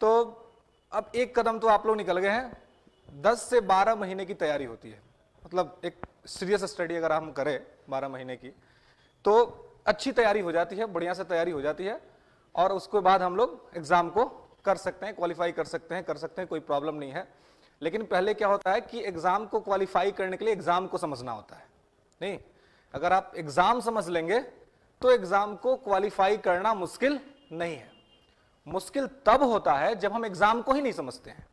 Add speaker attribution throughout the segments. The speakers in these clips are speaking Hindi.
Speaker 1: तो अब एक कदम तो आप लोग निकल गए हैं, 10 से 12 महीने की तैयारी होती है, मतलब एक सीरियस स्टडी अगर हम करें 12 महीने की तो अच्छी तैयारी हो जाती है, बढ़िया से तैयारी हो जाती है, और उसके बाद हम लोग एग्जाम को कर सकते हैं, क्वालिफाई कर सकते हैं, कोई प्रॉब्लम नहीं है। लेकिन पहले क्या होता है कि एग्जाम को क्वालिफाई करने के लिए एग्जाम को समझना होता है। नहीं, अगर आप एग्जाम समझ लेंगे तो एग्जाम को क्वालिफाई करना मुश्किल नहीं है। मुश्किल तब होता है जब हम एग्जाम को ही नहीं समझते हैं,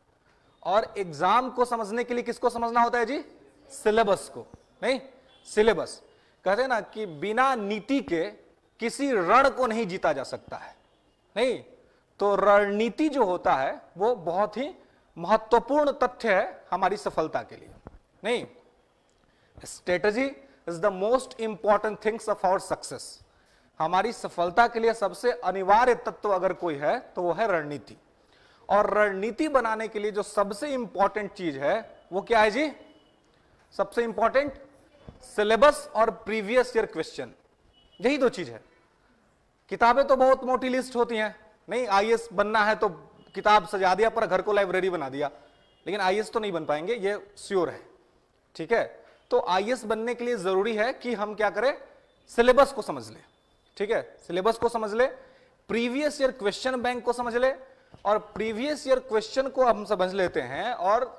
Speaker 1: और एग्जाम को समझने के लिए किसको समझना होता है जी? सिलेबस को। नहीं, सिलेबस कहते हैं ना कि बिना नीति के किसी रण को नहीं जीता जा सकता है। नहीं, तो रणनीति जो होता है वो बहुत ही महत्वपूर्ण तथ्य है हमारी सफलता के लिए। नहीं, strategy is the most important things of our success. हमारी सफलता के लिए सबसे अनिवार्य तत्व अगर कोई है तो वो है रणनीति। और रणनीति बनाने के लिए जो सबसे इंपॉर्टेंट चीज है वो क्या है जी? सबसे इंपॉर्टेंट सिलेबस और प्रीवियस ईयर क्वेश्चन, यही दो चीज है। किताबें तो बहुत मोटी लिस्ट होती हैं, नहीं आईएएस बनना है तो किताब सजा दिया पर घर को लाइब्रेरी बना दिया, लेकिन आईएएस तो नहीं बन पाएंगे, ये श्योर है। ठीक है, तो आईएएस बनने के लिए जरूरी है कि हम क्या करें? सिलेबस को समझ ले। ठीक है, सिलेबस को समझ ले, प्रीवियस ईयर क्वेश्चन बैंक को समझ ले, और प्रीवियस ईयर क्वेश्चन को हम समझ लेते हैं और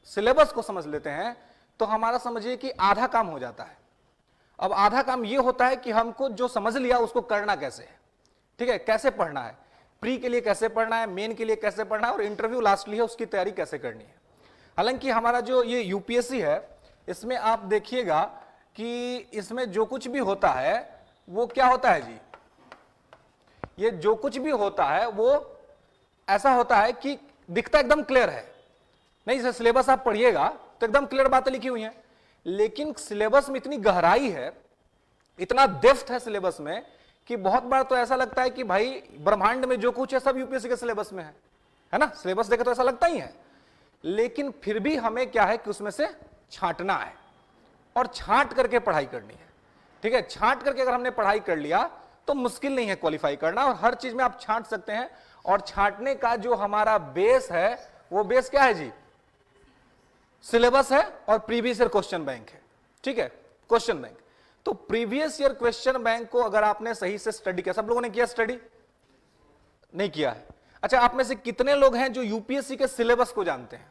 Speaker 1: सिलेबस को समझ लेते हैं तो हमारा समझिए कि आधा काम हो जाता है। अब आधा काम यह होता है कि हमको जो समझ लिया उसको करना कैसे है। ठीक है, कैसे पढ़ना है, प्री के लिए कैसे पढ़ना है, मेन के लिए कैसे पढ़ना है, और इंटरव्यू लास्टली है उसकी तैयारी कैसे करनी है। हालांकि हमारा जो ये यूपीएससी है इसमें आप देखिएगा कि इसमें जो कुछ भी होता है वो क्या होता है जी? ये जो कुछ भी होता है वो ऐसा होता है कि दिखता एकदम क्लियर है। नहीं, जैसे सिलेबस आप पढ़िएगा तो एकदम क्लियर बातें लिखी हुई हैं, लेकिन सिलेबस में इतनी गहराई है, इतना डेप्थ है सिलेबस में कि बहुत बार तो ऐसा लगता है कि भाई ब्रह्मांड में जो कुछ है सब यूपीएससी के सिलेबस में है ना? सिलेबस देखे तो ऐसा लगता ही है, लेकिन फिर भी हमें क्या है कि उसमें से छांटना है और छांट करके पढ़ाई करनी है। ठीक है, छांट करके अगर हमने पढ़ाई कर लिया तो मुश्किल नहीं है क्वालिफाई करना, और हर चीज में आप छांट सकते हैं। और छांटने का जो हमारा बेस है वो बेस क्या है जी? सिलेबस है और प्रीवियस ईयर क्वेश्चन बैंक है। ठीक है, क्वेश्चन बैंक। तो प्रीवियस ईयर क्वेश्चन बैंक को अगर आपने सही से स्टडी किया, सब लोगों ने किया स्टडी? नहीं किया है? अच्छा, आप में से कितने लोग हैं जो यूपीएससी के सिलेबस को जानते हैं,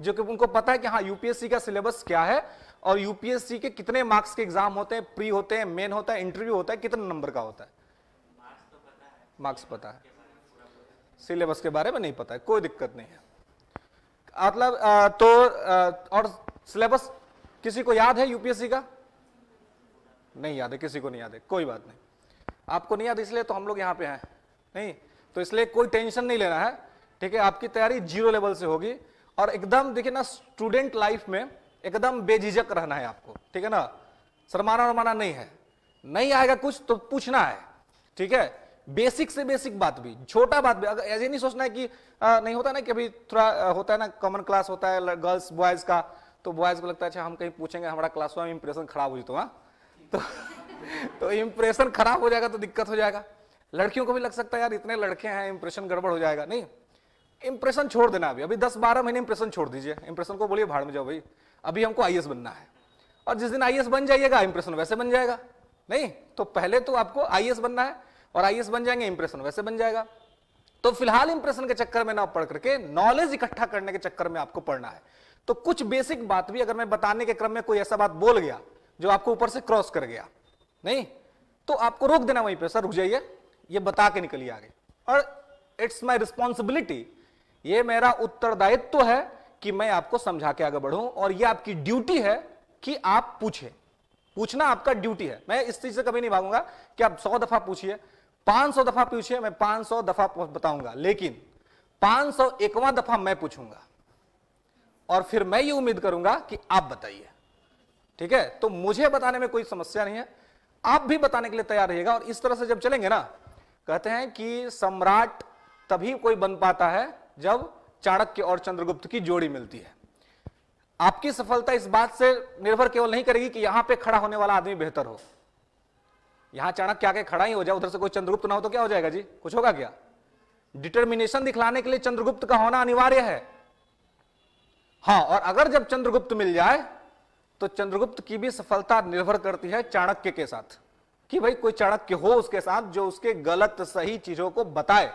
Speaker 1: जो कि उनको पता है कि हाँ यूपीएससी का सिलेबस क्या है और यूपीएससी के कितने मार्क्स के एग्जाम होते हैं, प्री होते हैं, मेन होता है, इंटरव्यू होता है, कितने नंबर का होता है? मार्क्स पता है, सिलेबस के बारे में नहीं पता है, कोई दिक्कत नहीं है। मतलब और सिलेबस किसी को याद है यूपीएससी का? नहीं याद है, किसी को नहीं याद है, कोई बात नहीं। आपको नहीं याद इसलिए तो हम लोग यहाँ पे हैं, नहीं तो इसलिए कोई टेंशन नहीं लेना है। ठीक है, आपकी तैयारी 0 लेवल से होगी, और एकदम देखिए ना, स्टूडेंट लाइफ में एकदम बेझिझक रहना है आपको। ठीक है ना, शर्माना वरमाना नहीं है। नहीं आएगा कुछ तो पूछना है। ठीक है, बेसिक से बेसिक बात भी, छोटा बात भी, अगर ऐसे नहीं सोचना है कि नहीं होता ना कि अभी थोड़ा होता है ना, कॉमन क्लास होता है गर्ल्स बॉयज का, तो बॉयज को लगता है अच्छा हम कहीं पूछेंगे हमारा क्लास में इंप्रेशन खराब हो जाए तो इंप्रेशन खराब हो जाएगा तो दिक्कत हो जाएगा। लड़कियों को भी लग सकता है यार इतने लड़के हैं इंप्रेशन गड़बड़ हो जाएगा। नहीं, इंप्रेशन छोड़ देना, अभी 10-12 महीने इंप्रेशन छोड़ दीजिए, इंप्रेशन को बोलिए भाड़ में जाओ भाई, अभी हमको आईएएस बनना है, और जिस दिन आईएएस बन जाइएगा इंप्रेशन वैसे बन जाएगा। नहीं, तो पहले तो आपको आईएएस बनना है, और आईएएस बन जाएंगे इंप्रेशन वैसे बन जाएगा। तो फिलहाल इंप्रेशन के चक्कर में ना पढ़ करके नॉलेज इकट्ठा करने के चक्कर में आपको पढ़ना है। तो कुछ बेसिक बात भी अगर मैं बताने के क्रम में कोई ऐसा बात बोल गया जो आपको ऊपर से क्रॉस कर गया, नहीं तो आपको रोक देना वहीं पे, सर रुक जाइए, ये बता के निकलिए आगे। और इट्स माई रिस्पॉन्सिबिलिटी, ये मेरा उत्तरदायित्व है कि मैं आपको समझा के आगे बढ़ूं, और ये आपकी ड्यूटी है कि आप पूछे। पूछना आपका ड्यूटी है। मैं इस चीज से कभी नहीं भागूंगा कि आप 100 दफा पूछिए, 500 दफा पूछिए, मैं 500 दफा बताऊंगा, लेकिन 501वां दफा मैं पूछूंगा, और फिर मैं ये उम्मीद करूंगा कि आप बताइए। ठीक है, तो मुझे बताने में कोई समस्या नहीं है, आप भी बताने के लिए तैयार रहिएगा। और इस तरह से जब चलेंगे ना, कहते हैं कि सम्राट तभी कोई बन पाता है जब चाणक्य और चंद्रगुप्त की जोड़ी मिलती है। आपकी सफलता इस बात से निर्भर केवल नहीं करेगी कि यहां पे खड़ा होने वाला आदमी बेहतर हो। यहां चाणक्य आके खड़ा ही हो जाए, उधर से कोई चंद्रगुप्त ना हो तो क्या हो जाएगा जी? कुछ होगा क्या? डिटर्मिनेशन दिखलाने के लिए चंद्रगुप्त का होना अनिवार्य है। हाँ, और अगर जब चंद्रगुप्त मिल जाए तो चंद्रगुप्त की भी सफलता निर्भर करती है चाणक्य के साथ, कि भाई कोई चाणक्य हो उसके साथ जो उसके गलत सही चीजों को बताए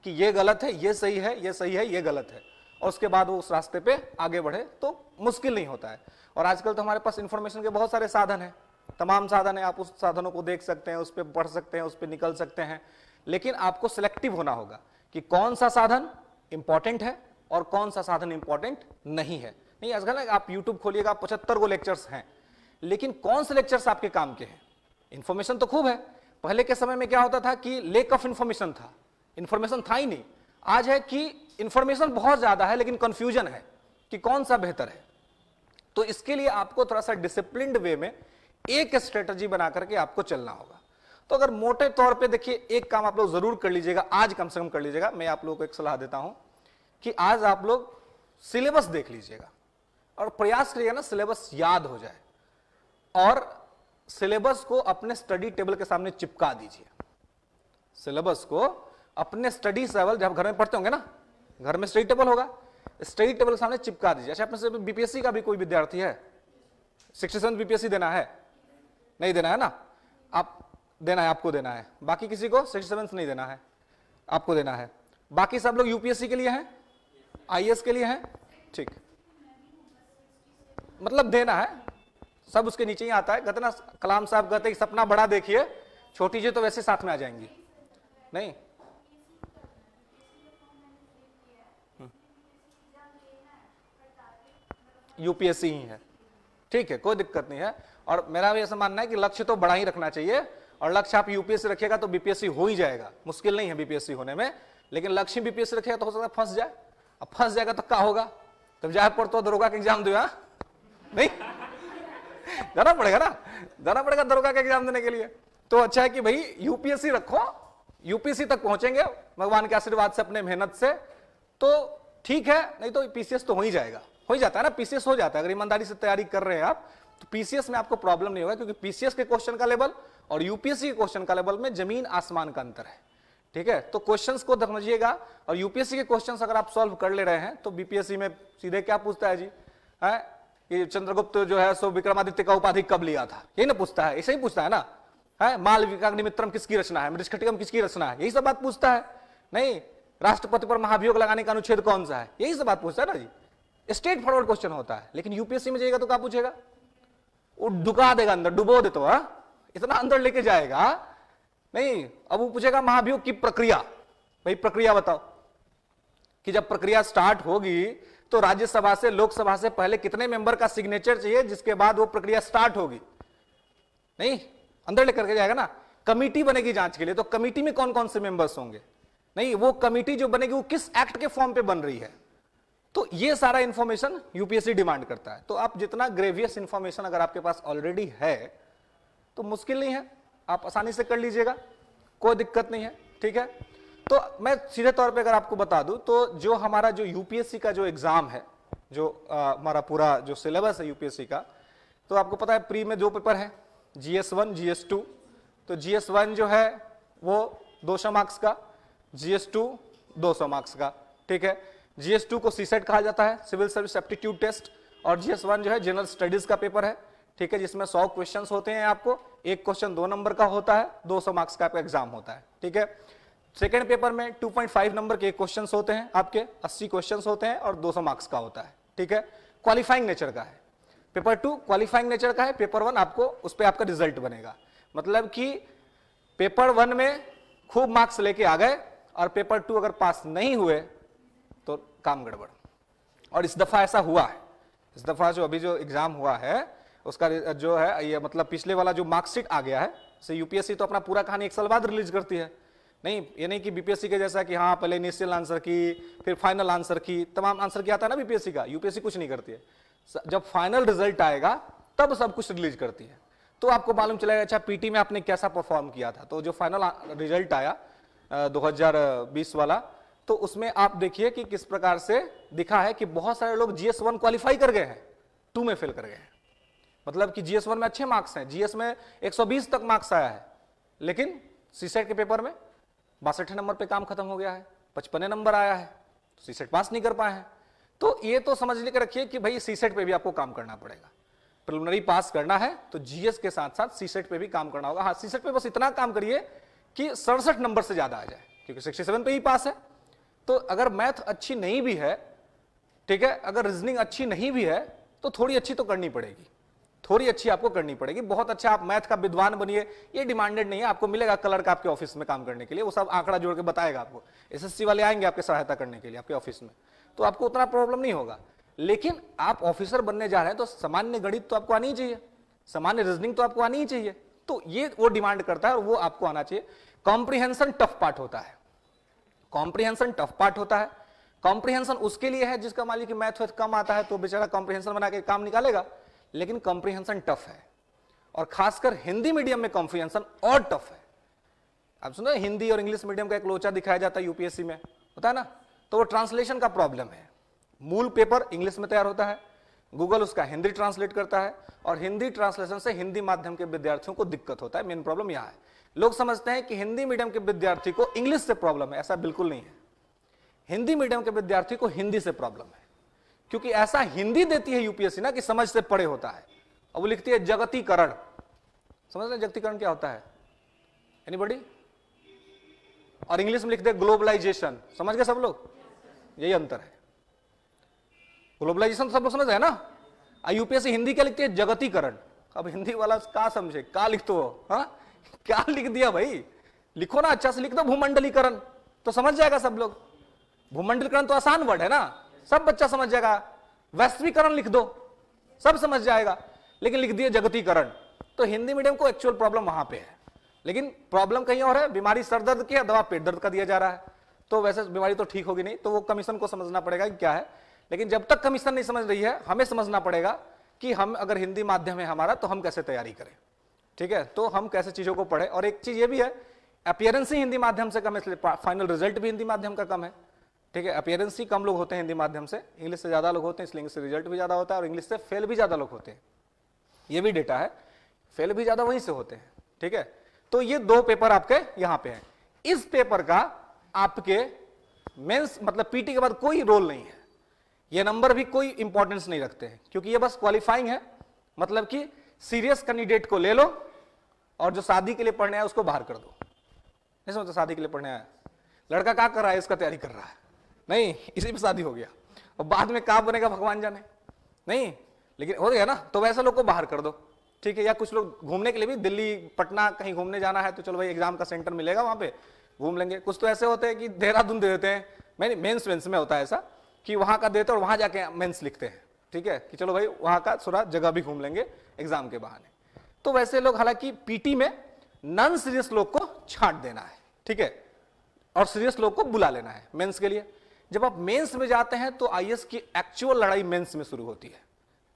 Speaker 1: कि ये गलत है, ये सही है, ये सही है, ये गलत है, और उसके बाद वो उस रास्ते पे आगे बढ़े तो मुश्किल नहीं होता है। और आजकल तो हमारे पास इंफॉर्मेशन के बहुत सारे साधन हैं, तमाम साधन है, आप उस साधनों को देख सकते हैं, उस पर पढ़ सकते हैं, उस पर निकल सकते हैं, लेकिन आपको सिलेक्टिव होना होगा कि कौन सा साधन इंपॉर्टेंट है और कौन सा साधन इंपॉर्टेंट नहीं है। नहीं, आजकल आप यूट्यूब खोलिएगा, 75 को लेक्चर्स हैं, लेकिन कौन से लेक्चर्स आपके काम के हैं? इंफॉर्मेशन तो खूब है, पहले के समय में क्या होता था कि लेक ऑफ इंफॉर्मेशन था, इंफॉर्मेशन था ही नहीं। आज है कि इंफॉर्मेशन बहुत ज्यादा है लेकिन कंफ्यूजन है कि कौन सा बेहतर है। तो इसके लिए आपको थोड़ा सा डिसिप्लिन्ड वे में एक स्ट्रेटजी बना करके आपको चलना होगा। तो अगर मोटे तौर पे देखिए, एक काम आप लोग जरूर कर लीजिएगा, आज कम से कम कर लीजिएगा, मैं आप लोगों को एक सलाह देता हूं कि आज आप लोग सिलेबस देख लीजिएगा और प्रयास करिएगा ना सिलेबस याद हो जाए, और सिलेबस को अपने स्टडी टेबल के सामने चिपका दीजिए। सिलेबस को अपने स्टडी टेबल, जब घर में पढ़ते होंगे ना, घर में स्टडी टेबल होगा, स्टडी टेबल के सामने चिपका दीजिए। अच्छा, अपने से बीपीएससी का भी कोई विद्यार्थी है? 67 बीपीएससी देना है? नहीं देना है ना? आप देना है, आपको देना है, बाकी किसी को 67 नहीं देना है, आपको देना है। बाकी सब लोग यूपीएससी के लिए हैं, आईएएस के लिए हैं, ठीक, मतलब देना है, सब उसके नीचे ही आता है। कहते ना कलाम साहब कहते कि सपना बड़ा देखिए, छोटी चीज तो वैसे साथ में आ जाएंगी। नहीं, यूपीएससी ही है, ठीक है, कोई दिक्कत नहीं है। और मेरा भी ऐसा मानना है कि लक्ष्य तो बड़ा ही रखना चाहिए, और लक्ष्य आप यूपीएससी रखिएगा तो बीपीएससी हो ही जाएगा, मुश्किल नहीं है बीपीएससी होने में, लेकिन लक्ष्य बीपीएससी रखिएगा तो हो सकता है फंस जाए। अब फंस जाएगा तो क्या होगा? तब जाए पर तो दरोगा का एग्जाम दो, नहीं जाना पड़ेगा ना, जाना पड़ेगा दरोगा का एग्जाम देने के लिए। तो अच्छा है कि भाई यूपीएससी रखो, यूपीएससी तक पहुंचेंगे भगवान के आशीर्वाद से, अपने मेहनत से, तो ठीक है, नहीं तो पीसीएस तो हो ही जाएगा, हो ही जाता है ना, पीसीएस हो जाता है। अगर ईमानदारी से तैयारी कर रहे हैं आप तो पीसीएस में आपको प्रॉब्लम नहीं होगा, क्योंकि पीसीएस के क्वेश्चन का लेवल और यूपीएससी के क्वेश्चन का लेवल में जमीन आसमान का अंतर है, ठीक है। तो क्वेश्चंस को समझिएगा, और यूपीएससी के क्वेश्चंस अगर आप सॉल्व कर ले रहे हैं तो बीपीएससी में सीधे क्या पूछता है जी, है कि चंद्रगुप्त जो है सो विक्रमादित्य का उपाधि कब लिया था, यही ना पूछता है, ऐसे ही पूछता है ना, है मालविकाग्निमित्रम किसकी रचना है, मृच्छकटिकम किसकी रचना है, यही सब बात पूछता है। नहीं, राष्ट्रपति पर महाभियोग लगाने का अनुच्छेद कौन सा है, यही सब बात पूछता है ना जी, स्ट्रेट फॉरवर्ड क्वेश्चन होता है। लेकिन यूपीएससी में जाएगा तो क्या पूछेगा, वो डुका देगा अंदर, डुबो दे, तो इतना अंदर लेके जाएगा। नहीं, अब वो पूछेगा महाभियोग की प्रक्रिया, भाई प्रक्रिया बताओ, कि जब प्रक्रिया स्टार्ट होगी तो राज्यसभा से लोकसभा से पहले कितने मेंबर का सिग्नेचर चाहिए, जिसके बाद वो प्रक्रिया स्टार्ट होगी। नहीं, अंदर लेकर के जाएगा ना। कमिटी बनेगी जांच के लिए, तो कमिटी में कौन कौन से मेंबर्स होंगे, नहीं वो कमिटी जो बनेगी वो किस एक्ट के फॉर्म पे बन रही है, तो ये सारा इंफॉर्मेशन यूपीएससी डिमांड करता है। तो आप जितना ग्रेवियस इंफॉर्मेशन अगर आपके पास ऑलरेडी है तो मुश्किल नहीं है, आप आसानी से कर लीजिएगा, कोई दिक्कत नहीं है, ठीक है। तो मैं सीधे तौर पे अगर आपको बता दूं तो जो हमारा जो यूपीएससी का जो एग्जाम है, जो हमारा पूरा जो सिलेबस है यूपीएससी का, तो आपको पता है प्री में 2 पेपर है, GS1 GS2। तो GS1 जो है वो 200 मार्क्स का, GS2 200 मार्क्स का, ठीक है। GS2 को सीसेट कहा जाता है, सिविल सर्विस एप्टीट्यूड टेस्ट, और GS1 जो है जनरल स्टडीज का पेपर है, ठीक है, जिसमें 100 क्वेश्चंस होते हैं। आपको एक क्वेश्चन 2 नंबर का होता है, 200 मार्क्स का आपका एग्जाम होता है, ठीक है। सेकेंड पेपर में 2.5 नंबर के क्वेश्चंस होते हैं, आपके 80 क्वेश्चंस होते हैं और 200 मार्क्स का होता है, ठीक है। क्वालिफाइंग नेचर का है पेपर 2, क्वालिफाइंग नेचर का है। पेपर 1 आपको उस पर आपका रिजल्ट बनेगा, मतलब कि पेपर 1 में खूब मार्क्स लेके आ गए और पेपर 2 अगर पास नहीं हुए तो काम गड़बड़। और इस दफा ऐसा हुआ है, इस दफा जो अभी जो एग्जाम हुआ है उसका जो है ये मतलब पिछले वाला जो मार्कशीट आ गया है, से यूपीएससी तो अपना पूरा कहानी 1 साल बाद रिलीज करती है। नहीं, ये नहीं कि बीपीएससी के जैसा कि हाँ पहले इनिशियल आंसर की फिर फाइनल आंसर की, तमाम आंसर की आता है ना बीपीएससी का, यूपीएससी कुछ नहीं करती है। जब फाइनल रिजल्ट आएगा तब सब कुछ रिलीज करती है, तो आपको मालूम चलेगा अच्छा पीटी में आपने कैसा परफॉर्म किया था। तो जो फाइनल रिजल्ट आया 2020 वाला, तो उसमें आप देखिए कि किस प्रकार से दिखा है कि बहुत सारे लोग GS1 क्वालिफाई कर गए हैं, 2 में फेल कर गए हैं। मतलब कि GS1 में अच्छे मार्क्स हैं, GS में 120 तक मार्क्स आया है, लेकिन सीसेट के पेपर में 62 नंबर पे काम खत्म हो गया है, 55 नंबर आया है, सीसेट पास नहीं कर पाए हैं। तो ये तो समझ लेकर रखिए कि भाई सीसेट पे भी आपको काम करना पड़ेगा। प्रिलिमिनरी पास करना है तो जीएस के साथ साथ सीसेट पे भी काम करना होगा। हाँ, सीसेट पे बस इतना काम करिए कि 67 नंबर से ज्यादा आ जाए, क्योंकि 67 पे ही पास है। तो अगर मैथ अच्छी नहीं भी है, ठीक है, अगर रीजनिंग अच्छी नहीं भी है तो थोड़ी अच्छी तो करनी पड़ेगी, थोड़ी अच्छी आपको करनी पड़ेगी। बहुत अच्छा आप मैथ का विद्वान बनिए, ये डिमांडेड नहीं है। आपको मिलेगा क्लर्क आपके ऑफिस में काम करने के लिए, वो सब आंकड़ा जोड़ के बताएगा आपको। एसएससी वाले आएंगे आपके सहायता करने के लिए आपके ऑफिस में, तो आपको उतना प्रॉब्लम नहीं होगा। लेकिन आप ऑफिसर बनने जा रहे हैं तो सामान्य गणित तो आपको आनी ही चाहिए, सामान्य रीजनिंग तो आपको आनी ही चाहिए। तो ये वो डिमांड करता है और वो आपको आना चाहिए। कॉम्प्रिहेंशन टफ पार्ट होता है, कॉम्प्रिहेंशन टफ पार्ट होता है। कॉम्प्रिहेंशन उसके लिए है जिसका मान लीजिए कि मैथ कम आता है तो बेचारा कॉम्प्रिहेंशन बना के काम निकालेगा, लेकिन कॉम्प्रिहेंशन टफ है। और खासकर हिंदी मीडियम में कॉम्प्रिहेंशन और टफ है। आप सुनो, हिंदी और इंग्लिश मीडियम का एक लोचा दिखाया जाता है यूपीएससी में, होता है ना, तो वो ट्रांसलेशन का प्रॉब्लम है। मूल पेपर इंग्लिश में तैयार होता है, गूगल उसका हिंदी ट्रांसलेट करता है, और हिंदी ट्रांसलेशन से हिंदी माध्यम के विद्यार्थियों को दिक्कत होता है। मेन प्रॉब्लम यहां है। लोग समझते हैं कि हिंदी मीडियम के विद्यार्थी को इंग्लिश से प्रॉब्लम है, ऐसा बिल्कुल नहीं है। हिंदी मीडियम के विद्यार्थी को हिंदी से प्रॉब्लम है, क्योंकि ऐसा हिंदी देती है यूपीएससी ना कि समझ से परे होता है। अब वो लिखती है जगतीकरण, समझ रहे जगतीकरण क्या होता है, एनीबॉडी? और इंग्लिश में लिखते हैं ग्लोबलाइजेशन, समझ गए सब लोग? यही अंतर है। ग्लोबलाइजेशन सब लोग समझ रहे हैं ना। यूपीएससी हिंदी क्या लिखती है, जगतीकरण। अब हिंदी वाला क्या समझे, क्या लिख दो, हाँ क्या लिख दिया भाई, लिखो ना, अच्छा से लिख दो भूमंडलीकरण, तो समझ जाएगा सब लोग। भूमंडलीकरण तो आसान वर्ड है ना, सब बच्चा समझ जाएगा। वैश्वीकरण लिख दो, सब समझ जाएगा। लेकिन लिख दिए जगतीकरण, तो हिंदी मीडियम को एक्चुअल प्रॉब्लम वहां पे है। लेकिन प्रॉब्लम कहीं और है, बीमारी सर दर्द की है, दवा पेट दर्द का दिया जा रहा है, तो वैसे बीमारी तो ठीक होगी नहीं। तो वो कमीशन को समझना पड़ेगा कि क्या है। लेकिन जब तक कमीशन नहीं समझ रही है, हमें समझना पड़ेगा कि हम अगर हिंदी माध्यम है हमारा तो हम कैसे तैयारी करें, ठीक है, तो हम कैसे चीजों को पढ़े। और एक चीज ये भी है, अपीयरेंस ही हिंदी माध्यम से कम है, इसलिए फाइनल रिजल्ट भी हिंदी माध्यम का कम है, ठीक है। अपीयरेंस ही कम लोग होते हैं हिंदी माध्यम से, इंग्लिश से ज्यादा लोग होते हैं, इसलिए इंग्लिश से रिजल्ट भी ज्यादा होता है, और इंग्लिश से फेल भी ज्यादा लोग होते हैं। ये भी डेटा है, फेल भी ज्यादा वहीं से होते हैं, ठीक है। तो ये दो पेपर आपके यहां पे हैं। इस पेपर का आपके मेंस मतलब पीटी के बाद कोई रोल नहीं है, ये नंबर भी कोई इंपॉर्टेंस नहीं रखते हैं, क्योंकि ये बस क्वालिफाइंग है। मतलब कि सीरियस कैंडिडेट को ले लो और जो शादी के लिए पढ़ने आया उसको बाहर कर दो। नहीं समझते, शादी के लिए पढ़ने आया लड़का क्या कर रहा है, इसका तैयारी कर रहा है, नहीं इसी पे शादी हो गया, और बाद में क्या बनेगा भगवान जाने, नहीं, लेकिन हो गया ना, तो वैसे लोग को बाहर कर दो, ठीक है। या कुछ लोग घूमने के लिए भी दिल्ली पटना कहीं घूमने जाना है तो चलो भाई एग्जाम का सेंटर मिलेगा वहां पे घूम लेंगे। कुछ तो ऐसे होते हैं कि देहरादून दे देते हैं, मेंस में होता है ऐसा कि वहां का देते और वहां जाके मेंस लिखते हैं, ठीक है, कि चलो भाई वहां का थोड़ा जगह भी घूम लेंगे एग्जाम के बहाने। तो वैसे लोग, हालांकि पीटी में नॉन सीरियस लोग को छांट देना है, ठीक है, और सीरियस लोग को बुला लेना है मेंस के लिए। जब आप मेंस में जाते हैं तो आईएएस की एक्चुअल लड़ाई मेंस में शुरू होती है।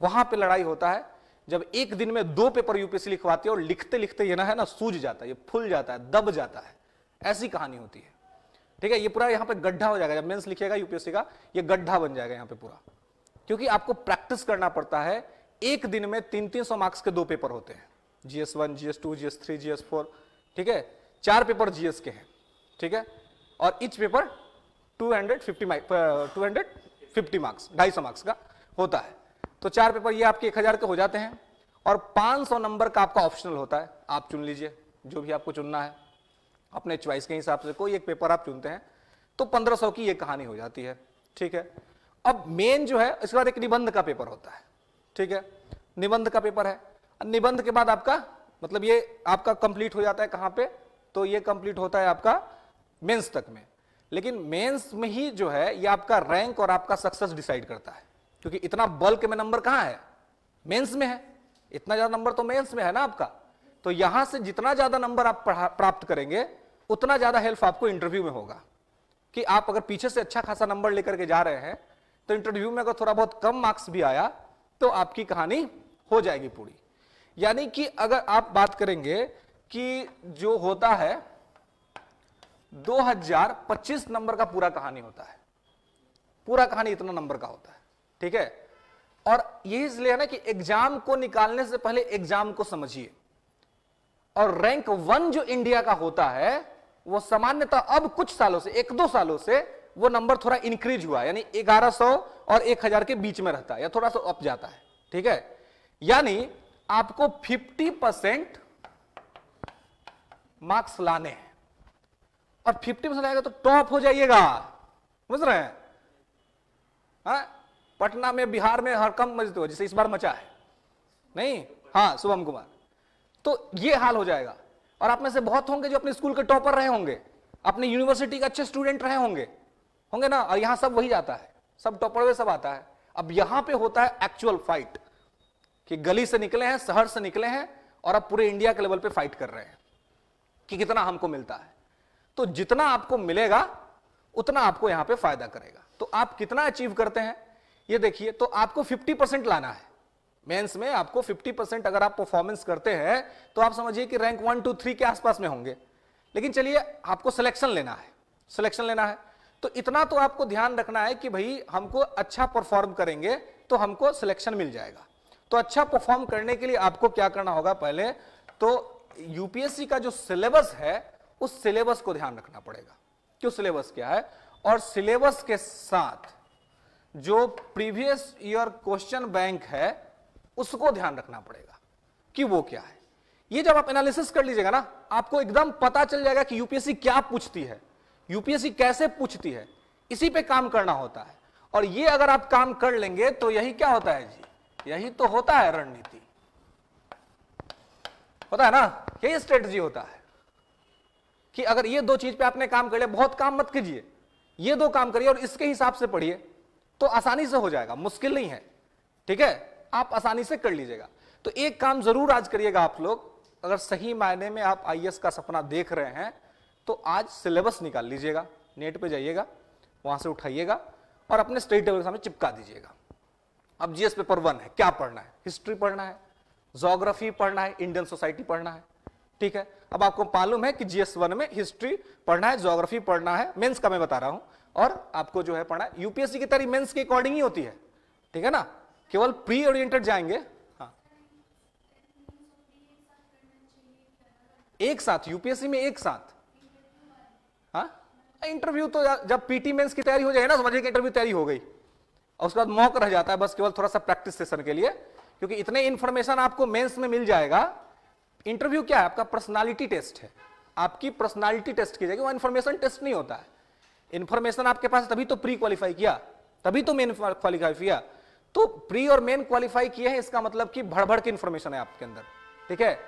Speaker 1: वहां पे लड़ाई होता है जब एक दिन में 2 पेपर यूपीएससी लिखवाती है और लिखते लिखते ये ना है ना सूज जाता है, ये फूल जाता है, दब जाता है, ऐसी कहानी होती है, ठीक है। ये पूरा यहाँ पे गड्ढा हो जाएगा, जब मेंस लिखेगा यूपीएससी का ये गड्ढा बन जाएगा यहाँ पे पूरा, क्योंकि आपको प्रैक्टिस करना पड़ता है। एक दिन में 300-300 मार्क्स के 2 पेपर होते हैं, GS1, GS2, GS3, GS4, ठीक है। 4 पेपर GS के हैं, ठीक है, और ईच पेपर 250 मार्क्स, 250 मार्क्स का होता है। तो 4 पेपर ये आपके 1000 के हो जाते हैं, और 500 नंबर का आपका ऑप्शनल होता है। आप चुन लीजिए जो भी आपको चुनना है अपने चॉइस के हिसाब से, कोई एक पेपर आप चुनते हैं, तो 1500 की ये कहानी हो जाती है, ठीक है। अब मेन जो है, इसके बाद एक निबंध का पेपर होता है, ठीक है, निबंध का पेपर है। निबंध के बाद आपका मतलब ये आपका कंप्लीट हो जाता है कहां पे, तो ये कंप्लीट होता है आपका मेंस तक में। लेकिन मेंस में ही जो है ये आपका रैंक और आपका सक्सेस डिसाइड करता है, क्योंकि इतना बल्क में नंबर कहां है, मेंस में है, इतना ज्यादा नंबर तो मेंस में है ना आपका। तो यहां से जितना ज्यादा नंबर आप प्राप्त करेंगे उतना ज्यादा हेल्प आपको इंटरव्यू में होगा। कि आप अगर पीछे से अच्छा खासा नंबर लेकर के जा रहे हैं तो इंटरव्यू में अगर थोड़ा बहुत कम मार्क्स भी आया तो आपकी कहानी हो जाएगी पूरी। यानी कि अगर आप बात करेंगे कि जो होता है 2025 नंबर का पूरा कहानी होता है, पूरा कहानी इतना नंबर का होता है, ठीक है। और यही इसलिए है ना कि एग्जाम को निकालने से पहले एग्जाम को समझिए। और रैंक 1 जो इंडिया का होता है वो सामान्यतः अब कुछ सालों से, 1-2 सालों से वो नंबर थोड़ा इंक्रीज हुआ, यानी 1100 और 1000 के बीच में रहता है या थोड़ा सा अप जाता है। ठीक है, यानी आपको 50% मार्क्स लाने हैं और 50% आएगा तो टॉप हो जाइएगा, समझ रहे हैं? पटना में, बिहार में हड़कंप मचते हो जैसे इस बार मचा है, नहीं? हाँ, शुभम कुमार। तो ये हाल हो जाएगा। और आप में से बहुत होंगे जो अपने स्कूल के टॉपर रहे होंगे, अपने यूनिवर्सिटी के अच्छे स्टूडेंट रहे होंगे ना, और यहां सब वही जाता है, सब टॉपर वे सब आता है। अब यहां पे होता है एक्चुअल फाइट कि गली से निकले हैं, शहर से निकले हैं और अब पूरे इंडिया के लेवल पे फाइट कर रहे हैं कि कितना हमको मिलता है। तो जितना आपको मिलेगा उतना आपको यहां पे फायदा करेगा। तो आप कितना अचीव करते हैं ये देखिए। तो आपको 50% लाना है मेंस में। आपको 50% अगर आप परफॉर्मेंस करते हैं तो आप समझिए कि रैंक 1, 2, 3 के आसपास में होंगे। लेकिन चलिए, आपको सिलेक्शन लेना है, सिलेक्शन लेना है तो इतना तो आपको ध्यान रखना है कि भाई हमको अच्छा परफॉर्म करेंगे तो हमको सिलेक्शन मिल जाएगा। तो अच्छा परफॉर्म करने के लिए आपको क्या करना होगा? पहले तो यूपीएससी का जो सिलेबस है उस सिलेबस को ध्यान रखना पड़ेगा। क्यों, सिलेबस क्या है, और सिलेबस के साथ जो प्रीवियस ईयर क्वेश्चन बैंक है उसको ध्यान रखना पड़ेगा कि वो क्या है। ये जब आप एनालिसिस कर लीजिएगा ना, आपको एकदम पता चल जाएगा कि यूपीएससी क्या पूछती है, यूपीएससी कैसे पूछती है। इसी पे काम करना होता है। और ये अगर आप काम कर लेंगे तो यही क्या होता है जी, यही तो होता है रणनीति, होता है ना, यही स्ट्रेटजी होता है कि अगर ये दो चीज पे आपने काम कर लिया, बहुत काम मत कीजिए, ये दो काम करिए और इसके हिसाब से पढ़िए तो आसानी से हो जाएगा, मुश्किल नहीं है। ठीक है, आप आसानी से कर लीजिएगा। तो एक काम जरूर आज करिएगा आप लोग, अगर सही मायने में आप आईएएस का सपना देख रहे हैं तो आज सिलेबस निकाल लीजिएगा, नेट पे जाइएगा, वहां से उठाइएगा और अपने स्टडी टेबल के सामने चिपका दीजिएगा। अब जीएस पेपर 1 है, क्या पढ़ना है? हिस्ट्री पढ़ना है, ज्योग्राफी पढ़ना है, इंडियन सोसाइटी पढ़ना है। ठीक है, अब आपको मालूम है कि जीएस 1 में हिस्ट्री पढ़ना है, ज्योग्राफी पढ़ना है, मेंस का मैं बता रहा हूं, और आपको जो है पढ़ना है। यूपीएससी की तैयारी मेंस के अकॉर्डिंग ही होती है। ठीक है ना, केवल प्री ओरिएंटेड जाएंगे। हाँ, एक साथ यूपीएससी में एक साथ। हाँ, इंटरव्यू तो जब पीटी मेंस की तैयारी हो जाए ना, समझिए कि इंटरव्यू तैयारी हो गई और उसके बाद मौका रह जाता है बस केवल थोड़ा सा प्रैक्टिस सेशन के लिए, क्योंकि इतने इंफॉर्मेशन आपको मेंस में मिल जाएगा। इंटरव्यू क्या है? आपका पर्सनालिटी टेस्ट है, आपकी पर्सनालिटी टेस्ट की जाएगी, वो इंफॉर्मेशन टेस्ट नहीं होता है। इंफॉर्मेशन आपके पास तभी तो प्री क्वालिफाई किया, तभी तो मेन क्वालिफाई किया। तो प्री और मेन क्वालिफाई किए हैं, इसका मतलब कि भड़भड़ की इंफॉर्मेशन है आपके अंदर। ठीक है,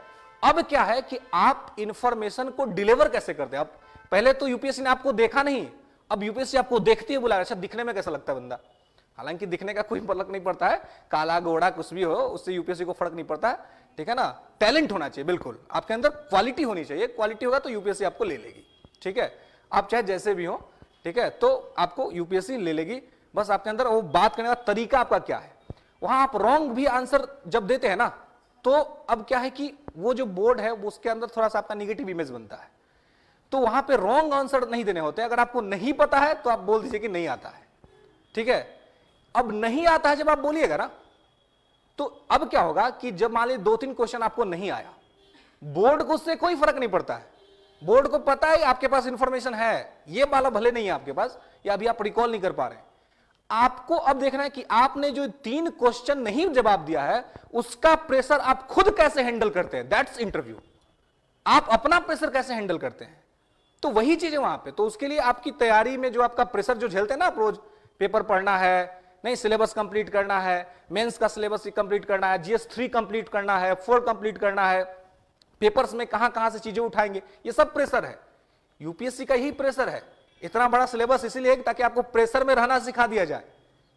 Speaker 1: अब क्या है कि आप इंफॉर्मेशन को डिलीवर कैसे करते हैं। अब पहले तो यूपीएससी ने आपको देखा नहीं, अब यूपीएससी आपको देखती है, बुला, अच्छा दिखने में कैसा लगता है बंदा। हालांकि दिखने का कोई फर्क नहीं पड़ता है, काला गोरा कुछ भी हो, उससे यूपीएससी को फर्क नहीं पड़ता है। ठीक है ना, टैलेंट होना चाहिए, बिल्कुल आपके अंदर क्वालिटी होनी चाहिए, क्वालिटी होगा तो यूपीएससी आपको ले लेगी। ठीक है, आप चाहे जैसे भी हो, ठीक है, तो आपको यूपीएससी ले लेगी। बस आपके अंदर वो बात करने का तरीका आपका क्या है। वहां आप रॉन्ग भी आंसर जब देते हैं ना, तो अब क्या है कि वो जो बोर्ड है उसके अंदर थोड़ा सा आपका निगेटिव इमेज बनता है, तो वहां पे रॉन्ग आंसर नहीं देने होते। अगर आपको नहीं पता है तो आप बोल दीजिए कि नहीं आता है। ठीक है, अब नहीं आता है जब आप बोलिएगा ना, तो अब क्या होगा कि जब मान लीजिए 2-3 क्वेश्चन आपको नहीं आया, बोर्ड को उससे कोई फर्क नहीं पड़ता है। बोर्ड को पता है आपके पास इंफॉर्मेशन है, ये वाला भले नहीं है आपके पास, या अभी आप रिकॉल नहीं कर पा रहे हैं। आपको अब देखना है कि आपने जो 3 क्वेश्चन नहीं जवाब दिया है उसका प्रेशर आप खुद कैसे हैंडल करते हैं। That's interview. आप अपना प्रेशर कैसे हैंडल करते हैं, तो वही चीज है वहां पे। तो उसके लिए आपकी तैयारी में जो आपका प्रेशर जो झेलते हैं ना, आप रोज पेपर पढ़ना है, नहीं सिलेबस कंप्लीट करना है, मेंस का सिलेबस कंप्लीट करना है, जीएस 3 कंप्लीट करना है, 4 कंप्लीट करना है, पेपर्स में कहां से चीजें उठाएंगे, ये सब प्रेशर है। यूपीएससी का यही प्रेशर है। इतना बड़ा सिलेबस इसीलिए ताकि आपको प्रेशर में रहना सिखा दिया जाए,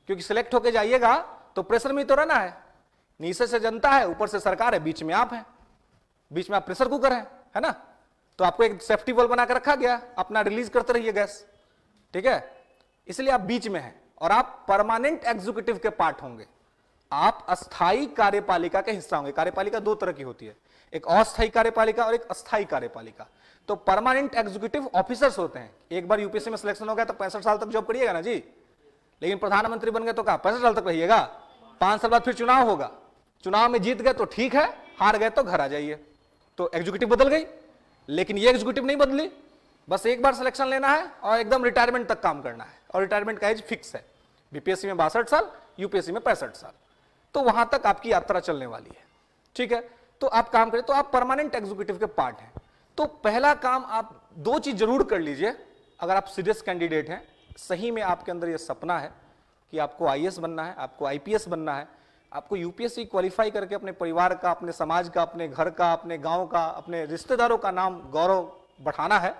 Speaker 1: क्योंकि सिलेक्ट होके जाइएगा तो प्रेशर में ही तो रहना है। नीचे से जनता है, ऊपर से सरकार है, बीच में आप हैं, बीच में आप प्रेशर कुकर है ना। तो आपको एक सेफ्टी वॉल बना कर रखा गया, अपना रिलीज करते रहिए गैस। ठीक है, इसलिए आप बीच में हैं और आप परमानेंट एग्जीक्यूटिव के पार्ट होंगे, आप अस्थायी कार्यपालिका के हिस्सा होंगे। कार्यपालिका 2 तरह की होती है, एक अस्थायी कार्यपालिका और एक अस्थायी कार्यपालिका। तो परमानेंट एग्जीक्यूटिव ऑफिसर्स होते हैं। एक बार यूपीएससी में सिलेक्शन हो गया तो 65 साल तक जॉब करिएगा ना जी, लेकिन प्रधानमंत्री बन गए तो कहा 65 साल तक रहिएगा, 5 साल बाद फिर चुनाव होगा, चुनाव में जीत गए तो ठीक है, हार गए तो घर आ जाइए। तो एग्जीक्यूटिव बदल गई, लेकिन ये एग्जीक्यूटिव नहीं बदली, बस एक बार सिलेक्शन लेना है और एकदम रिटायरमेंट तक काम करना है, और रिटायरमेंट का एज फिक्स है, बीपीएससी में 62 साल, यूपीएससी में 65 साल, तो वहां तक आपकी यात्रा चलने वाली है। ठीक है, तो आप काम करें, तो आप परमानेंट एग्जीक्यूटिव के पार्ट हैं। तो पहला काम आप दो चीज जरूर कर लीजिए, अगर आप सीरियस कैंडिडेट हैं, सही में आपके अंदर यह सपना है कि आपको आईएएस बनना है, आपको आईपीएस बनना है, आपको यूपीएससी क्वालिफाई करके अपने परिवार का, अपने समाज का, अपने घर का, अपने गांव का, अपने रिश्तेदारों का नाम गौरव बढ़ाना है,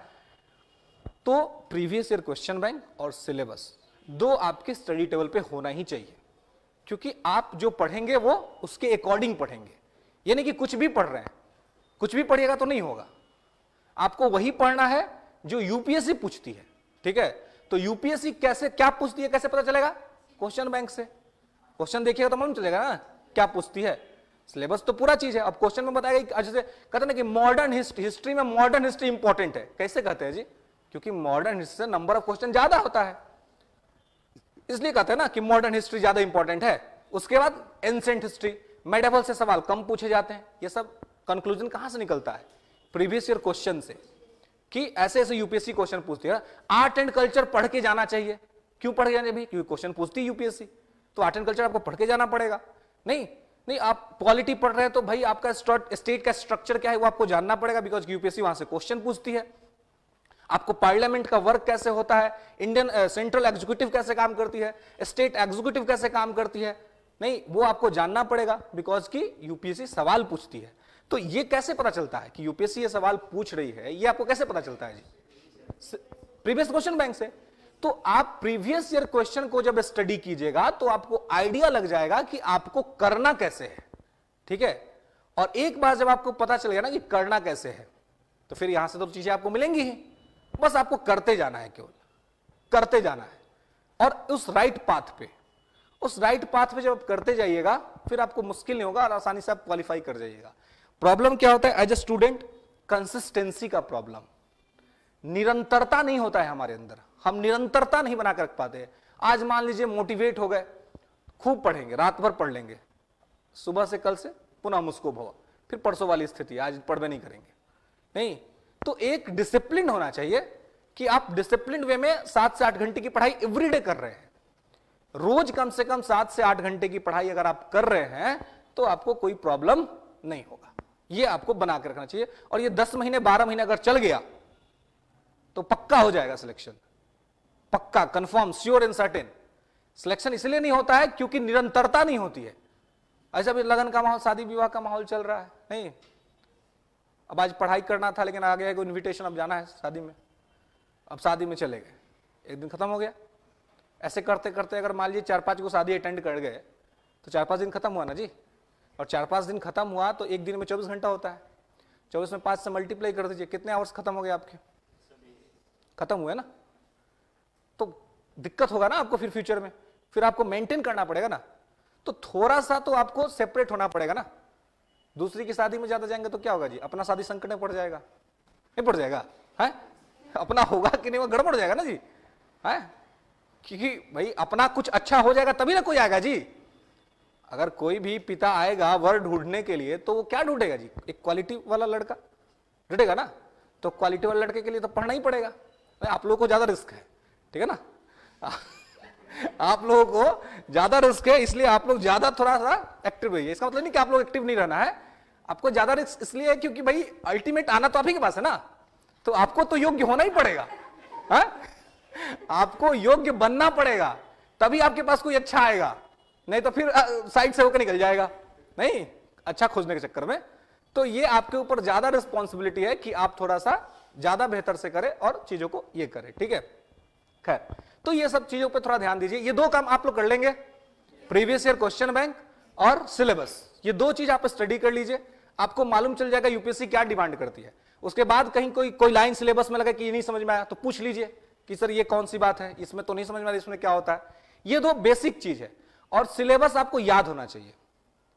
Speaker 1: तो प्रीवियस ईयर क्वेश्चन बैंक और सिलेबस दो आपके स्टडी टेबल पे होना ही चाहिए। क्योंकि आप जो पढ़ेंगे वो उसके अकॉर्डिंग पढ़ेंगे, यानी कि कुछ भी पढ़ रहे हैं, कुछ भी पढ़िएगा तो नहीं होगा, आपको वही पढ़ना है जो यूपीएससी पूछती है। ठीक है, तो यूपीएससी कैसे क्या पूछती है, कैसे पता चलेगा? क्वेश्चन बैंक से क्वेश्चन देखिएगा तो मालूम चलेगा ना क्या पूछती है। सिलेबस तो पूरा चीज है, अब क्वेश्चन में बताएगा। जैसे कहते हैं ना कि मॉडर्न हिस्ट्री में मॉडर्न हिस्ट्री इंपॉर्टेंट है, कैसे कहते हैं जी? क्योंकि मॉडर्न हिस्ट्री से नंबर ऑफ क्वेश्चन ज्यादा होता है, इसलिए कहते हैं ना कि मॉडर्न हिस्ट्री ज्यादा इंपॉर्टेंट है। उसके बाद एंशिएंट हिस्ट्री, मेडिवल से सवाल कम पूछे जाते हैं। ये सब कंक्लूजन कहां से निकलता है? प्रीवियस ईयर क्वेश्चन से, कि ऐसे ऐसे यूपीएससी क्वेश्चन पूछती है। आर्ट एंड कल्चर पढ़ के जाना चाहिए। क्यों पढ़ के जाना चाहिए? क्योंकि क्वेश्चन पूछती है यूपीएससी, तो आर्ट एंड कल्चर आपको पढ़ के जाना पड़ेगा। नहीं आप पॉलिटी पढ़ रहे हैं तो भाई आपका स्टेट का स्ट्रक्चर क्या है वो आपको जानना पड़ेगा, बिकॉज यूपीएससी वहां से क्वेश्चन पूछती है। आपको पार्लियामेंट का वर्क कैसे होता है, इंडियन सेंट्रल एग्जीक्यूटिव कैसे काम करती है, स्टेट एग्जीक्यूटिव कैसे काम करती है, नहीं वो आपको जानना पड़ेगा, बिकॉज की यूपीएससी सवाल पूछती है। तो ये कैसे पता चलता है कि यूपीएससी ये सवाल पूछ रही है? ये आपको कैसे पता चलता है जी? प्रीवियस क्वेश्चन बैंक से। तो आप प्रीवियस ईयर क्वेश्चन को जब स्टडी कीजिएगा तो आपको आइडिया लग जाएगा कि आपको करना कैसे है। ठीक है, और एक बार जब आपको पता चल गया ना कि करना कैसे है, तो फिर यहां से तो चीजें आपको मिलेंगी ही, बस आपको करते जाना है, केवल करते जाना है। और उस राइट पाथ पे जब आप करते जाइएगा फिर आपको मुश्किल नहीं होगा और आसानी से आप क्वालिफाई कर जाइएगा। प्रॉब्लम क्या होता है एज ए स्टूडेंट? कंसिस्टेंसी का प्रॉब्लम, निरंतरता नहीं होता है हमारे अंदर, हम निरंतरता नहीं बना कर रख पाते। आज मान लीजिए मोटिवेट हो गए, खूब पढ़ेंगे, रात भर पढ़ लेंगे, सुबह से कल से पुनः मुस्को भवा, फिर परसों वाली स्थिति, आज पढ़ नहीं करेंगे। नहीं, तो एक डिसिप्लिन होना चाहिए कि आप डिसिप्लिन वे में 7 से 8 घंटे की पढ़ाई एवरीडे कर रहे हैं। रोज कम से कम 7 से 8 घंटे की पढ़ाई अगर आप कर रहे हैं तो आपको कोई प्रॉब्लम नहीं होगा। ये आपको बना के रखना चाहिए, और ये 10 महीने 12 महीने अगर चल गया तो पक्का हो जाएगा सिलेक्शन, पक्का, confirm, sure and certain. Selection इसलिए नहीं होता है क्योंकि निरंतरता नहीं होती है। ऐसा भी लगन का माहौल, शादी विवाह का माहौल चल रहा है, नहीं अब आज पढ़ाई करना था लेकिन आ गया कोई इन्विटेशन, अब जाना है शादी में, अब शादी में चले गए, एक दिन खत्म हो गया। ऐसे करते करते अगर मान लीजिए 4-5 को शादी अटेंड कर गए तो 4-5 दिन खत्म हुआ ना जी, और 4-5 दिन खत्म हुआ तो एक दिन में 24 घंटा होता है, 24 में 5 से मल्टीप्लाई कर दीजिए, कितने आवर्स खत्म हो गए आपके? खत्म हुए ना। तो दिक्कत होगा ना आपको फिर फ्यूचर में, फिर आपको मेंटेन करना पड़ेगा ना, तो थोड़ा सा तो आपको सेपरेट होना पड़ेगा ना। दूसरी की शादी में ज्यादा जाएंगे तो क्या होगा जी? अपना शादी संकट में पड़ जाएगा, नहीं पड़ जाएगा है? अपना होगा कि नहीं वो गड़बड़ हो जाएगा ना जी, है? क्योंकि भाई अपना कुछ अच्छा हो जाएगा तभी ना कोई आएगा जी। अगर कोई भी पिता आएगा वर ढूंढने के लिए तो वो क्या ढूंढेगा जी? एक क्वालिटी वाला लड़का ढूंढेगा ना, तो क्वालिटी वाले लड़के के लिए तो पढ़ना ही पड़ेगा। आप लोगों को ज्यादा रिस्क है, ठीक है ना आप लोगों को ज्यादा रिस्क है, इसलिए आप लोग ज्यादा थोड़ा सा एक्टिव रहिए। इसका मतलब नहीं कि आप लोग एक्टिव नहीं रहना है, आपको ज्यादा रिस्क इसलिए है क्योंकि भाई अल्टीमेट आना तो आप ही के पास है ना, तो आपको तो योग्य होना ही पड़ेगा, है? आपको योग्य बनना पड़ेगा, तभी आपके पास कोई अच्छा आएगा, नहीं तो फिर साइड से होकर निकल जाएगा, नहीं अच्छा खोजने के चक्कर में। तो ये आपके ऊपर ज्यादा रिस्पॉन्सिबिलिटी है कि आप थोड़ा सा ज्यादा बेहतर से करें और चीजों को ये करें, ठीक है। खैर, तो ये सब चीजों पे थोड़ा ध्यान दीजिए। ये दो काम आप लोग कर लेंगे, प्रीवियस ईयर क्वेश्चन बैंक और सिलेबस, ये दो चीज आप स्टडी कर लीजिए, आपको मालूम चल जाएगा यूपीएससी क्या डिमांड करती है। उसके बाद कहीं कोई लाइन सिलेबस में लगा कि ये नहीं समझ में आया तो पूछ लीजिए कि सर ये कौन सी बात है, इसमें तो नहीं समझ में आ रहा, इसमें क्या होता है। ये दो बेसिक चीज है, और सिलेबस आपको याद होना चाहिए,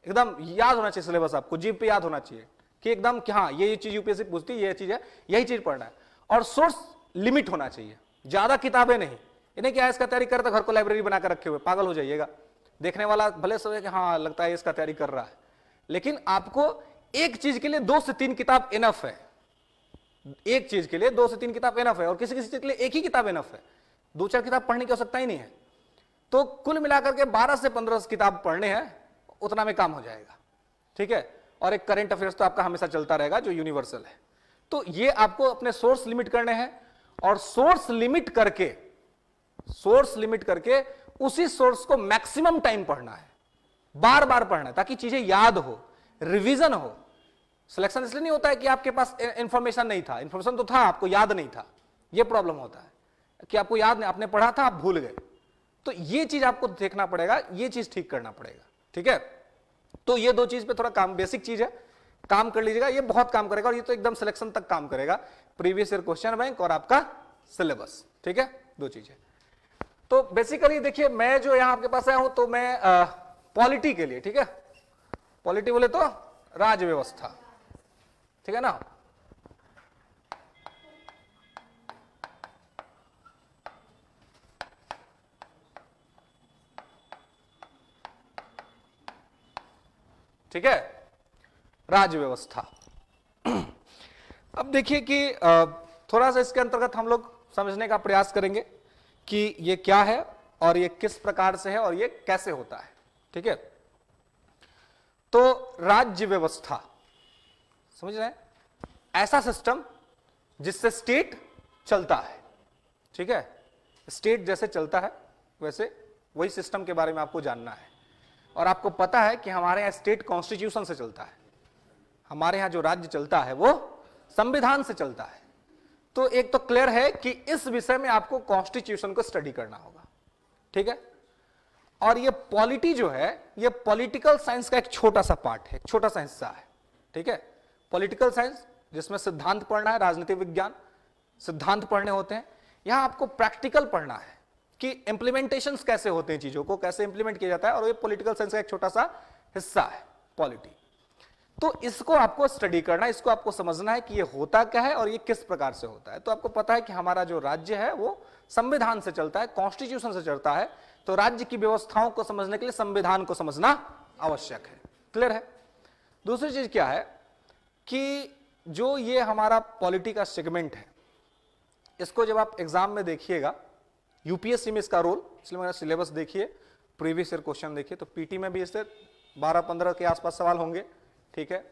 Speaker 1: एकदम याद होना चाहिए सिलेबस, आपको जीभ पे याद होना चाहिए कि एकदम कि हाँ ये चीज यूपीएससी पूछती है, ये चीज है, यही चीज पढ़ना है। और सोर्स लिमिट होना चाहिए, ज्यादा किताबें नहीं, इन्हें क्या है इसका तैयारी करता घर को लाइब्रेरी बनाकर रखे हुए, पागल हो जाइएगा। देखने वाला भले सोचे कि हाँ लगता है इसका तैयारी कर रहा है, लेकिन आपको एक चीज के लिए 2 से 3 किताब इनफ है, एक चीज के लिए 2 से 3 किताब इनफ है, और किसी किसी चीज के लिए एक ही किताब इनफ है, 2-4 किताब पढ़ने की आवश्यकता ही नहीं है। तो कुल मिलाकर के 12 से 15 किताब पढ़ने हैं, उतना में काम हो जाएगा, ठीक है। और एक करंट अफेयर्स तो आपका हमेशा चलता रहेगा जो यूनिवर्सल है। तो ये आपको अपने सोर्स लिमिट करने हैं, और सोर्स लिमिट करके उसी सोर्स को मैक्सिमम टाइम पढ़ना है, बार बार पढ़ना है, ताकि चीजें याद हो, रिवीजन हो। सिलेक्शन इसलिए नहीं होता है कि आपके पास इंफॉर्मेशन नहीं था, इंफॉर्मेशन तो था, आपको याद नहीं था। यह प्रॉब्लम होता है कि आपको याद नहीं, आपने पढ़ा था, आप भूल गए। तो ये चीज आपको देखना पड़ेगा, ये चीज ठीक करना पड़ेगा, ठीक है। तो ये 2 चीज पे थोड़ा काम, बेसिक चीज है, काम कर लीजिएगा, ये बहुत काम करेगा, और ये तो एकदम सिलेक्शन तक काम करेगा, प्रीवियस ईयर क्वेश्चन बैंक और आपका सिलेबस, ठीक है। 2 चीजें। तो बेसिकली देखिए, मैं जो यहां आपके पास आया हूं, तो मैं पॉलिटी के लिए, ठीक है, पॉलिटी बोले तो राज व्यवस्था, ठीक है ना। ठीक है, राज व्यवस्था। अब देखिए कि थोड़ा सा इसके अंतर्गत हम लोग समझने का प्रयास करेंगे कि ये क्या है और ये किस प्रकार से है और ये कैसे होता है, ठीक है। तो राज्य व्यवस्था समझ रहे हैं, ऐसा सिस्टम जिससे स्टेट चलता है, ठीक है। स्टेट जैसे चलता है वैसे वही सिस्टम के बारे में आपको जानना है। और आपको पता है कि हमारे यहां स्टेट कॉन्स्टिट्यूशन से चलता है, हमारे यहां जो राज्य चलता है वो संविधान से चलता है। तो एक तो क्लियर है कि इस विषय में आपको कॉन्स्टिट्यूशन को स्टडी करना होगा, ठीक है। और ये पॉलिटी जो है, ये पॉलिटिकल साइंस का एक छोटा सा पार्ट है, एक छोटा सा हिस्सा है, ठीक है। पॉलिटिकल साइंस जिसमें सिद्धांत पढ़ना है, राजनीतिक विज्ञान सिद्धांत पढ़ने होते हैं। यहां आपको प्रैक्टिकल पढ़ना है कि इंप्लीमेंटेशंस कैसे होते हैं, चीजों को कैसे इंप्लीमेंट किया जाता है, और ये पॉलिटिकल साइंस का एक छोटा सा हिस्सा है पॉलिटी। तो इसको आपको स्टडी करना है, इसको आपको समझना है कि ये होता क्या है और ये किस प्रकार से होता है। तो आपको पता है कि हमारा जो राज्य है वो संविधान से चलता है, कॉन्स्टिट्यूशन से चलता है। तो राज्य की व्यवस्थाओं को समझने के लिए संविधान को समझना आवश्यक है, क्लियर है। दूसरी चीज क्या है कि जो ये हमारा पॉलिटी का सेगमेंट है, इसको जब आप एग्जाम में देखिएगा, यूपीएससी में इसका रोल, इसलिए मेरा सिलेबस देखिए, प्रीवियस ईयर क्वेश्चन देखिए, तो पीटी में भी इससे 12-15 के आसपास सवाल होंगे, ठीक है।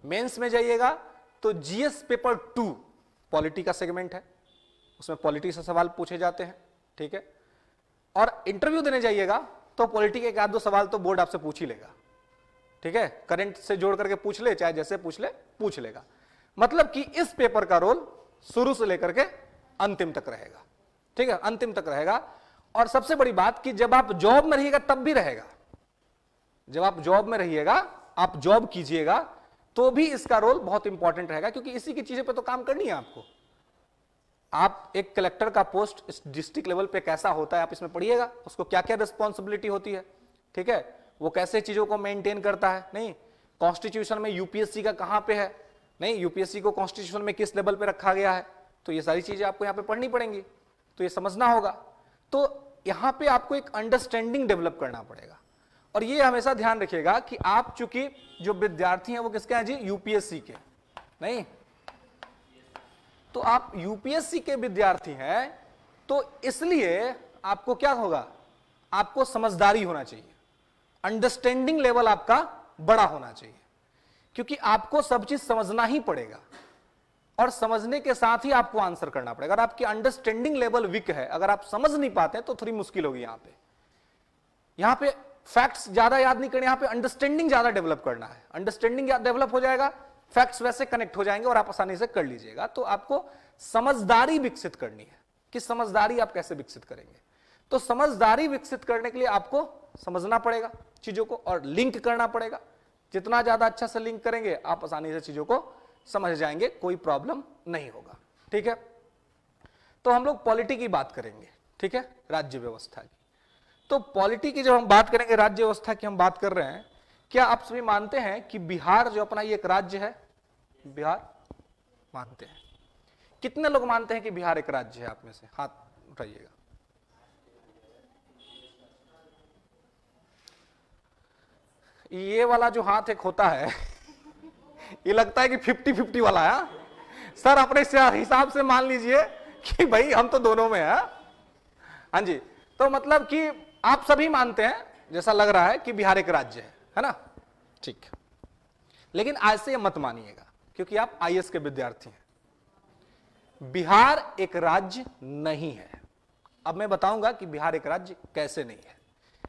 Speaker 1: मेंस में जाइएगा तो जीएस पेपर 2 पॉलिटी का सेगमेंट है, उसमें पॉलिटी से सवाल पूछे जाते हैं, ठीक है। और इंटरव्यू देने जाइएगा तो पॉलिटी के 1-2 सवाल तो बोर्ड आपसे पूछ ही लेगा, ठीक है। करंट से जोड़ करके पूछ ले, चाहे जैसे पूछ लेगा। मतलब कि इस पेपर का रोल शुरू से लेकर के अंतिम तक रहेगा, ठीक है, अंतिम तक रहेगा। और सबसे बड़ी बात कि जब आप जॉब में रहिएगा तब भी रहेगा, जब आप जॉब में रहिएगा, आप जॉब कीजिएगा, तो भी इसका रोल बहुत इंपॉर्टेंट रहेगा, क्योंकि इसी की चीजें पे तो काम करनी है आपको। आप एक कलेक्टर का पोस्ट इस डिस्ट्रिक्ट लेवल पे कैसा होता है, आप इसमें पढ़िएगा, उसको क्या क्या रिस्पॉन्सिबिलिटी होती है, ठीक है, वो कैसे चीजों को मेंटेन करता है। नहीं, कॉन्स्टिट्यूशन में यूपीएससी का कहां पे है, नहीं, यूपीएससी को कॉन्स्टिट्यूशन में किस लेवल पे रखा गया है, तो ये सारी चीजें आपको यहां पे पढ़नी पड़ेंगी, तो ये समझना होगा। तो यहां पे आपको एक अंडरस्टैंडिंग डेवलप करना पड़ेगा। और ये हमेशा ध्यान रखिएगा कि आप चूंकि जो विद्यार्थी हैं वो किसके हैं जी, यूपीएससी के, नहीं, तो आप यूपीएससी के विद्यार्थी हैं, तो इसलिए आपको क्या होगा, आपको समझदारी होना चाहिए, अंडरस्टैंडिंग लेवल आपका बड़ा होना चाहिए, क्योंकि आपको सब चीज समझना ही पड़ेगा, और समझने के साथ ही आपको आंसर करना पड़ेगा। अगर आपकी अंडरस्टैंडिंग लेवल वीक है, अगर आप समझ नहीं पाते हैं, तो थोड़ी मुश्किल होगी। यहां पे फैक्ट्स ज्यादा याद नहीं करने, यहां पे अंडरस्टैंडिंग ज्यादा डेवलप करना है। अंडरस्टैंडिंग डेवलप हो जाएगा, फैक्ट्स वैसे कनेक्ट हो जाएंगे और आप आसानी से कर लीजिएगा। तो आपको समझदारी विकसित करनी है कि समझदारी आप कैसे विकसित करेंगे। तो समझदारी विकसित करने के लिए आपको समझना पड़ेगा चीजों को, और लिंक करना पड़ेगा। जितना ज्यादा अच्छा से लिंक करेंगे, आप आसानी से चीजों को समझ जाएंगे, कोई प्रॉब्लम नहीं होगा, ठीक है। तो हम लोग पॉलिटी की बात करेंगे, ठीक है, राज्य व्यवस्था की। तो पॉलिटी की जब हम बात करेंगे, राज्य व्यवस्था की हम बात कर रहे हैं, क्या आप सभी मानते हैं कि बिहार जो अपना ये एक राज्य है, बिहार मानते हैं? कितने लोग मानते हैं कि बिहार एक राज्य है? आप में से हाथ उठाइएगा। ये वाला जो हाथ एक होता है ये लगता है कि 50-50 वाला है, सर अपने हिसाब से मान लीजिए कि भाई हम तो दोनों में है। हाँ जी, तो मतलब कि आप सभी मानते हैं, जैसा लग रहा है, कि बिहार एक राज्य है ना? ठीक, लेकिन आज से ये मत मानिएगा, क्योंकि आप आईएएस के विद्यार्थी हैं। बिहार एक राज्य नहीं है। अब मैं बताऊंगा कि बिहार एक राज्य कैसे नहीं है।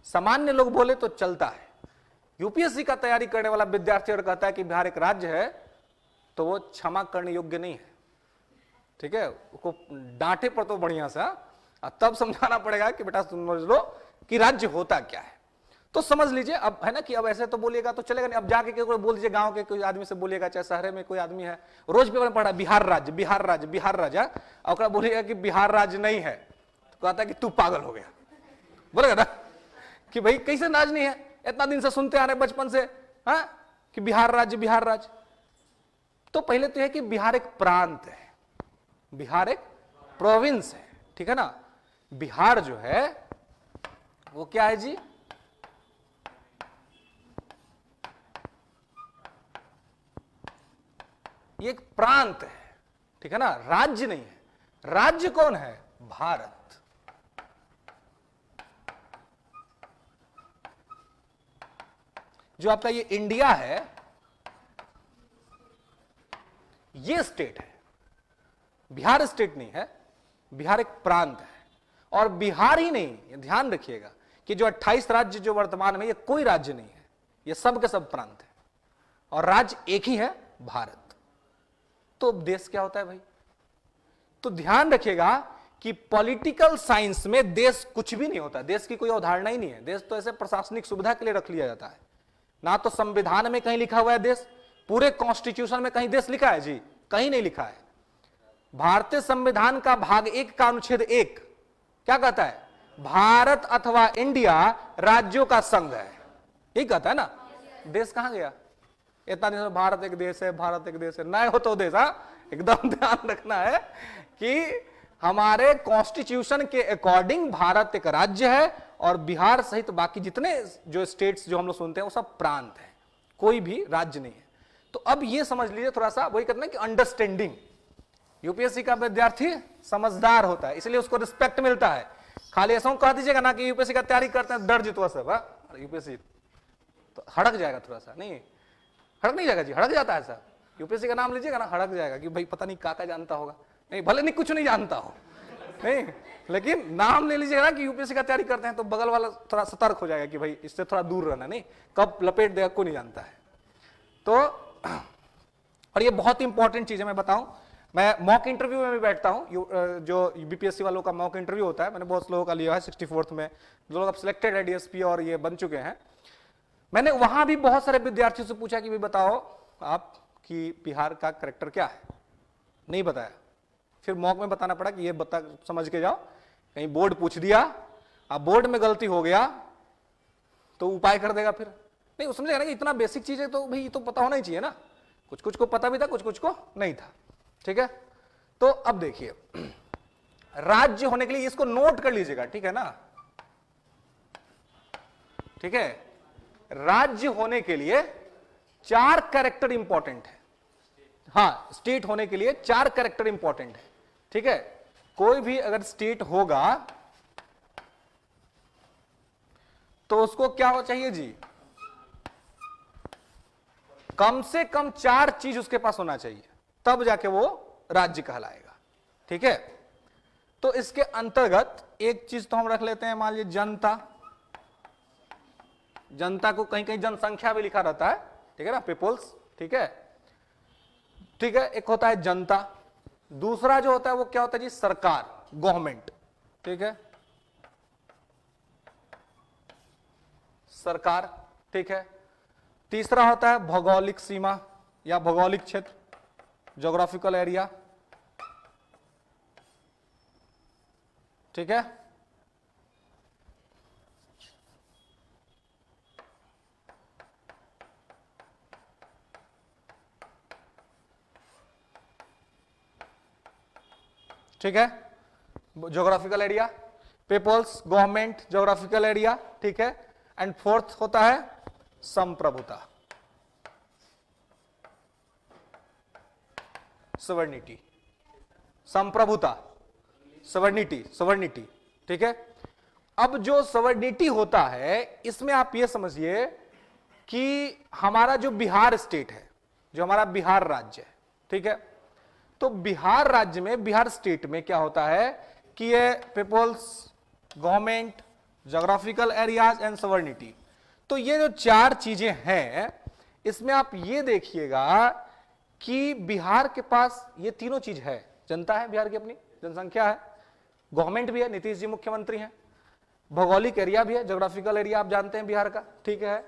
Speaker 1: सामान्य लोग बोले तो चलता है, यूपीएससी का तैयारी करने वाला विद्यार्थी अगर कहता है कि बिहार एक राज्य है, तो वो क्षमा करने योग्य नहीं है। ठीक है, उसको डांटे पर तो बढ़िया सा, तब समझाना पड़ेगा कि बेटा समझ लो कि राज्य होता क्या है। तो समझ लीजिए अब, है ना, कि अब ऐसे तो बोलिएगा तो चलेगा नहीं। अब जाके कोई बोल दीजिए, गांव के कोई आदमी से बोलिएगा, चाहे शहर में कोई आदमी है, रोज पेपर में पढ़ा बिहार राज्य बिहार राज्य बिहार राज्य, और बोलिएगा कि बिहार राज्य नहीं है, तो कहता है कि तू पागल हो गया। बोलेगा ना कि भाई कैसे राज नहीं है, इतना दिन से सुनते आ रहे बचपन से, हाँ, कि बिहार राज्य बिहार राज्य। तो पहले तो है कि बिहार एक प्रांत है, बिहार एक प्रोविंस है, ठीक है ना। बिहार जो है वो क्या है जी? ये एक प्रांत है, ठीक है ना, राज्य नहीं है। राज्य कौन है? भारत। जो आपका ये इंडिया है, ये स्टेट है, बिहार स्टेट नहीं है, बिहार एक प्रांत है। और बिहार ही नहीं, ये ध्यान रखिएगा कि जो 28 राज्य जो वर्तमान में, ये कोई राज्य नहीं है, ये सब के सब प्रांत है, और राज्य एक ही है, भारत। तो देश क्या होता है भाई? तो ध्यान रखिएगा कि पॉलिटिकल साइंस में देश कुछ भी नहीं होता, देश की कोई अवधारणा ही नहीं है। देश तो ऐसे प्रशासनिक सुविधा के लिए रख लिया जाता है, ना तो संविधान में कहीं लिखा हुआ है देश, पूरे कॉन्स्टिट्यूशन में कहीं देश लिखा है जी? कहीं नहीं लिखा है। भारतीय संविधान का भाग 1 का अनुच्छेद 1 क्या कहता है? भारत अथवा इंडिया राज्यों का संघ है, यही कहता है ना। देश कहां गया? इतना दिन भारत एक देश है, भारत एक देश है, ना हो तो देश। एकदम ध्यान रखना है कि हमारे कॉन्स्टिट्यूशन के अकॉर्डिंग भारत एक राज्य है, और बिहार सहित बाकी जितने जो स्टेट्स जो हम लोग सुनते हैं वो सब प्रांत है, कोई भी राज्य नहीं है। तो अब ये समझ लीजिए थोड़ा सा, वही कहते हैं कि अंडरस्टैंडिंग। यूपीएससी का विद्यार्थी समझदार होता है, इसलिए उसको रिस्पेक्ट मिलता है। खाली ऐसा कह दीजिएगा ना कि यूपीएससी का तैयारी करते हैं डर जितवा सब, यूपीएससी तो हड़क जाएगा थोड़ा सा। नहीं, हड़क नहीं जाएगा जी, हड़क जाता है सर। यूपीएससी का नाम लीजिएगा ना, हड़क जाएगा कि भाई पता नहीं काका जानता होगा। नहीं, भले नहीं कुछ नहीं जानता हो, नहीं, लेकिन नाम ले लीजिएगा ना कि यूपीएससी का तैयारी करते हैं, तो बगल वाला थोड़ा सतर्क हो जाएगा कि भाई इससे थोड़ा दूर रहना, नहीं कब लपेट देगा कोई नहीं जानता है। तो और ये बहुत इंपॉर्टेंट चीज है, मैं बताऊं, मैं मॉक इंटरव्यू में भी बैठता हूं, जो बीपीएससी वालों का मॉक इंटरव्यू होता है, मैंने बहुत लोगों का लिया है 64th में, जो लोग अब सिलेक्टेड है डीएसपी और ये बन चुके हैं। मैंने वहां भी बहुत सारे विद्यार्थियों से पूछा कि भाई बताओ आप कि बिहार का कैरेक्टर क्या है, नहीं बताया। फिर मॉक में बताना पड़ा कि ये बता समझ के जाओ, कहीं बोर्ड पूछ दिया, अब बोर्ड में गलती हो गया तो उपाय कर देगा। फिर नहीं, समझेगा ना कि इतना बेसिक चीज है तो भाई तो पता होना ही चाहिए ना। कुछ कुछ को पता भी था, कुछ कुछ को नहीं था, ठीक है। तो अब देखिए, राज्य होने के लिए इसको नोट कर लीजिएगा, ठीक है ना, ठीक है। राज्य होने के लिए 4 कैरेक्टर इंपॉर्टेंट है। हाँ, स्टेट होने के लिए 4 कैरेक्टर इंपॉर्टेंट है, ठीक है। कोई भी अगर स्टेट होगा तो उसको क्या हो चाहिए जी? कम से कम 4 चीज उसके पास होना चाहिए, तब जाके वो राज्य कहलाएगा, ठीक है। तो इसके अंतर्गत एक चीज तो हम रख लेते हैं, मान लीजिए जनता। जनता को कहीं कहीं जनसंख्या भी लिखा रहता है, ठीक है ना, पीपुल्स, ठीक है, ठीक है। एक होता है जनता, दूसरा जो होता है वो क्या होता है जी? सरकार, गवर्नमेंट, ठीक है, सरकार, ठीक है। तीसरा होता है भौगोलिक सीमा या भौगोलिक क्षेत्र, ज्योग्राफिकल एरिया, ठीक है। ठीक है, geographical area, peoples, government, geographical area, ठीक है। एंड फोर्थ होता है संप्रभुता। सवर्निटी, संप्रभुता, सवर्निटी, ठीक है। अब जो सवर्निटी होता है, इसमें आप ये समझिए कि हमारा जो बिहार स्टेट है, जो हमारा बिहार राज्य है, ठीक है, तो बिहार राज्य में, बिहार स्टेट में क्या होता है कि ये peoples, government, geographical areas and sovereignty, तो ये जो चार चीजें हैं, इसमें आप ये देखिएगा कि बिहार के पास ये तीनों चीज है। जनता है बिहार की, अपनी जनसंख्या है, गवर्नमेंट भी है, नीतीश जी मुख्यमंत्री हैं, भौगोलिक एरिया भी है, ज्योग्राफिकल एरिया आप जानते हैं बिहार का, ठीक है।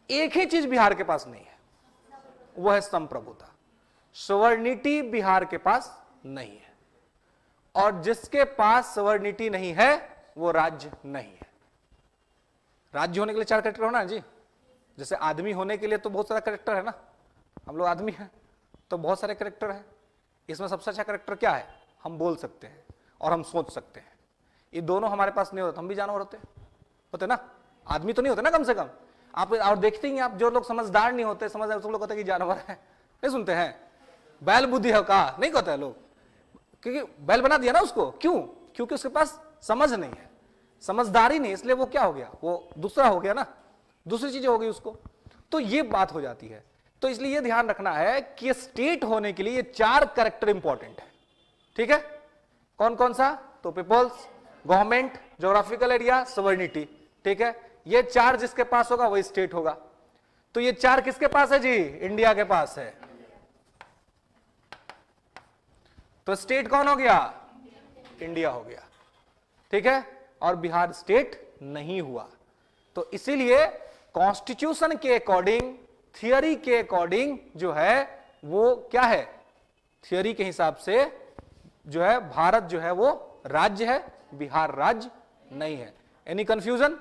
Speaker 1: एक ही चीज बिहार के पास नहीं है, वो है संप्रभुता। सवर्निटी बिहार के पास नहीं है, और जिसके पास सवर्निटी नहीं है वो राज्य नहीं है। राज्य होने के लिए चार कैरेक्टर होना है जी। जैसे आदमी होने के लिए तो बहुत सारा कैरेक्टर है ना, हम लोग आदमी हैं तो बहुत सारे कैरेक्टर हैं। इसमें सबसे अच्छा कैरेक्टर क्या है? हम बोल सकते हैं और हम सोच सकते हैं। ये दोनों हमारे पास नहीं होते, हम भी जानवर होते ना, आदमी तो नहीं होते ना कम से कम। आप और देखते ही आप, जो लोग समझदार नहीं होते, समझ सब लोग कहते हैं कि जानवर है, नहीं सुनते हैं, बैल बुद्धि है कहा, नहीं कहते हैं लोग, क्योंकि बैल बना दिया ना उसको। क्यों? क्योंकि उसके पास समझ नहीं है, समझदारी नहीं, इसलिए वो क्या हो गया, वो दूसरा हो गया ना, दूसरी चीजें हो गई उसको। तो ये बात हो जाती है। तो इसलिए ये ध्यान रखना है कि स्टेट होने के लिए ये चार कैरेक्टर इंपॉर्टेंट है, ठीक है। कौन कौन सा? तो peoples, government, geographical area, sovereignty, ठीक है। ये चार जिसके पास होगा वही स्टेट होगा। तो ये चार किसके पास है जी? इंडिया के पास है। तो स्टेट कौन हो गया? इंडिया हो गया, ठीक है। और बिहार स्टेट नहीं हुआ। तो इसीलिए कॉन्स्टिट्यूशन के अकॉर्डिंग, थियरी के अकॉर्डिंग जो है वो क्या है, थियरी के हिसाब से जो है भारत जो है वो राज्य है, बिहार राज्य नहीं है। Any confusion?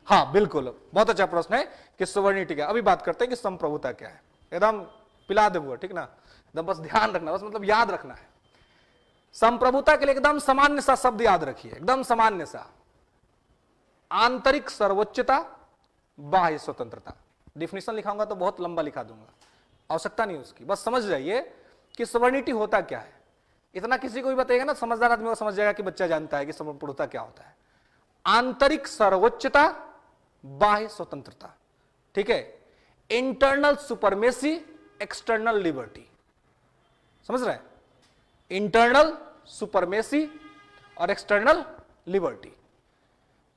Speaker 1: हाँ बिल्कुल, बहुत अच्छा प्रश्न है कि सवर्निटी क्या। अभी बात करते हैं कि संप्रभुता क्या है। एकदम पिला दे वो, ठीक ना, एकदम बस ध्यान रखना, बस मतलब याद रखना है। संप्रभुता के लिए एकदम सामान्य सा शब्द याद रखिए, एकदम सामान्य सा, आंतरिक सर्वोच्चता, बाह्य स्वतंत्रता। डिफिनेशन लिखाऊंगा तो बहुत लंबा लिखा दूंगा, आवश्यकता नहीं उसकी, बस समझ जाइए कि सवर्निटी होता क्या है। इतना किसी को भी बताएगा ना, समझदार आदमी को समझ जाएगा कि बच्चा जानता है कि संप्रभुता क्या होता है। आंतरिक सर्वोच्चता, बाह्य स्वतंत्रता, ठीक है। इंटरनल सुपरमेसी, एक्सटर्नल लिबर्टी, समझ रहे हैं? इंटरनल सुपरमेसी और एक्सटर्नल लिबर्टी,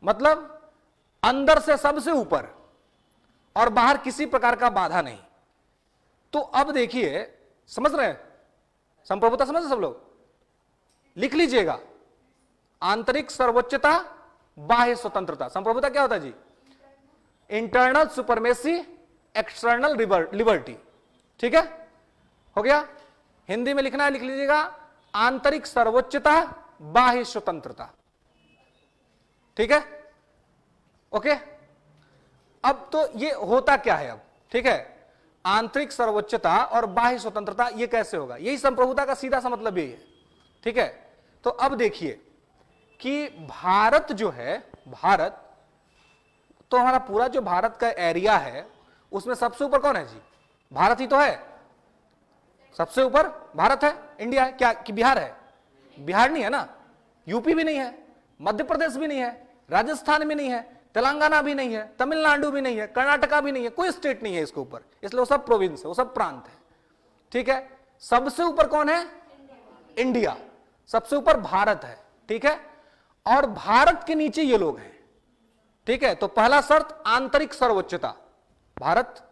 Speaker 1: मतलब अंदर से सबसे ऊपर और बाहर किसी प्रकार का बाधा नहीं। तो अब देखिए, समझ रहे हैं संप्रभुता? समझ रहे सब लोग? लिख लीजिएगा, आंतरिक सर्वोच्चता, बाह्य स्वतंत्रता। संप्रभुता क्या होता है जी? इंटरनल सुपरमेसी, एक्सटर्नल लिबर्टी, ठीक है, हो गया। हिंदी में लिखना है, लिख लीजिएगा, आंतरिक सर्वोच्चता, बाह्य स्वतंत्रता, ठीक है, ओके। अब तो ये होता क्या है अब, ठीक है, आंतरिक सर्वोच्चता और बाह्य स्वतंत्रता, ये कैसे होगा? यही संप्रभुता का सीधा सा मतलब यही है, ठीक है। तो अब देखिए कि भारत जो है, भारत तो हमारा पूरा जो भारत का एरिया है उसमें सबसे ऊपर कौन है जी? भारत ही तो है, सबसे ऊपर भारत है, इंडिया है क्या कि बिहार है? बिहार नहीं है ना, यूपी भी नहीं है, मध्य प्रदेश भी नहीं है, राजस्थान भी नहीं है, तेलंगाना भी नहीं है, तमिलनाडु भी नहीं है, कर्नाटका भी नहीं है, कोई स्टेट नहीं है इसके ऊपर, इसलिए वो सब प्रोविंस है, वो सब प्रांत है, ठीक है। सबसे ऊपर कौन है? इंडिया, सबसे ऊपर भारत है, ठीक है। और भारत के नीचे ये लोग हैं, ठीक है। तो पहला शर्त आंतरिक सर्वोच्चता, भारत,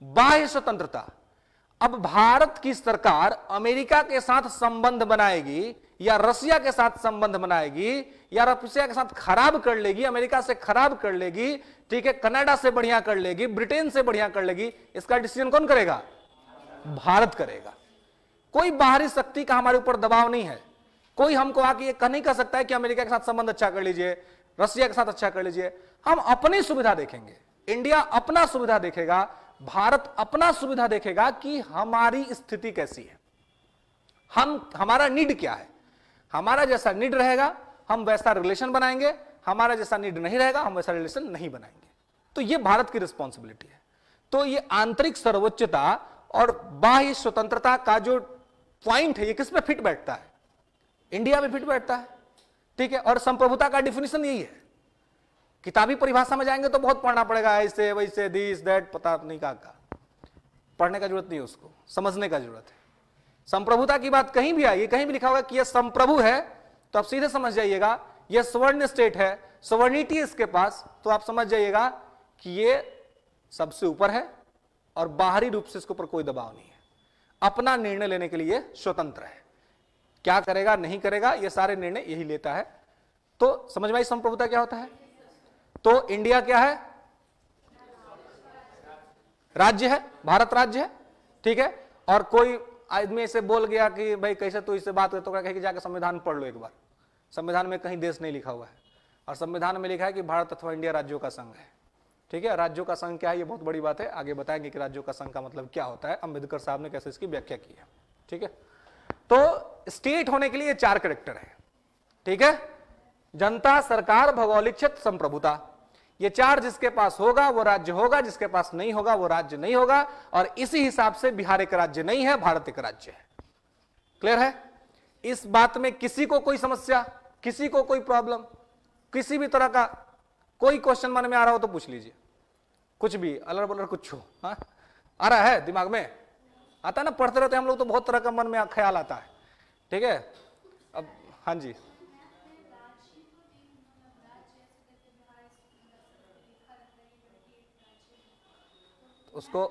Speaker 1: बाह्य स्वतंत्रता। अब भारत की सरकार अमेरिका के साथ संबंध बनाएगी या रसिया के साथ संबंध बनाएगी या रसिया के साथ खराब कर लेगी, अमेरिका से खराब कर लेगी, ठीक है, कनाडा से बढ़िया कर लेगी, ब्रिटेन से बढ़िया कर लेगी, इसका डिसीजन कौन करेगा? भारत करेगा। कोई बाहरी शक्ति का हमारे ऊपर दबाव नहीं है। कोई हमको आके ये कह नहीं कर सकता है कि अमेरिका के साथ संबंध अच्छा कर लीजिए, रसिया के साथ अच्छा कर लीजिए। हम अपनी सुविधा देखेंगे, इंडिया अपना सुविधा देखेगा, भारत अपना सुविधा देखेगा कि हमारी स्थिति कैसी है, हमारा नीड क्या है। हमारा जैसा नीड रहेगा हम वैसा रिलेशन बनाएंगे, हमारा जैसा नीड नहीं रहेगा हम वैसा रिलेशन नहीं बनाएंगे। तो ये भारत की रिस्पॉन्सिबिलिटी है। तो ये आंतरिक सर्वोच्चता और बाह्य स्वतंत्रता का जो पॉइंट है ये किस पे फिट बैठता है? इंडिया में फिट बैठता है, ठीक है। और संप्रभुता का डिफिनेशन यही है। किताबी परिभाषा में जाएंगे तो बहुत पढ़ना पड़ेगा, ऐसे वैसे दिस दैट, पता नहीं का पढ़ने का जरूरत नहीं है, उसको समझने का जरूरत है। संप्रभुता की बात कहीं भी आई, कहीं भी लिखा होगा कि यह संप्रभु है, तो आप सीधे समझ जाइएगा यह स्वर्ण स्टेट है, सवर्निटी इसके पास, तो आप समझ जाइएगा कि ये सबसे ऊपर है और बाहरी रूप से इसके ऊपर कोई दबाव नहीं है, अपना निर्णय लेने के लिए स्वतंत्र है, क्या करेगा नहीं करेगा ये सारे निर्णय यही लेता है। तो समझ में आई संप्रभुता क्या होता है? तो इंडिया क्या है? राज्य है, भारत राज्य है, ठीक है। और कोई आदमी ऐसे बोल गया कि भाई कैसे तू इससे बात करते हो, कहे कि जाकर संविधान पढ़ लो एक बार। संविधान में कहीं देश नहीं लिखा हुआ है, और संविधान में लिखा है कि भारत अथवा इंडिया राज्यों का संघ है, ठीक है। राज्यों का संघ क्या है, ये बहुत बड़ी बात है, आगे बताएंगे कि राज्यों का संघ का मतलब क्या होता है, अंबेडकर साहब ने कैसे इसकी व्याख्या की है, ठीक है। तो स्टेट होने के लिए 4 कैरेक्टर है, ठीक है। जनता, सरकार, भौगोलिक क्षेत्र, संप्रभुता, ये 4 जिसके पास होगा वो राज्य होगा, जिसके पास नहीं होगा वो राज्य नहीं होगा। और इसी हिसाब से बिहार एक राज्य नहीं है, भारत एक राज्य है। क्लियर है? इस बात में किसी को कोई समस्या, किसी को कोई प्रॉब्लम, किसी भी तरह का कोई क्वेश्चन मन में आ रहा हो तो पूछ लीजिए, कुछ भी अलर बलर कुछ हो, हाँ? आ रहा है दिमाग में? आता है ना, पढ़ते रहते हम लोग तो बहुत तरह का मन में ख्याल आता है, ठीक है। अब हाँ जी, उसको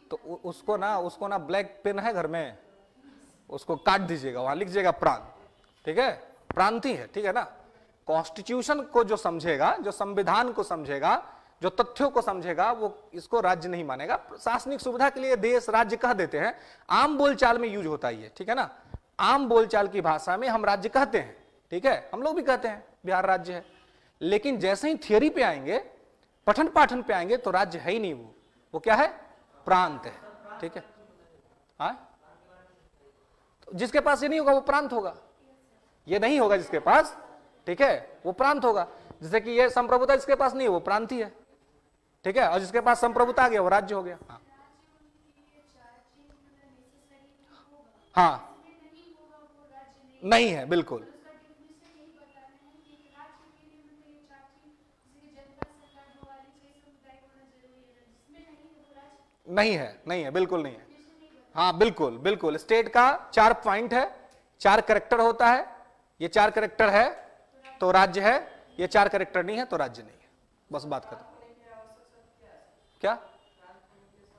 Speaker 1: तो उसको ना ब्लैक पेन है घर में, उसको काट दीजिएगा, वहां लिख दीजिएगा प्रांत, ठीक है। प्रांति है, ठीक है ना। कॉन्स्टिट्यूशन को जो समझेगा, जो संविधान को समझेगा, जो तथ्यों को समझेगा, वो इसको राज्य नहीं मानेगा। प्रशासनिक सुविधा के लिए देश राज्य कह देते हैं, आम बोलचाल में यूज होता ही है, ठीक है ना। आम बोलचाल की भाषा में हम राज्य कहते हैं, ठीक है, हम लोग भी कहते हैं बिहार राज्य है। लेकिन जैसे ही थियोरी पे आएंगे, पठन पाठन पे आएंगे, तो राज्य है ही नहीं, वो क्या है? प्रांत है, ठीक है। हाँ, तो जिसके पास ये नहीं होगा वो प्रांत होगा, ये नहीं होगा जिसके पास, ठीक है, वो प्रांत होगा। जैसे कि ये संप्रभुता जिसके पास नहीं है वो प्रांत ही है, ठीक है। और जिसके पास संप्रभुता आ गया वो राज्य हो गया। हाँ, हाँ, नहीं है, बिल्कुल नहीं है, नहीं है, बिल्कुल नहीं है। हाँ, बिल्कुल बिल्कुल, स्टेट का 4 पॉइंट है, 4 कैरेक्टर होता है। ये 4 कैरेक्टर है तो राज्य है, ये 4 कैरेक्टर नहीं है तो राज्य नहीं है। बस बात खत्म। क्या?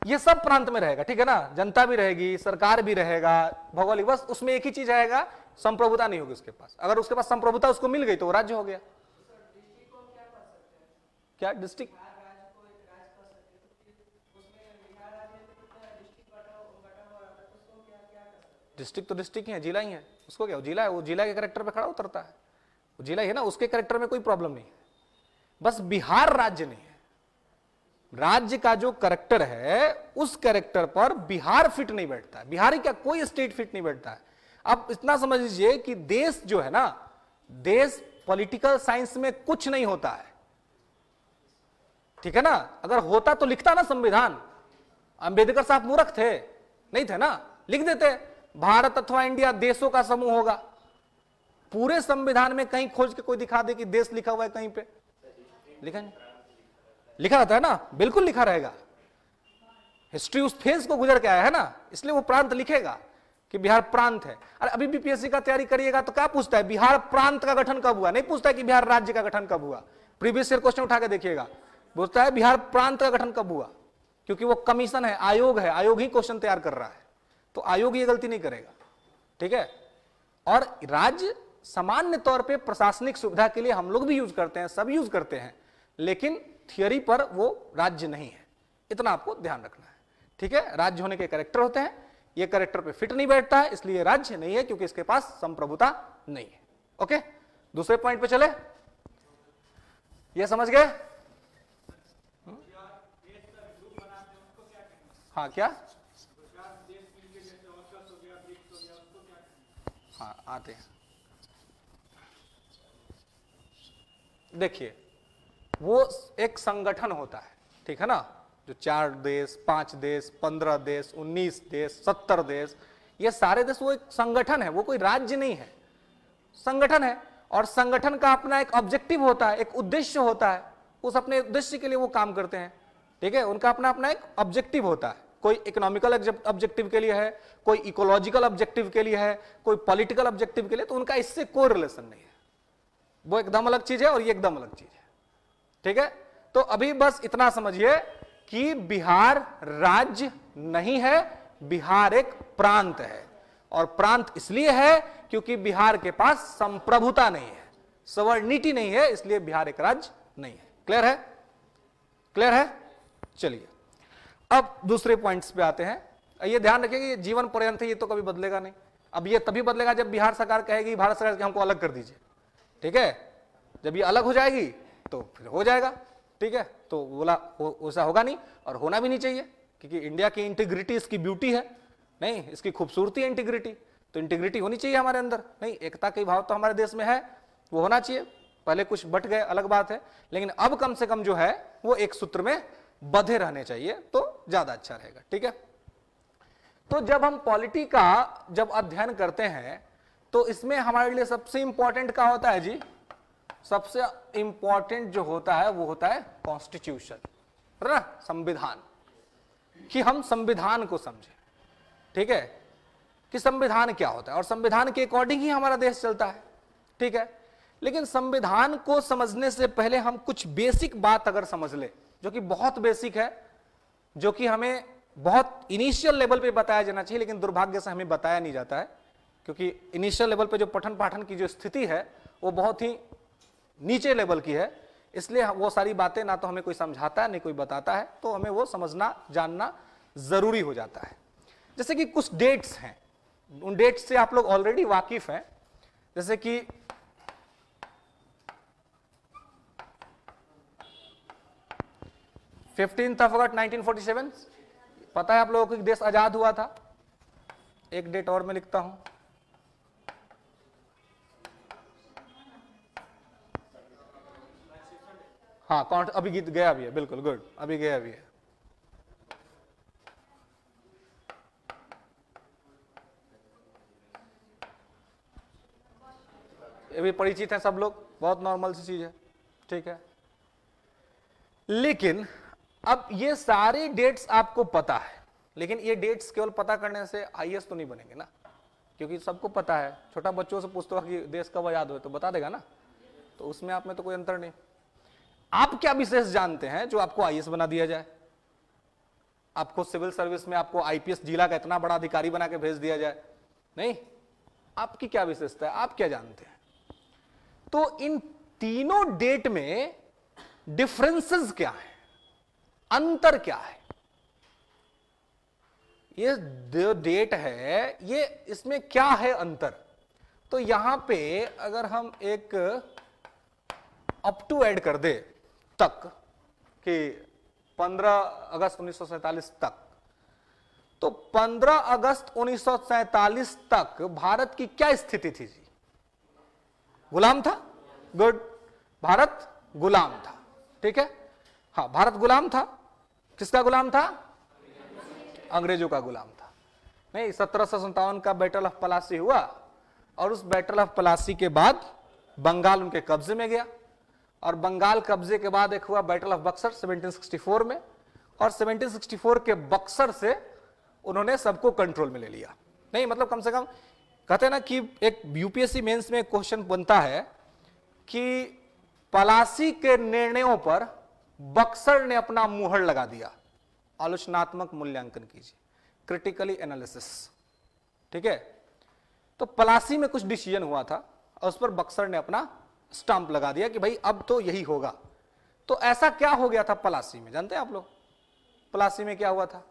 Speaker 1: ये सब प्रांत में रहेगा, ठीक है ना। जनता भी रहेगी, सरकार भी रहेगा, भौगोलिक, बस उसमें एक ही चीज आएगा, संप्रभुता नहीं होगी उसके पास। अगर उसके पास संप्रभुता उसको मिल गई तो वो राज्य हो गया। क्या डिस्ट्रिक्ट? डिस्ट्रिक्ट तो डिस्ट्रिक्ट ही है, जिला ही है, उसको क्या, जिला है, वो जिला के कैरेक्टर पे खड़ा उतरता है, वो जिला ही है ना, उसके कैरेक्टर में कोई प्रॉब्लम नहीं है। बस बिहार राज्य नहीं है, राज्य का जो कैरेक्टर है उस कैरेक्टर पर बिहार फिट नहीं बैठता है, बिहारी क्या कोई स्टेट फिट नहीं बैठता है। अब इतना समझ लीजिए कि देश जो है ना, देश पॉलिटिकल साइंस में कुछ नहीं होता है, ठीक है ना। अगर होता तो लिखता ना संविधान। अंबेडकर साहब मूर्ख थे? नहीं थे ना, लिख देते भारत अथवा इंडिया देशों का समूह होगा। पूरे संविधान में कहीं खोज के कोई दिखा दे कि देश लिखा हुआ है कहीं पे? लिखा नहीं, लिखा रहता है ना, बिल्कुल लिखा रहेगा। हिस्ट्री उस फेज को गुजर के आया है ना, इसलिए वो प्रांत लिखेगा कि बिहार प्रांत है। अरे अभी भी पीएससी का तैयारी करिएगा तो क्या पूछता है, बिहार प्रांत का गठन कब हुआ? नहीं पूछता है कि बिहार राज्य का गठन कब हुआ। प्रीवियस ईयर क्वेश्चन उठा के देखिएगा, पूछता है बिहार प्रांत का गठन कब हुआ, क्योंकि वो कमीशन है, आयोग है, आयोग ही क्वेश्चन तैयार कर रहा है, तो आयोग ये गलती नहीं करेगा, ठीक है। और राज्य सामान्य तौर पे प्रशासनिक सुविधा के लिए हम लोग भी यूज करते हैं, सब यूज करते हैं, लेकिन थियोरी पर वो राज्य नहीं है, इतना आपको ध्यान रखना है, ठीक है। राज्य होने के कैरेक्टर होते हैं, ये कैरेक्टर पे फिट नहीं बैठता है, इसलिए राज्य नहीं है, क्योंकि इसके पास संप्रभुता नहीं है। ओके, दूसरे पॉइंट पे चले, ये समझ गए? हाँ, क्या? हाँ, आते हैं। देखिए, वो एक संगठन होता है, ठीक है ना, जो 4 देश, 5 देश, 15 देश, 19 देश, 70 देश, ये सारे देश वो एक संगठन है, वो कोई राज्य नहीं है, संगठन है। और संगठन का अपना एक ऑब्जेक्टिव होता है, एक उद्देश्य होता है, उस अपने उद्देश्य के लिए वो काम करते हैं, ठीक है। उनका अपना अपना एक ऑब्जेक्टिव होता है, कोई इकोनॉमिकल ऑब्जेक्टिव के लिए है, कोई इकोलॉजिकल ऑब्जेक्टिव के लिए है, कोई पॉलिटिकल ऑब्जेक्टिव के लिए, तो उनका इससे कोई रिलेशन नहीं है, वो एकदम अलग चीज है और ये एकदम अलग चीज है, ठीक है। तो अभी बस इतना समझिए कि बिहार राज्य नहीं है, बिहार एक प्रांत है, और प्रांत इसलिए है क्योंकि बिहार के पास संप्रभुता नहीं है, सवर्णिटी नहीं है, इसलिए बिहार एक राज्य नहीं है। क्लियर है? क्लियर है? चलिए अब दूसरे पॉइंट्स पे आते हैं। ये ध्यान रखिए कि ये जीवन पर्यंत है, ये तो कभी बदलेगा नहीं। अब ये तभी बदलेगा जब बिहार सरकार कहेगी, भारत सरकार के हमको अलग कर दीजिए, ठीक है। जब ये अलग हो जाएगी तो फिर हो जाएगा, ठीक है। तो बोला वैसा होगा नहीं और होना भी नहीं चाहिए, क्योंकि इंडिया की इंटीग्रिटी इसकी ब्यूटी है, नहीं इसकी खूबसूरती है इंटीग्रिटी, तो इंटीग्रिटी होनी चाहिए हमारे अंदर। नहीं, एकता के भाव तो हमारे देश में है, वो होना चाहिए। पहले कुछ बट गए अलग बात है, लेकिन अब कम से कम जो है वो एक सूत्र में बंधे रहने चाहिए, तो ज्यादा अच्छा रहेगा, ठीक है। तो जब हम पॉलिटी का जब अध्ययन करते हैं तो इसमें हमारे लिए सबसे इंपॉर्टेंट क्या होता है जी? सबसे इंपॉर्टेंट जो होता है वो होता है कॉन्स्टिट्यूशन, संविधान, कि हम संविधान को समझें, ठीक है, कि संविधान क्या होता है, और संविधान के अकॉर्डिंग ही हमारा देश चलता है, ठीक है। लेकिन संविधान को समझने से पहले हम कुछ बेसिक बात अगर समझ ले, जो कि बहुत बेसिक है, जो कि हमें बहुत इनिशियल लेवल पे बताया जाना चाहिए, लेकिन दुर्भाग्य से हमें बताया नहीं जाता है, क्योंकि इनिशियल लेवल पे जो पठन पाठन की जो स्थिति है वो बहुत ही नीचे लेवल की है, इसलिए वो सारी बातें ना तो हमें कोई समझाता है नहीं कोई बताता है, तो हमें वो समझना जानना जरूरी हो जाता है। जैसे कि कुछ डेट्स हैं, उन डेट्स से आप लोग ऑलरेडी वाकिफ हैं, जैसे कि 15 अगस्त 1947, पता है आप लोगों को कि देश आजाद हुआ था। एक डेट और मैं लिखता हूं, हाँ कौन अभी गीत गया भी है, बिल्कुल गुड, अभी गया भी है। ये भी परिचित है सब लोग, बहुत नॉर्मल सी चीज है, ठीक है। लेकिन अब ये सारे डेट्स आपको पता है, लेकिन ये डेट्स केवल पता करने से आईएएस तो नहीं बनेंगे ना, क्योंकि सबको पता है। छोटा बच्चों से पूछते हो कि देश कब आजाद हुए तो बता देगा ना, तो उसमें आप में तो कोई अंतर नहीं। आप क्या विशेष जानते हैं जो आपको आईएएस बना दिया जाए? आपको सिविल सर्विस में आपको आईपीएस जिला का इतना बड़ा अधिकारी बना के भेज दिया जाए? नहीं, आपकी क्या विशेषता है, आप क्या जानते हैं? तो इन तीनों डेट में डिफरेंसेस क्या है, अंतर क्या है? ये जो डेट है ये इसमें क्या है अंतर? तो यहां पे अगर हम एक अप टू ऐड कर दे तक कि 15 अगस्त 1947 तक, तो 15 अगस्त 1947 तक भारत की क्या स्थिति थी जी? गुलाम था, गुड, भारत गुलाम था, ठीक है। हाँ, भारत गुलाम था, किसका गुलाम था? अंग्रेजों का गुलाम था। नहीं, 1757 का बैटल ऑफ पलासी हुआ, और उस बैटल ऑफ पलासी के बाद बंगाल उनके कब्जे में गया, और बंगाल कब्जे के बाद एक हुआ बैटल ऑफ बक्सर 1764 में, और 1764 के बक्सर से उन्होंने सबको कंट्रोल में ले लिया। नहीं मतलब कम से कम कहते हैं ना कि एक यूपीएससी मेंस में एक क्वेश्चन बनता है कि पलासी के निर्णयों पर बक्सर ने अपना मुहर लगा दिया। आलोचनात्मक मूल्यांकन कीजिए, क्रिटिकली एनालिसिस, ठीक है। तो पलासी में कुछ डिसीजन हुआ था और उस पर बक्सर ने अपना स्टांप लगा दिया कि भाई अब तो यही होगा। तो ऐसा क्या हो गया था पलासी में, जानते हैं आप लोग? पलासी में क्या हुआ था?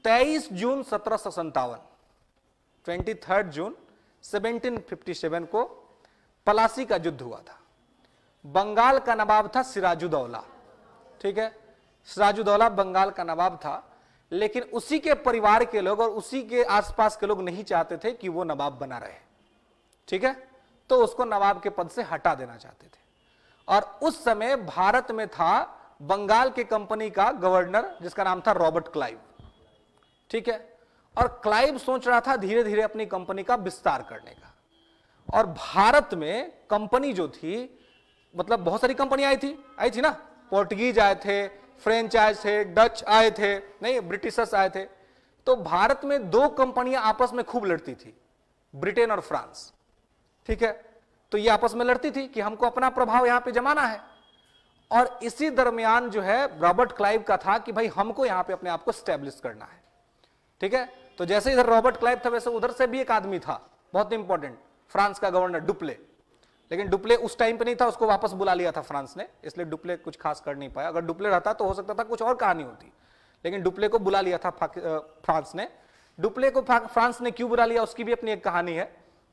Speaker 1: 23 जून 1757, 23 जून 1757 को पलासी का युद्ध हुआ था। बंगाल का नवाब था सिराजुद्दौला, ठीक है। सिराजुद्दौला बंगाल का नवाब था, लेकिन उसी के परिवार के लोग और उसी के आसपास के लोग नहीं चाहते थे कि वो नवाब बना रहे, ठीक है। तो उसको नवाब के पद से हटा देना चाहते थे। और उस समय भारत में था बंगाल के कंपनी का गवर्नर जिसका नाम था रॉबर्ट क्लाइव, ठीक है। और क्लाइव सोच रहा था धीरे धीरे अपनी कंपनी का विस्तार करने का, और भारत में कंपनी जो थी, मतलब बहुत सारी कंपनी आई थी ना, पोर्टुगीज आए थे, फ्रेंच आए थे, डच आए थे, नहीं ब्रिटिशर्स आए थे। तो भारत में दो कंपनियां आपस में खूब लड़ती थी, ब्रिटेन और फ्रांस, ठीक है। तो ये आपस में लड़ती थी कि हमको अपना प्रभाव यहां पे जमाना है। और इसी दरमियान जो है रॉबर्ट क्लाइव का था कि भाई हमको यहां पे अपने आप को स्टैब्लिश करना है, ठीक है। तो जैसे इधर रॉबर्ट क्लाइव था वैसे उधर से भी एक आदमी था बहुत इंपॉर्टेंट, फ्रांस का गवर्नर डुप्ले। लेकिन डुप्ले उस टाइम पे नहीं था, उसको वापस बुला लिया था फ्रांस ने, इसलिए डुप्ले कुछ खास कर नहीं पाया। अगर डुप्ले रहता तो हो सकता था कुछ और कहानी होती, लेकिन डुप्ले को बुला लिया था फ्रांस ने। डुप्ले को फ्रांस ने क्यों बुला लिया उसकी भी अपनी एक कहानी है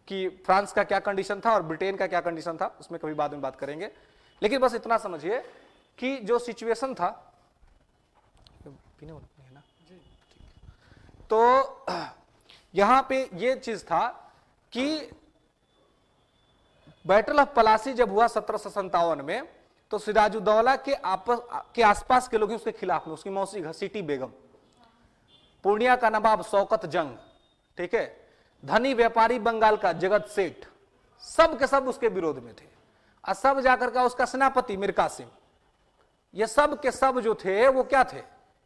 Speaker 1: कि फ्रांस का क्या कंडीशन था और ब्रिटेन का क्या कंडीशन था, उसमें कभी बाद में बात करेंगे। लेकिन बस इतना समझिए कि जो सिचुएशन था, तो यहां पे ये चीज था कि बैटल ऑफ पलासी जब हुआ 1757 में, तो सिराजुद्दौला के आसपास के लोग उसके खिलाफ में, उसकी मौसी घसीटी बेगम, पूर्णिया का नवाब शौकत जंग, ठीक है, धनी व्यापारी बंगाल का जगत सेठ, सब के सब उसके विरोध में थे। और सब जाकर का उसका सेनापति मीर कासिम, ये सब के सब जो थे वो क्या थे,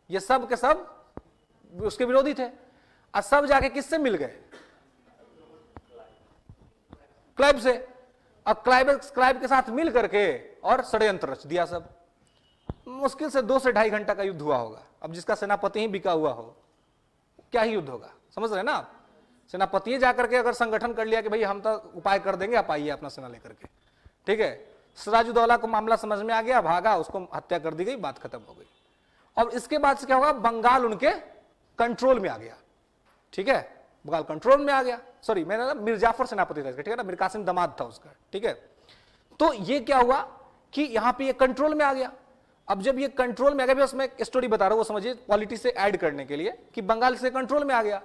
Speaker 1: ये सब के सब उसके विरोधी थे। और सब जाके किससे मिल गए, क्लाइव से। अब क्लाइव के साथ मिल करके और षड्यंत्र रच दिया सब। मुश्किल से 2 से ढाई घंटा का युद्ध हुआ होगा। अब जिसका सेनापति ही बिका हुआ हो, क्या ही युद्ध होगा, समझ रहे ना आप। सेनापति जाकर के अगर संगठन कर लिया कि भाई हम तो उपाय कर देंगे, आप आइए अपना सेना लेकर के, ठीक है। सिराजुद्दौला को मामला समझ में आ गया, भागा, उसको हत्या कर दी गई, बात खत्म हो गई। और इसके बाद से क्या होगा, बंगाल उनके कंट्रोल में आ गया, ठीक है, बंगाल कंट्रोल में आ गया। सॉरी, मैंने ना मीर जाफर सेनापति था, ठीक है ना, मीर कासिम दामाद था उसका, ठीक है। तो ये क्या हुआ कि यहां पे ये कंट्रोल में आ गया। अब जब ये कंट्रोल में आ गया, उसमें एक स्टोरी बता रहा हूं, वो समझिए पॉलिटिक्स से ऐड करने के लिए, कि बंगाल से कंट्रोल में आ गया।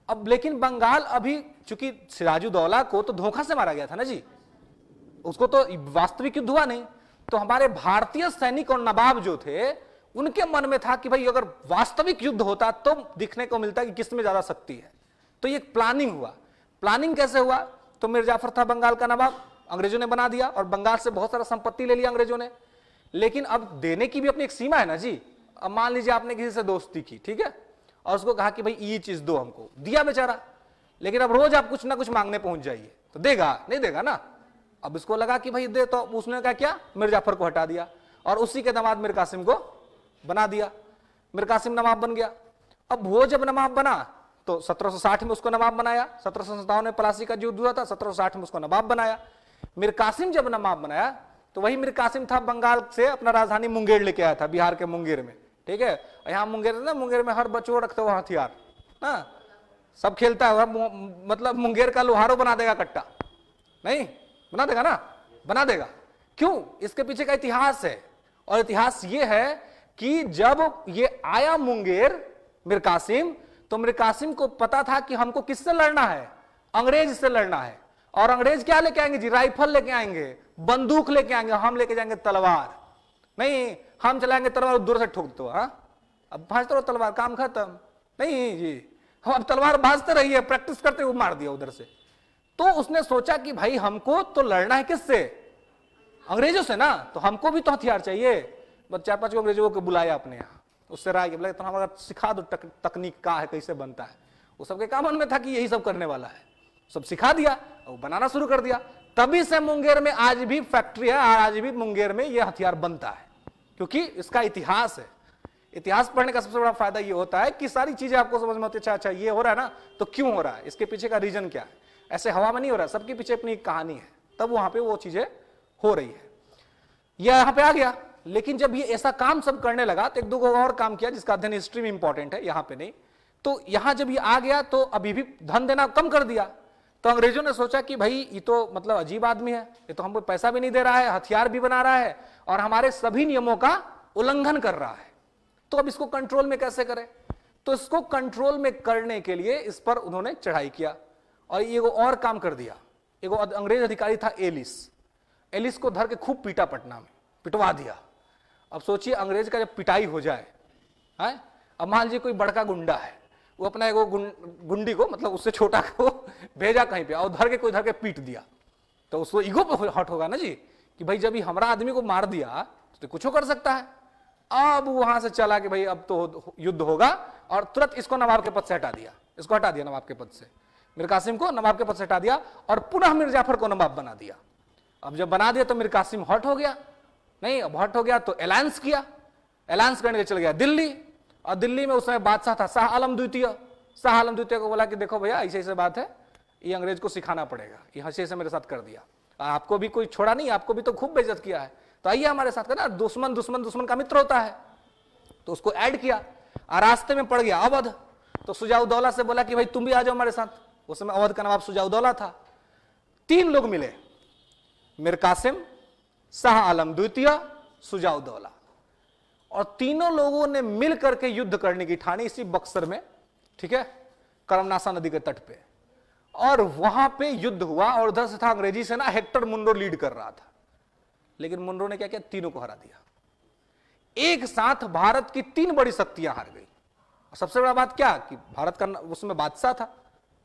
Speaker 1: अब लेकिन बंगाल अभी, चूंकि सिराजुद्दौला को तो धोखा से मारा गया था ना जी, उसको तो वास्तविक युद्ध हुआ नहीं। तो हमारे भारतीय सैनिक और नवाब जो थे, उनके मन में था कि भाई अगर वास्तविक युद्ध होता तो दिखने को मिलता कि किसमें ज्यादा शक्ति है। तो ये प्लानिंग हुआ। प्लानिंग कैसे हुआ, तो मीर जाफर था बंगाल का नवाब, अंग्रेजों ने बना दिया और बंगाल से बहुत सारा संपत्ति ले लिया अंग्रेजों ने। लेकिन अब देने की भी अपनी एक सीमा है ना जी। अब मान लीजिए आपने किसी से दोस्ती की, ठीक है, और उसको कहा कि भाई ये चीज दो हमको, दिया बेचारा। लेकिन अब रोज आप कुछ ना कुछ मांगने पहुंच जाइए तो देगा नहीं, देगा ना। अब इसको लगा कि भाई दे, तो उसने क्या किया, मीर जाफर को हटा दिया और उसी के दामाद मीर कासिम को बना दिया। मीर कासिम नवाब बन गया। अब वो जब नवाब बना तो 1760 में उसको नवाब बनाया। 1757 में पलासी का युद्ध हुआ था, 1760 में उसको नवाब बनाया। मीर कासिम जब नवाब बनाया तो वही मीर कासिम था, बंगाल से अपना राजधानी मुंगेर लेके आया था, बिहार के मुंगेर में, ठीक है। यहाँ मुंगेर ना, मुंगेर में हर बच्चों रखते हुआ हथियार ना, सब खेलता है, मतलब मुंगेर का लोहारो बना देगा कट्टा, नहीं बना देगा ना, बना देगा। क्यों, इसके पीछे का इतिहास है। और इतिहास ये है कि जब ये आया मुंगेर मीर कासिम, तो मीर कासिम को पता था कि हमको किससे लड़ना है, अंग्रेज से लड़ना है। और अंग्रेज क्या लेके आएंगे जी, राइफल लेके आएंगे, बंदूक लेके आएंगे, हम लेके जाएंगे तलवार। नहीं, हम चलाएंगे तलवार, दूर से ठोक दो, हाँ अब भाजते रहो तलवार, काम खत्म। नहीं जी, हम अब तलवार भाजते रहिए, प्रैक्टिस करते हुए मार दिया उधर से। तो उसने सोचा कि भाई हमको तो लड़ना है किससे, अंग्रेजों से ना, तो हमको भी तो हथियार चाहिए। बस 4-5 अंग्रेजों को बुलाया अपने यहाँ, उससे राय बोला तो हमारा सिखा दो तकनीक का है, कैसे बनता है। वो सबके काम मन में था कि यही सब करने वाला है, सब सिखा दिया और बनाना शुरू कर दिया। तभी से मुंगेर में आज भी फैक्ट्री है और आज भी मुंगेर में ये हथियार बनता है, क्योंकि इसका इतिहास है। इतिहास पढ़ने का सबसे बड़ा फायदा ये होता है कि सारी चीजें आपको समझ में आती है। अच्छा ये हो रहा है ना, तो क्यों हो रहा है, इसके पीछे का रीजन क्या है। ऐसे हवा में नहीं हो रहा है, सबके पीछे अपनी एक कहानी है, तब वहां पे वो चीजें हो रही है। यह यहां पे आ गया। लेकिन जब ये ऐसा काम सब करने लगा तो 1-2 और काम किया जिसका अध्ययन हिस्ट्री में इंपॉर्टेंट है, यहां पे नहीं। तो यहां जब ये आ गया तो अभी भी धन देना कम कर दिया। तो अंग्रेजों ने सोचा कि भाई ये तो मतलब अजीब आदमी है, ये तो हमको पैसा भी नहीं दे रहा है, हथियार भी बना रहा है और हमारे सभी नियमों का उल्लंघन कर रहा है। तो अब इसको कंट्रोल में कैसे करें। तो इसको कंट्रोल में करने के लिए इस पर उन्होंने चढ़ाई किया और ये और काम कर दिया। एक अंग्रेज अधिकारी था एलिस को धर के खूब पीटा, पटना में पिटवा दिया। अब सोचिए अंग्रेज का जब पिटाई हो जाए, है, अब मान लीजिए कोई बड़का गुंडा है, वो अपना एगो गुंडी को, मतलब उससे छोटा को भेजा कहीं पे और कोई धर के पीट दिया, तो उसको ईगो पे हट होगा ना जी, कि भाई जब हमारा आदमी को मार दिया तो कुछ कर सकता है। अब वहां से चला कि भाई अब तो युद्ध होगा, और तुरंत इसको नवाब के पद से हटा दिया, इसको हटा दिया नवाब के पद से, मीर कासिम को नवाब के पद से हटा दिया और पुनः मीर जाफर को नवाब बना दिया। अब जब बना दिया तो मीर कासिम हट हो गया, नहीं अब हट हो गया तो अलायंस किया, अलायंस करने के चल गया दिल्ली, और दिल्ली में उस समय बादशाह था शाह आलम द्वितीय। शाह आलम द्वितीय को बोला कि देखो भैया ऐसे ऐसे बात है, ये अंग्रेज को सिखाना पड़ेगा, ये हंसी से मेरे साथ कर दिया, आपको भी कोई छोड़ा नहीं, आपको भी तो खूब बेइज्जत किया है, तो आइए हमारे साथ करना, दुश्मन दुश्मन दुश्मन का मित्र होता है। तो उसको ऐड किया, और रास्ते में पड़ गया अवध, तो सुजाउद्दौला से बोला कि भाई तुम भी आ जाओ हमारे साथ। उस समय अवध का नवाब सुजाउद्दौला था। 3 लोग मिले, मीर कासिम, शाह आलम द्वितीय, सुजाउद्दौला, और तीनों लोगों ने मिल करके युद्ध करने की ठानी इसी बक्सर में, ठीक है, करमनासा नदी के तट पे, और वहां पे युद्ध हुआ। और उधर से था अंग्रेजी सेना, हेक्टर मुनरो लीड कर रहा था, लेकिन मुनरो ने क्या किया, तीनों को हरा दिया। एक साथ भारत की 3 बड़ी शक्तियां हार गई। और सबसे बड़ा बात क्या कि भारत का उसमें बादशाह था,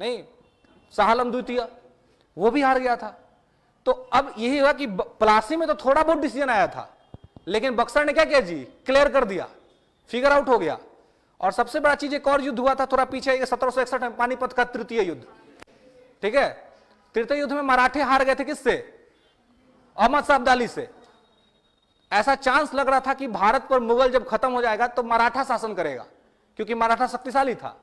Speaker 1: नहीं शाह आलम द्वितीय, वो भी हार गया था। तो अब यही हुआ कि प्लासी में तो थोड़ा बहुत डिसीजन आया था, लेकिन बक्सर ने क्या किया जी, क्लियर कर दिया, फिगर आउट हो गया। और सबसे बड़ा चीज एक और युद्ध हुआ था थोड़ा पीछे, 1761 में पानीपत का तृतीय युद्ध, ठीक है। तृतीय युद्ध में मराठे हार गए थे, किससे, अहमद शाह अब्दाली से। ऐसा चांस लग रहा था कि भारत पर मुगल जब खत्म हो जाएगा तो मराठा शासन करेगा, क्योंकि मराठा शक्तिशाली था।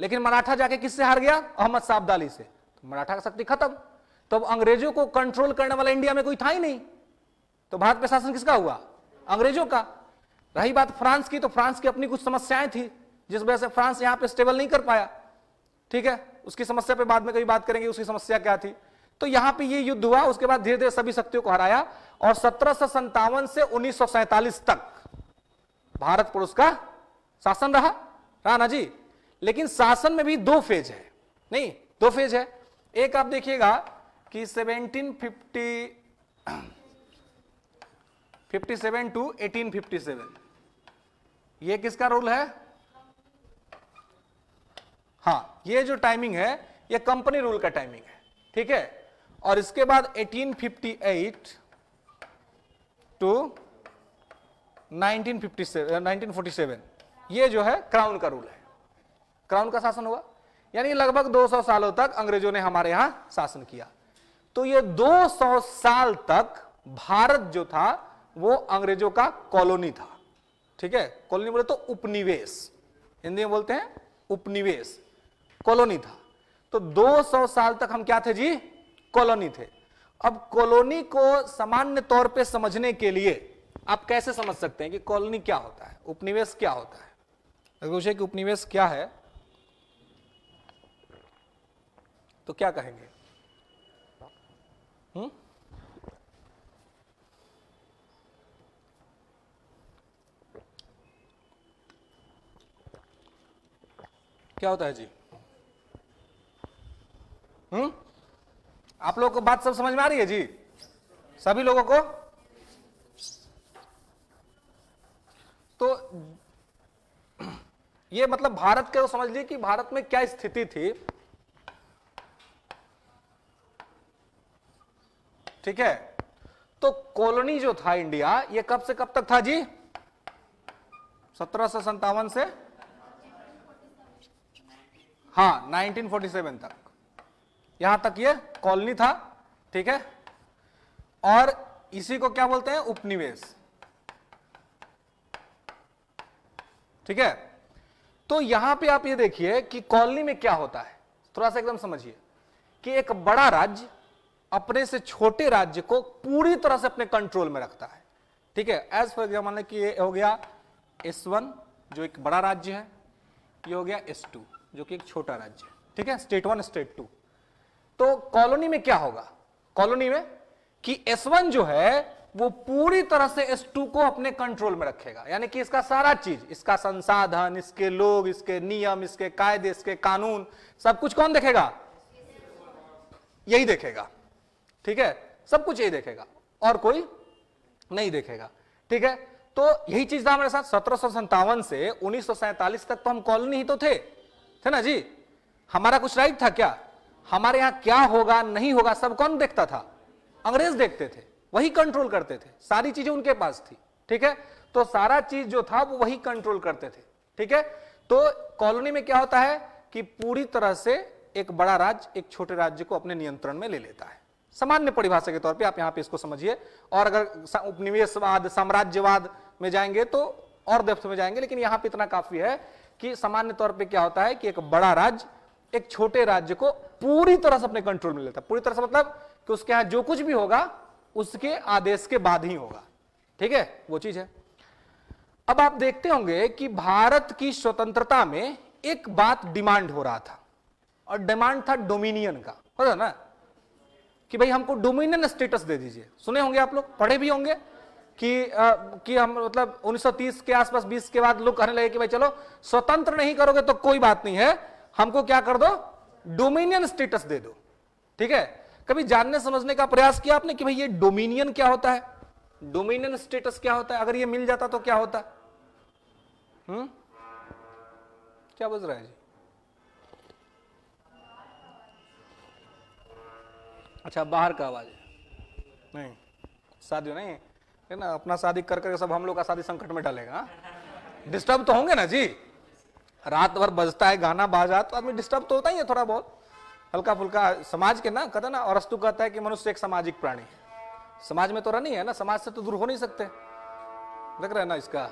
Speaker 1: लेकिन मराठा जाके किससे हार गया, अहमद शाह अब्दाली से, तो मराठा का शक्ति खत्म। तो अब अंग्रेजों को कंट्रोल करने वाला इंडिया में कोई था ही नहीं, तो भारत पे शासन किसका हुआ, अंग्रेजों का। रही बात फ्रांस की, तो फ्रांस की अपनी कुछ समस्याएं थी, जिस वजह से फ्रांस यहां पे स्टेबल नहीं कर पाया, ठीक है। उसकी समस्या पे बाद में कभी बात करेंगे, उसकी समस्या क्या थी। तो यहां पे ये युद्ध हुआ, उसके बाद धीरे धीरे सभी शक्तियों को हराया, और 1757 से 1947 तक भारत पर उसका शासन रहा ना जी। लेकिन शासन में भी 2 फेज है, नहीं 2 फेज है। एक आप देखिएगा कि 1757 टू 1857, ये किसका रोल है, हाँ ये जो टाइमिंग है ये कंपनी रूल का टाइमिंग है, ठीक है। और इसके बाद 1858 टू 1947 ये जो है क्राउन का रूल है, क्राउन का शासन हुआ। यानी लगभग 200 सालों तक अंग्रेजों ने हमारे यहां शासन किया। तो ये 200 साल तक भारत जो था वो अंग्रेजों का कॉलोनी था, ठीक है। कॉलोनी बोले तो उपनिवेश, हिंदी में बोलते हैं उपनिवेश, कॉलोनी था। तो 200 साल तक हम क्या थे जी, कॉलोनी थे। अब कॉलोनी को सामान्य तौर पे समझने के लिए आप कैसे समझ सकते हैं कि कॉलोनी क्या होता है, उपनिवेश क्या होता है। अगर पूछे कि उपनिवेश क्या है तो क्या कहेंगे, क्या होता है जी, आप लोगों को बात सब समझ में आ रही है जी, सभी लोगों को। तो ये मतलब भारत के, समझ लीजिए कि भारत में क्या स्थिति थी, ठीक है। तो कॉलोनी जो था इंडिया, ये कब से कब तक था जी, 1757 से हाँ 1947 तक, यहां तक ये कॉलोनी था, ठीक है। और इसी को क्या बोलते हैं, उपनिवेश, ठीक है। तो यहां पे आप ये देखिए कि कॉलोनी में क्या होता है, थोड़ा सा एकदम समझिए कि एक बड़ा राज्य अपने से छोटे राज्य को पूरी तरह से अपने कंट्रोल में रखता है, ठीक है। एज फॉर एग्जाम्पल मान लें कि ये हो गया S1 जो एक बड़ा राज्य है, ये हो गया S2 जो कि एक छोटा राज्य है, ठीक है, स्टेट 1 स्टेट 2। तो कॉलोनी में क्या होगा, कॉलोनी में कि S1 जो है वो पूरी तरह से S2 को अपने कंट्रोल में रखेगा, यानी कि इसका सारा चीज, इसका संसाधन, इसके लोग, इसके नियम, इसके कायदे, इसके कानून, सब कुछ कौन देखेगा, यही देखेगा, ठीक है। सब कुछ यही देखेगा और कोई नहीं देखेगा, ठीक है। तो यही चीज था हमारे साथ 1757 से 1947 तक तो हम कॉलोनी ही तो थे ना जी। हमारा कुछ राइट था क्या? हमारे यहां क्या होगा नहीं होगा सब कौन देखता था? अंग्रेज देखते थे, वही कंट्रोल करते थे, सारी चीजें उनके पास थी। ठीक है, तो सारा चीज जो था वो वही कंट्रोल करते थे। ठीक है, तो कॉलोनी में क्या होता है कि पूरी तरह से एक बड़ा राज्य एक छोटे राज्य को अपने नियंत्रण में ले लेता है। सामान्य परिभाषा के तौर पे आप यहां पे इसको समझिए, और अगर उपनिवेशवाद साम्राज्यवाद में जाएंगे तो और डेप्थ में जाएंगे, लेकिन यहां पे इतना काफी है कि सामान्य तौर पे क्या होता है कि एक बड़ा राज्य एक छोटे राज्य को पूरी तरह से अपने कंट्रोल में लेता है। पूरी तरह से मतलब कि उसके यहां जो कुछ भी होगा उसके आदेश के बाद ही होगा। ठीक है, वो चीज है। अब आप देखते होंगे कि भारत की स्वतंत्रता में एक बात डिमांड हो रहा था, और डिमांड था डोमिनियन का, होता ना कि भाई हमको डोमिनियन स्टेटस दे दीजिए। सुने होंगे आप लोग, पढ़े भी होंगे कि हम मतलब 1930 के आसपास 20 के बाद लोग कहने लगे कि भाई चलो स्वतंत्र नहीं करोगे तो कोई बात नहीं है, हमको क्या कर दो, डोमिनियन स्टेटस दे दो। ठीक है, कभी जानने समझने का प्रयास किया आपने कि भाई ये डोमिनियन क्या होता है, डोमिनियन स्टेटस क्या होता है? अगर ये मिल जाता तो क्या होता? क्या बज रहा है जी? अच्छा, बाहर का आवाज है? नहीं, शादी नहीं है ना, अपना शादी कर करके सब हम लोग का शादी संकट में डालेगा। डिस्टर्ब तो होंगे ना जी, रात भर बजता है गाना बाजा तो आदमी डिस्टर्ब तो होता ही है थोड़ा बहुत, हल्का फुल्का। समाज के ना कहता ना, और अरस्तु कहता है कि मनुष्य एक सामाजिक प्राणी है। समाज में तो रहनी है ना, समाज से तो दूर हो नहीं सकते। लग रहा है ना इसका?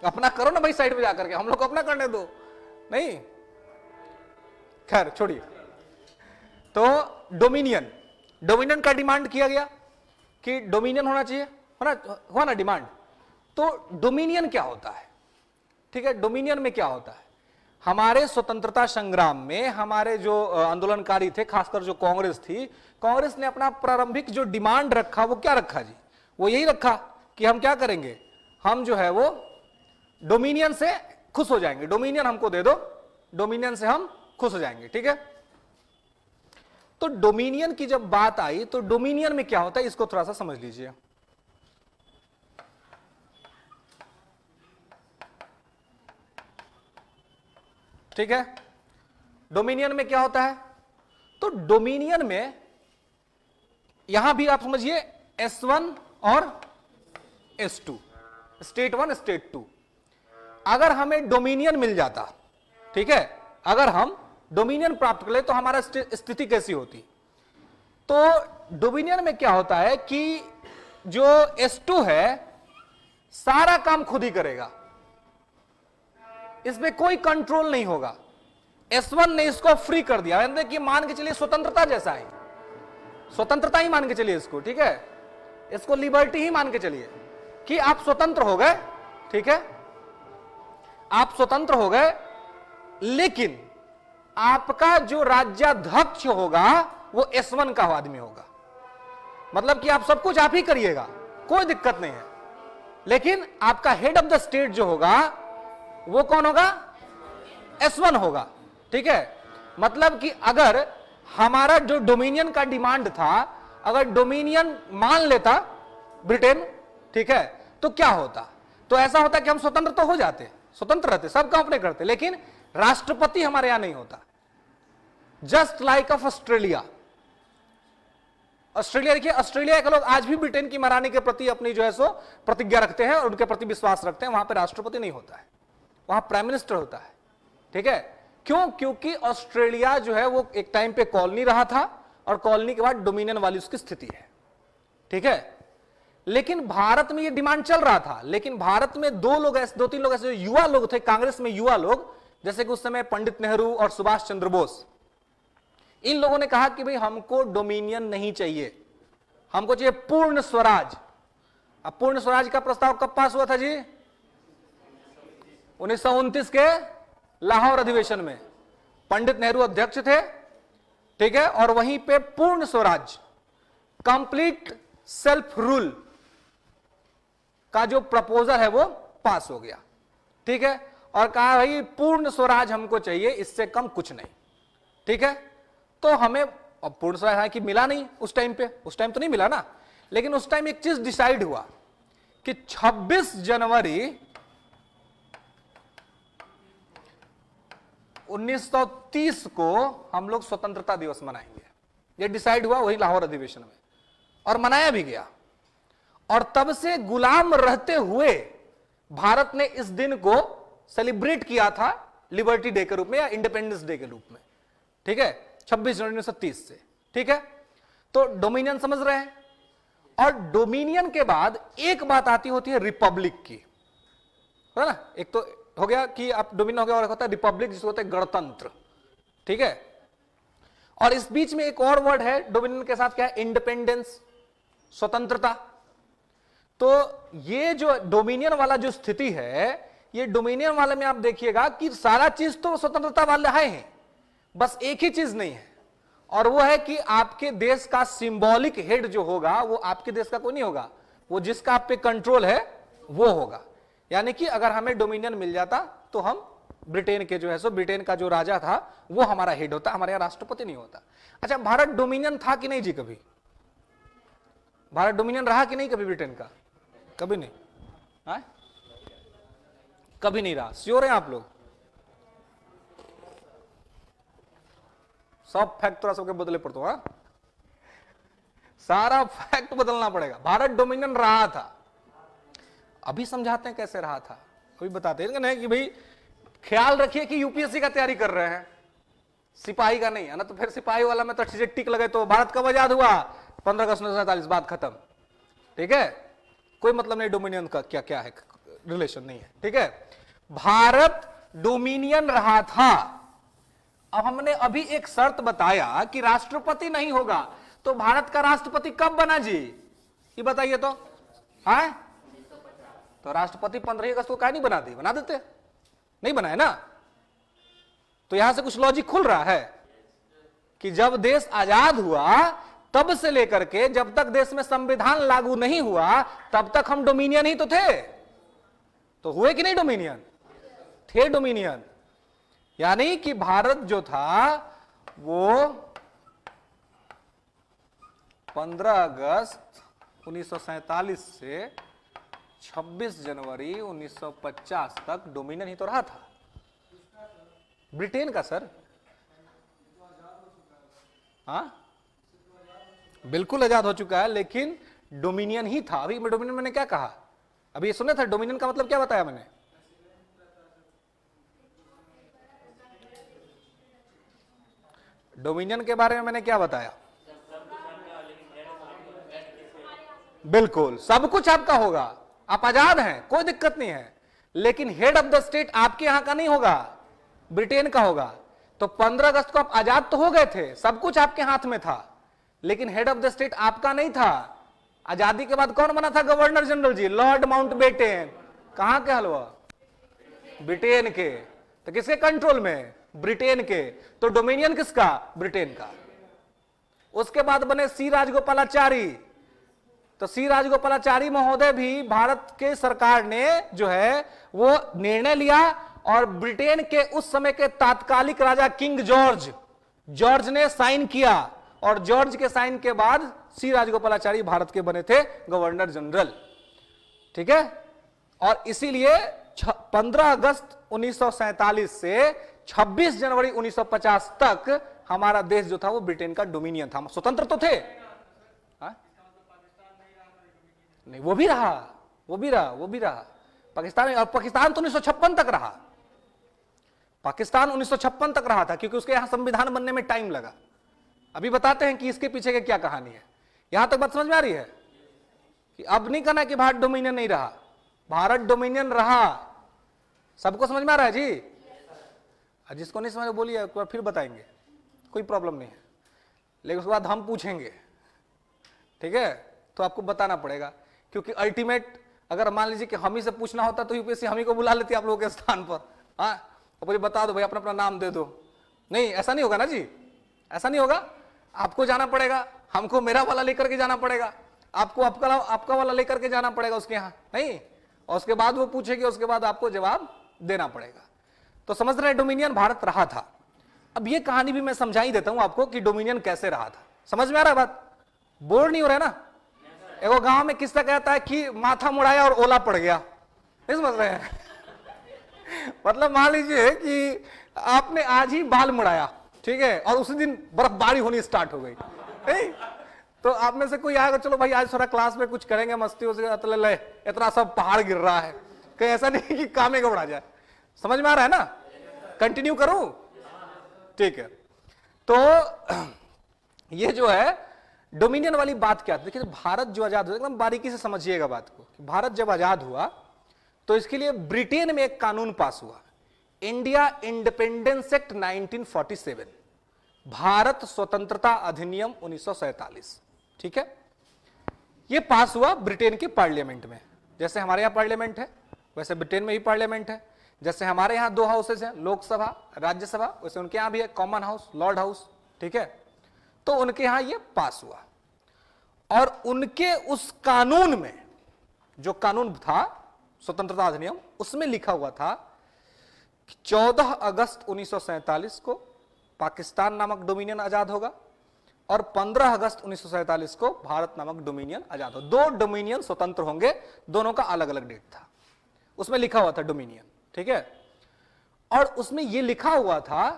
Speaker 1: अपना करो ना भाई, साइड में जाकर के, हम लोग को अपना करने दो। नहीं, खैर छोड़िए। तो डोमिनियन का डिमांड किया गया कि डोमिनियन होना चाहिए, हुआ ना डिमांड। तो डोमिनियन क्या होता है? ठीक है, डोमिनियन में क्या होता है? हमारे स्वतंत्रता संग्राम में हमारे जो आंदोलनकारी थे, खासकर जो कांग्रेस थी, कांग्रेस ने अपना प्रारंभिक जो डिमांड रखा वो क्या रखा जी? वो यही रखा कि हम क्या करेंगे, हम जो है वो डोमिनियन से खुश हो जाएंगे, डोमिनियन हमको दे दो, डोमिनियन से हम खुश हो जाएंगे। ठीक है, तो डोमिनियन की जब बात आई तो डोमिनियन में क्या होता है इसको थोड़ा सा समझ लीजिए। ठीक है, डोमिनियन में क्या होता है? तो डोमिनियन में यहां भी आप समझिए S1 और S2, स्टेट 1 स्टेट 2। अगर हमें डोमिनियन मिल जाता, ठीक है, अगर हम डोमिनियन प्राप्त कर ले तो हमारा स्थिति कैसी होती? तो डोमिनियन में क्या होता है कि जो S2 है सारा काम खुद ही करेगा, इसमें कोई कंट्रोल नहीं होगा। S1 ने इसको फ्री कर दिया, यानी कि मान के चलिए स्वतंत्रता जैसा है, स्वतंत्रता ही मान के चलिए इसको। ठीक है, इसको लिबर्टी ही मान के चलिए कि आप स्वतंत्र हो गए। ठीक है, आप स्वतंत्र हो गए, लेकिन आपका जो राज्याध्यक्ष होगा वो S1 का आदमी होगा। मतलब कि आप सब कुछ आप ही करिएगा, कोई दिक्कत नहीं है, लेकिन आपका हेड ऑफ द स्टेट जो होगा वो कौन होगा? S1 होगा। ठीक है, मतलब कि अगर हमारा जो डोमिनियन का डिमांड था, अगर डोमिनियन मान लेता ब्रिटेन, ठीक है, तो क्या होता? तो ऐसा होता कि हम स्वतंत्र तो हो जाते, स्वतंत्र रहते, सब काम अपने करते, लेकिन राष्ट्रपति हमारे यहां नहीं होता। Just like of Australia. Australia देखिए, ऑस्ट्रेलिया के लोग आज भी ब्रिटेन की महारानी के प्रति अपनी जो है सो प्रतिज्ञा रखते हैं और उनके प्रति विश्वास रखते हैं। वहां पे राष्ट्रपति नहीं होता है, वहां प्राइम मिनिस्टर होता है। ठीक है, क्यों? क्योंकि ऑस्ट्रेलिया जो है वो एक टाइम पे कॉलोनी रहा था और कॉलोनी के बाद डोमिनियन वाली उसकी स्थिति है। ठीक है, लेकिन भारत में ये डिमांड चल रहा था, लेकिन भारत में दो तीन लोग ऐसे युवा लोग थे कांग्रेस में, युवा लोग, जैसे कि उस समय पंडित नेहरू और सुभाष चंद्र बोस, इन लोगों ने कहा कि भाई हमको डोमिनियन नहीं चाहिए, हमको चाहिए पूर्ण स्वराज। अब पूर्ण स्वराज का प्रस्ताव कब पास हुआ था जी? 1929 के लाहौर अधिवेशन में पंडित नेहरू अध्यक्ष थे। ठीक है, और वहीं पे पूर्ण स्वराज, कंप्लीट सेल्फ रूल का जो प्रपोजल है वो पास हो गया। ठीक है, और कहा भाई पूर्ण स्वराज हमको चाहिए, इससे कम कुछ नहीं। ठीक है, तो हमें पूर्ण स्वराज है कि मिला नहीं उस टाइम पे, उस टाइम तो नहीं मिला ना, लेकिन उस टाइम एक चीज डिसाइड हुआ कि 26 जनवरी 1930 को हम लोग स्वतंत्रता दिवस मनाएंगे। ये डिसाइड हुआ वही लाहौर अधिवेशन में, और मनाया भी गया। और तब से गुलाम रहते हुए भारत ने इस दिन को सेलिब्रेट किया था लिबर्टी डे के रूप में या इंडिपेंडेंस डे के रूप में। ठीक है, 26 जनवरी 1930 से। ठीक है, तो डोमिनियन समझ रहे हैं। और डोमिनियन के बाद एक बात आती होती है रिपब्लिक की, है ना। एक तो हो गया कि आप डोमिनियन हो गया, और होता है रिपब्लिक जिसको होता है गणतंत्र। ठीक है, और इस बीच में एक और वर्ड है डोमिनियन के साथ, क्या है? इंडिपेंडेंस, स्वतंत्रता। तो ये जो डोमिनियन वाला जो स्थिति है, ये डोमिनियन वाले में आप देखिएगा कि सारा चीज तो स्वतंत्रता वाले हैं, बस एक ही चीज नहीं है, और वो है कि आपके देश का सिंबॉलिक हेड जो होगा वो आपके देश का कोई नहीं होगा, वो जिसका आप पे कंट्रोल है वो होगा। यानी कि अगर हमें डोमिनियन मिल जाता तो हम ब्रिटेन के जो है सो ब्रिटेन का जो राजा था वो हमारा हेड होता, हमारे यहां राष्ट्रपति नहीं होता। अच्छा, भारत डोमिनियन था कि नहीं जी? कभी भारत डोमिनियन रहा कि नहीं कभी ब्रिटेन का? कभी नहीं है? कभी नहीं रहा। श्योर है आप लोग? सब फैक्ट थोड़ा सबके बदले पड़ते हो। सारा फैक्ट बदलना पड़ेगा। भारत डोमिनियन रहा था। अभी समझाते हैं कैसे रहा था, अभी बताते हैं कि भाई ख्याल रखिए कि यूपीएससी का तैयारी कर रहे हैं, सिपाही का नहीं है ना। तो फिर सिपाही वाला में तो टिक लगे तो भारत कब आजाद हुआ? 15 अगस्त 1947, बात खत्म। ठीक है, कोई मतलब नहीं डोमिनियन का क्या क्या है, रिलेशन नहीं है। ठीक है, भारत डोमिनियन रहा था। अब हमने अभी एक शर्त बताया कि राष्ट्रपति नहीं होगा, तो भारत का राष्ट्रपति कब बना जी? ये बताइए तो। है तो राष्ट्रपति 15 अगस्त को क्या नहीं बना दी? बना देते, नहीं बनाए ना। तो यहां से कुछ लॉजिक खुल रहा है कि जब देश आजाद हुआ तब से लेकर के जब तक देश में संविधान लागू नहीं हुआ तब तक हम डोमिनियन ही तो थे। तो हुए कि नहीं डोमिनियन? थे डोमिनियन। यानी कि भारत जो था वो 15 अगस्त 1947 से 26 जनवरी 1950 तक डोमिनियन ही तो रहा था ब्रिटेन का। सर हाँ, बिल्कुल आजाद हो चुका है, लेकिन डोमिनियन ही था। अभी डोमिनियन मैंने क्या कहा? अभी ये सुने था डोमिनियन का मतलब क्या बताया मैंने? डोमिनियन के बारे में मैंने क्या बताया? बिल्कुल सब कुछ आपका होगा, आप आजाद हैं, कोई दिक्कत नहीं है, लेकिन हेड ऑफ द स्टेट आपके यहां का नहीं होगा, ब्रिटेन का होगा। तो 15 अगस्त को आप आजाद तो हो गए थे, सब कुछ आपके हाथ में था, लेकिन हेड ऑफ द स्टेट आपका नहीं था। आजादी के बाद कौन बना था गवर्नर जनरल जी? Lord Mountbatten. कहां के हलवा? ब्रिटेन के। तो किसके कंट्रोल में? ब्रिटेन के। तो डोमिनियन किसका? ब्रिटेन का। उसके बाद बने सी राजगोपालाचारी। तो सी राजगोपालाचारी महोदय भी भारत के सरकार ने जो है वो निर्णय लिया, और ब्रिटेन के उस समय के तात्कालिक राजा किंग जॉर्ज ने साइन किया, और जॉर्ज के साइन के बाद सी राजगोपालाचारी भारत के बने थे गवर्नर जनरल। ठीक है, और इसीलिए 15 अगस्त 1947 से 26 जनवरी 1950 तक हमारा देश जो था वो ब्रिटेन का डोमिनियन था। स्वतंत्र तो थे नहीं, वो भी रहा पाकिस्तान। और पाकिस्तान तो 1956 तक रहा। पाकिस्तान 1956 तक रहा था, क्योंकि उसके यहां संविधान बनने में टाइम लगा। अभी बताते हैं कि इसके पीछे की क्या कहानी है। यहां तक बात समझ में आ रही है कि अब नहीं कहना कि भारत डोमिनियन नहीं रहा, भारत डोमिनियन रहा। सबको समझ में आ रहा है जी? जिसको नहीं समझ बोलिए, एक बार फिर बताएंगे, कोई प्रॉब्लम नहीं है, लेकिन उसके बाद हम पूछेंगे। ठीक है, तो आपको बताना पड़ेगा, क्योंकि अल्टीमेट अगर मान लीजिए कि हम ही से पूछना होता तो यूपीएससी हम ही को बुला लेती आप लोगों के स्थान पर। हाँ, तो बता दो भाई, अपना अपना नाम दे दो। नहीं, ऐसा नहीं होगा ना जी, ऐसा नहीं होगा। आपको जाना पड़ेगा, हमको मेरा वाला लेकर के जाना पड़ेगा, आपको आपका वाला लेकर के जाना पड़ेगा उसके यहाँ, नहीं, और उसके बाद वो पूछेगी, उसके बाद आपको जवाब देना पड़ेगा। तो समझ रहे हैं डोमिनियन भारत रहा था। अब ये कहानी भी मैं समझा ही देता हूं आपको कि डोमिनियन कैसे रहा था। समझ में आ रहा है बात? बोर नहीं हो रहा है ना? एगो गांव में किस्सा कहता है कि माथा मुड़ाया और ओला पड़ गया, नहीं समझ रहे हैं? मतलब मान लीजिए कि आपने आज ही बाल मुड़ाया, ठीक है, और उसी दिन बर्फबारी होनी स्टार्ट हो गई, नहीं? तो आप में से कोई आएगा, चलो भाई आज थोड़ा क्लास में कुछ करेंगे मस्ती हो, ले इतना सब पहाड़ गिर रहा है, कहीं ऐसा नहीं कि काम ही घबरा जाए। समझ में आ रहा है ना? कंटिन्यू करूं? ठीक है। तो ये जो है डोमिनियन वाली बात क्या थी? देखिए भारत जो आजाद हुआ, एकदम बारीकी से समझिएगा बात को, कि भारत जब आजाद हुआ तो इसके लिए ब्रिटेन में एक कानून पास हुआ, इंडिया इंडिपेंडेंस एक्ट 1947, भारत स्वतंत्रता अधिनियम 1947, ठीक है। यह पास हुआ ब्रिटेन के पार्लियामेंट में। जैसे हमारे यहां पार्लियामेंट है वैसे ब्रिटेन में ही पार्लियामेंट है। जैसे हमारे यहां 2 हाउसेज हैं, लोकसभा राज्यसभा, वैसे उनके यहां भी है कॉमन हाउस, लॉर्ड हाउस, ठीक है। तो उनके यहां यह पास हुआ और उनके उस कानून में, जो कानून था स्वतंत्रता अधिनियम, उसमें लिखा हुआ था कि 14 अगस्त 1947 को पाकिस्तान नामक डोमिनियन आजाद होगा और 15 अगस्त 1947 को भारत नामक डोमिनियन आजाद होगा। 2 डोमिनियन स्वतंत्र होंगे, दोनों का अलग अलग डेट था, उसमें लिखा हुआ था डोमिनियन, ठीक है। और उसमें यह लिखा हुआ था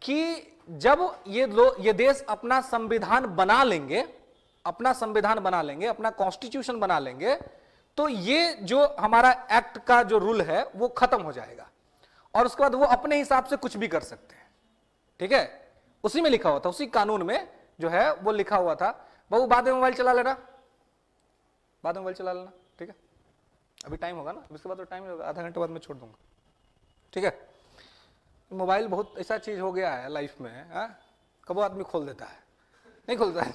Speaker 1: कि जब ये देश अपना संविधान बना लेंगे, अपना कॉन्स्टिट्यूशन बना लेंगे, तो ये जो हमारा एक्ट का जो रूल है वो खत्म हो जाएगा और उसके बाद वो अपने हिसाब से कुछ भी कर सकते हैं, ठीक है। उसी में लिखा हुआ था, उसी कानून में जो है वो लिखा हुआ था। बाबू बाद में मोबाइल चला लेना, ठीक है। अभी टाइम होगा ना, इसके बाद तो टाइम होगा, आधा घंटे बाद मैं छोड़ दूंगा, ठीक है। मोबाइल बहुत ऐसा चीज हो गया है लाइफ में, कभी आदमी खोल देता है, नहीं खोलता है।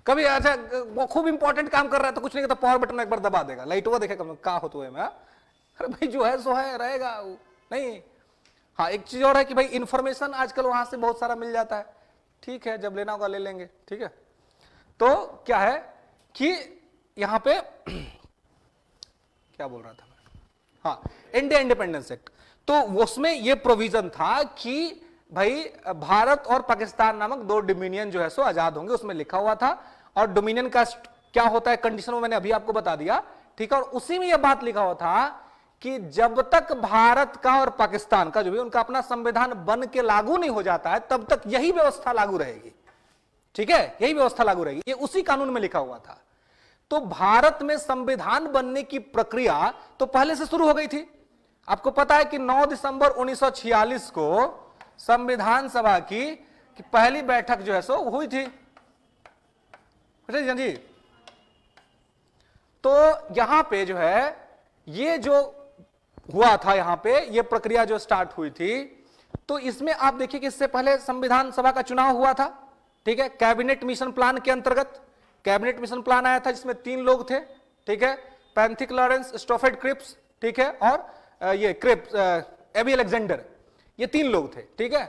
Speaker 1: कभी अच्छा वो खूब इंपॉर्टेंट काम कर रहा है तो कुछ नहीं करता, पावर बटन एक बार दबा देगा, लाइट हुआ देखेगा का हो तो है। अरे भाई जो है सो है, रहेगा नहीं। हाँ एक चीज और है कि भाई इंफॉर्मेशन आजकल वहां से बहुत सारा मिल जाता है, ठीक है, जब लेना होगा ले लेंगे, ठीक है। तो क्या है कि यहां पे क्या बोल रहा था मैं, हाँ इंडिया इंडिपेंडेंस एक्ट, तो उसमें यह प्रोविजन था कि भाई भारत और पाकिस्तान नामक 2 डोमिनियन जो है सो आजाद होंगे, उसमें लिखा हुआ था। और डोमिनियन का क्या होता है कंडीशन, वो मैंने अभी आपको बता दिया, ठीक है। और उसी में यह बात लिखा हुआ था कि जब तक भारत का और पाकिस्तान का जो भी उनका अपना संविधान बन के लागू नहीं हो जाता है तब तक यही व्यवस्था लागू रहेगी, ठीक है, यही व्यवस्था लागू रहेगी। ये उसी कानून में लिखा हुआ था। तो भारत में संविधान बनने की प्रक्रिया तो पहले से शुरू हो गई थी। आपको पता है कि 9 दिसंबर 1946 को संविधान सभा की पहली बैठक जो है सो हुई थी जी। तो यहां पे जो है ये जो हुआ था, यहां पे ये प्रक्रिया जो स्टार्ट हुई थी, तो इसमें आप देखिए कि इससे पहले संविधान सभा का चुनाव हुआ था, ठीक है। कैबिनेट मिशन प्लान के अंतर्गत कैबिनेट मिशन प्लान आया था जिसमें 3 लोग थे, ठीक है, पैंथिक लॉरेंस, स्टोफेड क्रिप्स, ठीक है, और ये क्रिप्स एबी अलेक्जेंडर, ये 3 लोग थे, ठीक है।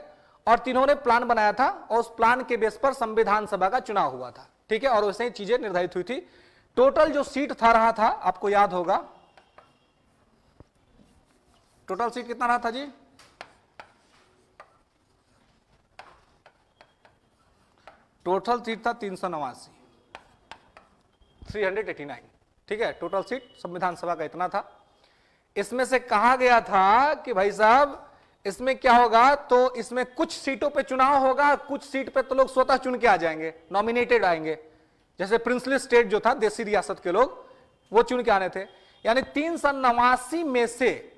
Speaker 1: और तीनों ने प्लान बनाया था और उस प्लान के बेस पर संविधान सभा का चुनाव हुआ था, ठीक है। और वैसे ही चीजें निर्धारित हुई थी। टोटल जो सीट रहा था आपको याद होगा, टोटल सीट कितना रहा था जी? टोटल सीट था 389, 389, ठीक है। टोटल सीट संविधान सभा का इतना था। इसमें से कहा गया था कि भाई साहब इसमें क्या होगा, तो इसमें कुछ सीटों पे चुनाव होगा, कुछ सीट पे तो लोग स्वतः चुन के आ जाएंगे, नॉमिनेटेड आएंगे। जैसे प्रिंसली स्टेट जो था, देसी रियासत के लोग, वो चुन के आने थे। यानी 389 में से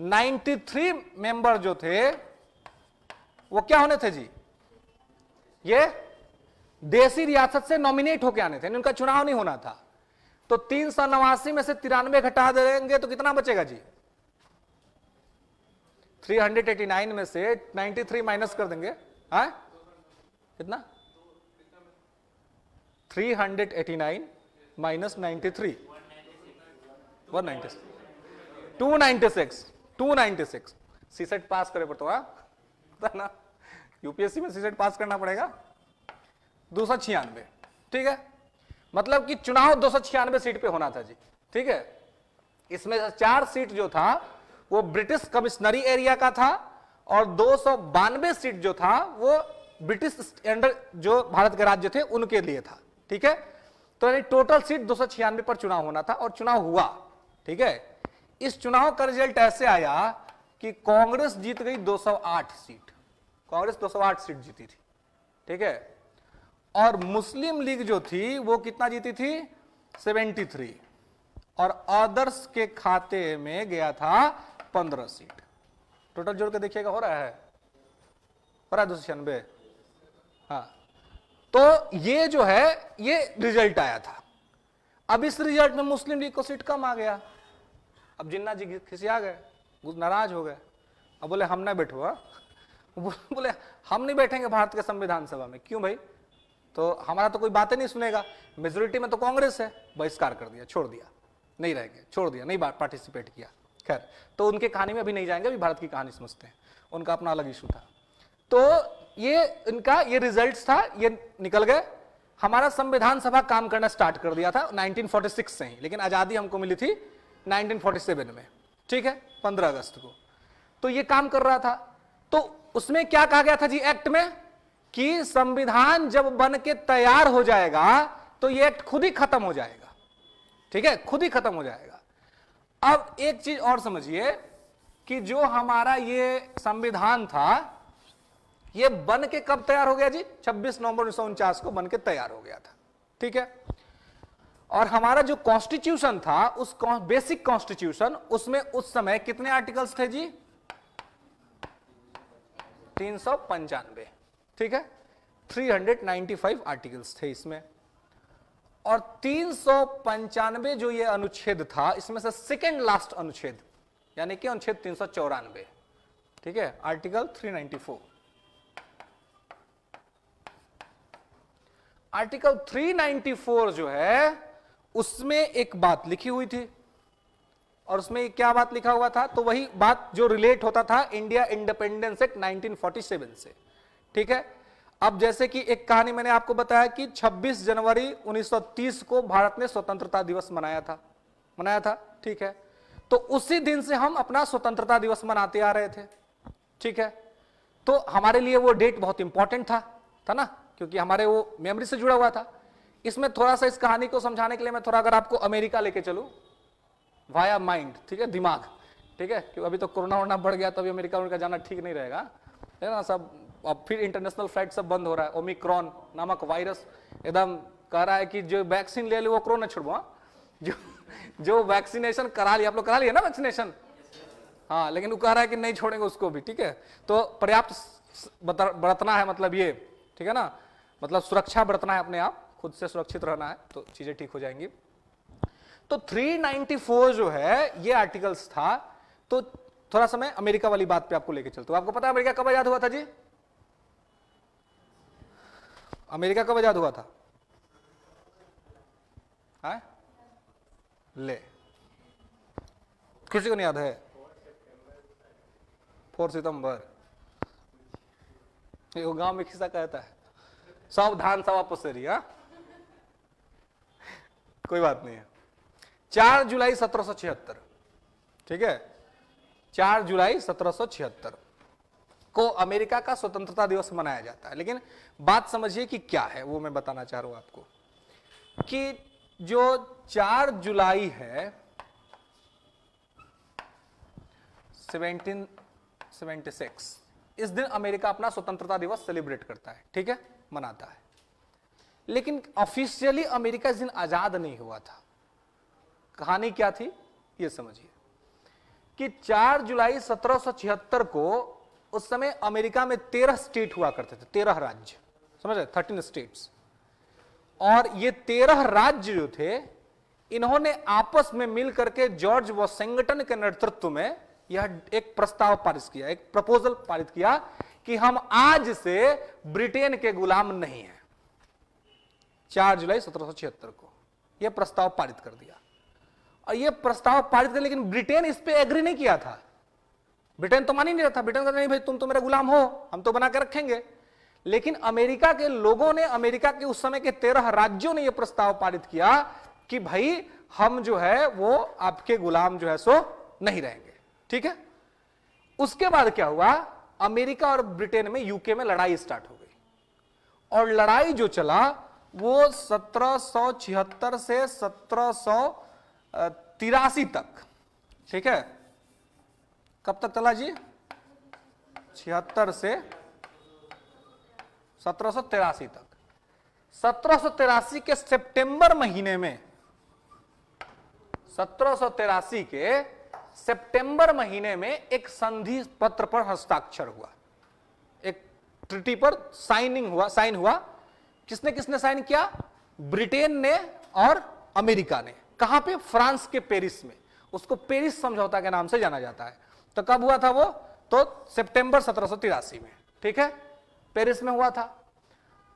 Speaker 1: 93 मेंबर जो थे वो क्या होने थे जी, ये देसी रियासत से नॉमिनेट होके आने थे, उनका चुनाव नहीं होना था। तो 389 में से 93 घटा देंगे तो कितना बचेगा जी? 389 में से 93 माइनस कर देंगे, हाँ कितना? 389 माइनस 93, 196, 296। सीसेट पास करे पड़ता है ना, यूपीएससी में सीसेट पास करना पड़ेगा। 296, ठीक है। मतलब कि चुनाव 296 सीट पे होना था जी, ठीक है। इसमें से 4 सीट जो था वो ब्रिटिश कमिश्नरी एरिया का था और 292 सीट जो था वो ब्रिटिश अंडर जो भारत के राज्य थे उनके लिए था, ठीक है। तो यानी टोटल सीट 296 पर चुनाव होना था और चुनाव हुआ। ठीक है, इस चुनाव का रिजल्ट ऐसे आया कि कांग्रेस जीत गई 208 सीट, कांग्रेस 208 सीट जीती थी। ठीक है, और मुस्लिम लीग जो थी वो कितना जीती थी, 73, और अदर्स के खाते में गया था 15 सीट। टोटल जोड़ के देखिएगा हो रहा है 296। हाँ, तो ये जो है ये रिजल्ट आया था। अब इस रिजल्ट में मुस्लिम लीग को सीट कम आ गया। अब जिन्ना जी खिसिया गए, नाराज हो गए। अब बोले हम ना बैठो, बोले हम नहीं बैठेंगे भारत के संविधान सभा में। क्यों भाई, तो हमारा तो कोई बातें नहीं सुनेगा, मेजोरिटी में तो कांग्रेस है। बहिष्कार कर दिया, छोड़ दिया, नहीं रहेंगे, छोड़ दिया, नहीं पार्टिसिपेट किया। खैर, तो उनके कहानी में अभी नहीं जाएंगे, अभी भारत की कहानी समझते हैं, उनका अपना अलग इशू था। तो ये इनका ये रिजल्ट्स था, ये निकल गए। हमारा संविधान सभा काम करना स्टार्ट कर दिया था 1946 से ही, लेकिन आजादी हमको मिली थी 1947 में। ठीक है, 15 अगस्त को। तो ये काम कर रहा था। तो उसमें क्या कहा गया था जी एक्ट में, कि संविधान जब बन के तैयार हो जाएगा तो ये एक्ट खुद ही खत्म हो जाएगा। ठीक है, खुद ही खत्म हो जाएगा। अब एक चीज और समझिए कि जो हमारा ये संविधान था ये बन के कब तैयार हो गया जी, 26 नवंबर 1949 को बन के तैयार हो गया था। ठीक है, और हमारा जो कॉन्स्टिट्यूशन था, उस बेसिक कॉन्स्टिट्यूशन, उसमें उस समय कितने आर्टिकल्स थे जी, 395। ठीक है, 395 आर्टिकल्स थे इसमें। और 395 जो ये अनुच्छेद था, इसमें से सेकेंड लास्ट अनुच्छेद यानी कि अनुच्छेद 394। ठीक है, आर्टिकल 394। आर्टिकल 394 जो है उसमें एक बात लिखी हुई थी, और उसमें क्या बात लिखा हुआ था, तो वही बात जो रिलेट होता था इंडिया इंडिपेंडेंस एक्ट 1947 से। ठीक है, अब जैसे कि एक कहानी मैंने आपको बताया कि 26 जनवरी 1930 को भारत ने स्वतंत्रता दिवस मनाया था। ठीक है, तो उसी दिन से हम अपना स्वतंत्रता दिवस मनाते आ रहे थे। ठीक है, तो हमारे लिए वो डेट बहुत इंपॉर्टेंट था ना, क्योंकि हमारे वो मेमोरी से जुड़ा हुआ था। इसमें थोड़ा सा इस कहानी को समझाने के लिए मैं थोड़ा अगर आपको अमेरिका लेके चलूं, वाया माइंड, ठीक है, दिमाग। ठीक है, क्योंकि अभी तो कोरोना वोरोना बढ़ गया, तो अभी अमेरिका जाना ठीक नहीं रहेगा, है ना। सब अब फिर इंटरनेशनल फ्लाइट सब बंद हो रहा है। ओमिक्रॉन नामक वायरस एकदम कह रहा है कि जो वैक्सीन ले लो वो कोरोना छोड़ो। जो वैक्सीनेशन करा लिया, आप लोग करा लिया ना वैक्सीनेशन, हाँ, लेकिन वो कह रहा है कि नहीं छोड़ेंगे उसको भी। ठीक है, तो पर्याप्त बरतना है, मतलब ये, ठीक है ना, मतलब सुरक्षा बरतना है, अपने आप खुद से सुरक्षित रहना है, तो चीजें ठीक हो जाएंगी। तो 394 जो है ये आर्टिकल्स था। तो थोड़ा सा मैं अमेरिका वाली बात पे आपको लेके चलता हूं। आपको पता है अमेरिका कब आजाद हुआ था जी, अमेरिका कब आजाद हुआ था, है? ले, किसी को नहीं याद है? 4 सितंबर। वो गांव में किस्सा कहता है, सावधान सवा पसेरी। कोई बात नहीं है। 4 जुलाई 1776, ठीक है, 4 जुलाई 1776 को अमेरिका का स्वतंत्रता दिवस मनाया जाता है। लेकिन बात समझिए कि क्या है, वो मैं बताना चाह रहा हूं आपको, कि जो 4 जुलाई है 1776, इस दिन अमेरिका अपना स्वतंत्रता दिवस सेलिब्रेट करता है। ठीक है, मनाता है। लेकिन ऑफिशियली अमेरिका इस दिन आजाद नहीं हुआ था। कहानी क्या थी ये समझिए, कि 4 जुलाई 1776 को उस समय अमेरिका में 13 स्टेट हुआ करते थे, 13 राज्य, समझ रहे, 13 स्टेट्स। और ये 13 राज्य जो थे, इन्होंने आपस में मिल करके जॉर्ज वॉशिंगटन के नेतृत्व में यह एक प्रस्ताव पारित किया, एक प्रपोजल पारित किया कि हम आज से ब्रिटेन के गुलाम नहीं हैं। 4 जुलाई 1776 को यह प्रस्ताव पारित कर दिया। और यह प्रस्ताव पारित कर, लेकिन ब्रिटेन इस पे एग्री नहीं किया था। ब्रिटेन तो मान ही नहीं रहा था। ब्रिटेन कहता नहीं भाई, तुम तो मेरे गुलाम हो, हम तो बना के रखेंगे। लेकिन अमेरिका के लोगों ने, अमेरिका के उस समय के 13 राज्यों ने यह प्रस्ताव पारित किया कि भाई हम जो है वो आपके गुलाम जो है सो नहीं रहेंगे। ठीक है, उसके बाद क्या हुआ, अमेरिका और ब्रिटेन में, यूके में लड़ाई स्टार्ट हो गई। और लड़ाई जो चला वो 1776 से 1783 तक, ठीक है। कब तक चला जी? 76 से 1783 तक। 1783 के सितंबर महीने में, 1783 के सितंबर महीने में एक संधि पत्र पर हस्ताक्षर हुआ, एक ट्रिटी पर साइन हुआ। किसने किसने साइन किया? ब्रिटेन ने और अमेरिका ने। कहां पे? फ्रांस के पेरिस में। उसको पेरिस समझौता के नाम से जाना जाता है। तो कब हुआ था वो? तो सितंबर 1783 में, ठीक है, पेरिस में हुआ था।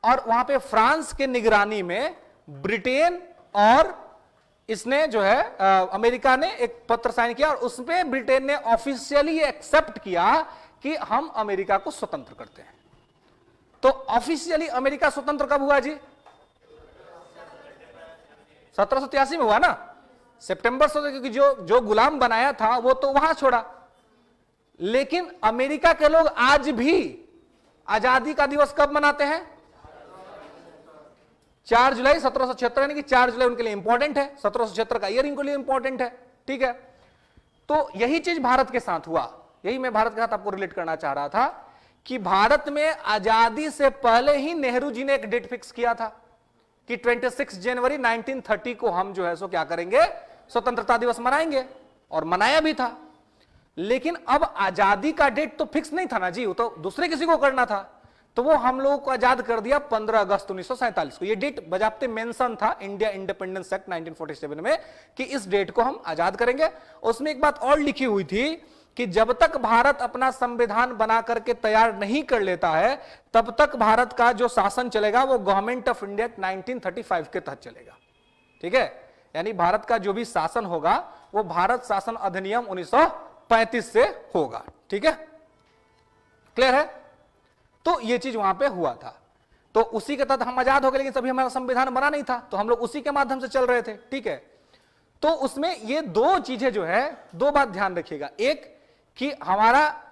Speaker 1: और वहां पे फ्रांस के निगरानी में ब्रिटेन और इसने जो है अमेरिका ने एक पत्र साइन किया, और उसमें ब्रिटेन ने ऑफिशियली एक्सेप्ट किया कि हम अमेरिका को स्वतंत्र करते हैं। तो ऑफिशियली अमेरिका स्वतंत्र कब हुआ जी? 1783 में हुआ ना। सितंबर 17, क्योंकि जो गुलाम बनाया था वो तो वहां छोड़ा। लेकिन अमेरिका के लोग आज भी आजादी का दिवस कब मनाते हैं? 4 जुलाई 1776, यानी कि 4 जुलाई उनके लिए इंपॉर्टेंट है। 1776 का ईयर इनके लिए इंपॉर्टेंट है, ठीक है। तो यही चीज भारत के साथ हुआ। यही मैं भारत के साथ आपको रिलेट करना चाह रहा था कि भारत में आजादी से पहले ही नेहरू जी ने एक डेट फिक्स किया था कि 26 जनवरी 1930 को हम जो है सो क्या करेंगे? स्वतंत्रता दिवस मनाएंगे, और मनाया भी था। लेकिन अब आजादी का डेट तो फिक्स नहीं था ना जी, वो तो दूसरे किसी को करना था। तो वो हम लोगों को आजाद कर दिया 15 अगस्त 1947 को। ये डेट बजाते मेंशन था इंडिया इंडिपेंडेंस एक्ट 1947 में कि इस डेट को हम आजाद करेंगे। उसमें एक बात और लिखी हुई थी कि जब तक भारत अपना संविधान बना करके तैयार नहीं कर लेता है, तब तक भारत का जो शासन चलेगा वो गवर्नमेंट ऑफ इंडिया 1935 के तहत चलेगा, ठीक है। यानी भारत का जो भी शासन होगा वो भारत शासन अधिनियम 1935 से होगा, ठीक है, क्लियर है। तो ये चीज वहां पे हुआ था। तो उसी के तहत हम आजाद हो गए, लेकिन तभी हमारा संविधान बना नहीं था, तो हम लोग उसी के माध्यम से चल रहे थे, ठीक है। तो उसमें ये दो चीजें जो है, दो बात ध्यान रखिएगा। एक कि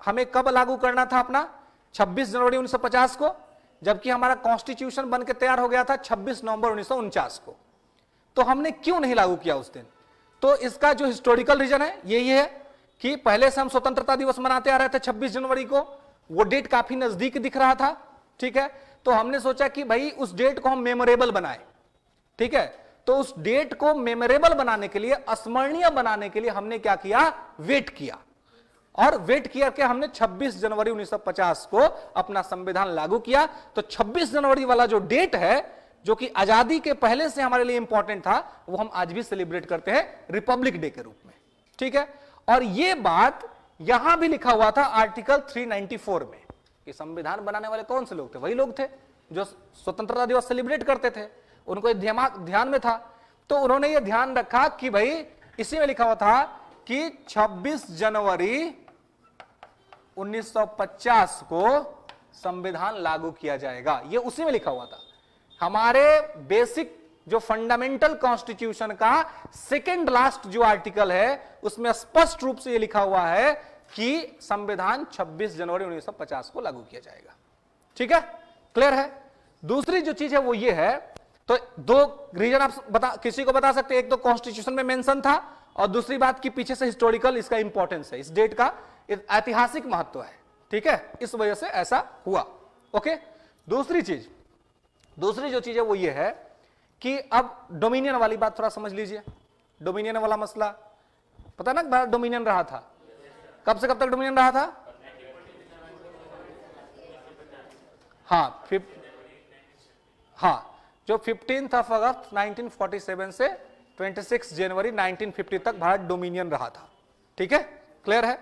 Speaker 1: हमें कब लागू करना था अपना? 26 जनवरी 1950 को, जबकि हमारा कॉन्स्टिट्यूशन बन के तैयार हो गया था 26 नवंबर 1949 को। तो हमने क्यों नहीं लागू किया उस दिन? तो इसका जो हिस्टोरिकल रीजन है यही है कि पहले से हम स्वतंत्रता दिवस मनाते आ रहे थे 26 जनवरी को, वो डेट काफी नजदीक दिख रहा था, ठीक है। तो हमने सोचा कि भाई उस डेट को हम मेमोरेबल बनाएं, ठीक है। तो उस डेट को मेमोरेबल बनाने के लिए, अस्मरणीय बनाने के लिए हमने क्या किया? वेट किया, और वेट किया कि हमने 26 जनवरी 1950 को अपना संविधान लागू किया। तो 26 जनवरी वाला जो डेट है, जो कि आजादी के पहले से हमारे लिए इंपॉर्टेंट था, वो हम आज भी सेलिब्रेट करते हैं रिपब्लिक डे के रूप में, ठीक है। और ये बात यहां भी लिखा हुआ था आर्टिकल 394 में कि संविधान बनाने वाले कौन से लोग थे? वही लोग थे जो स्वतंत्रता दिवस सेलिब्रेट करते थे, उनको ध्यान में था। तो उन्होंने ये ध्यान रखा कि भाई इसी में लिखा हुआ था कि 26 जनवरी 1950 को संविधान लागू किया जाएगा। ये उसी में लिखा हुआ था। हमारे बेसिक जो फंडामेंटल कॉन्स्टिट्यूशन का सेकेंड लास्ट जो आर्टिकल है, उसमें स्पष्ट रूप से ये लिखा हुआ है कि संविधान 26 जनवरी 1950 को लागू किया जाएगा, ठीक है, क्लियर है। दूसरी जो चीज है वो ये है, तो दो रीजन आप किसी को बता सकते हैं, एक तो कॉन्स्टिट्यूशन में मेंशन था, और दूसरी बात की पीछे से हिस्टोरिकल इसका इंपॉर्टेंस है, इस डेट का ऐतिहासिक महत्व है, ठीक है, इस वजह से ऐसा हुआ, ओके। दूसरी जो चीज है वो ये है कि अब डोमिनियन वाली बात थोड़ा समझ लीजिए। डोमिनियन वाला मसला पता ना, भारत डोमिनियन रहा था। कब से कब तक डोमिनियन रहा था? जो 15 अगस्त 1947 से 26 जनवरी 1950 तक भारत डोमिनियन रहा था, ठीक है, क्लियर है।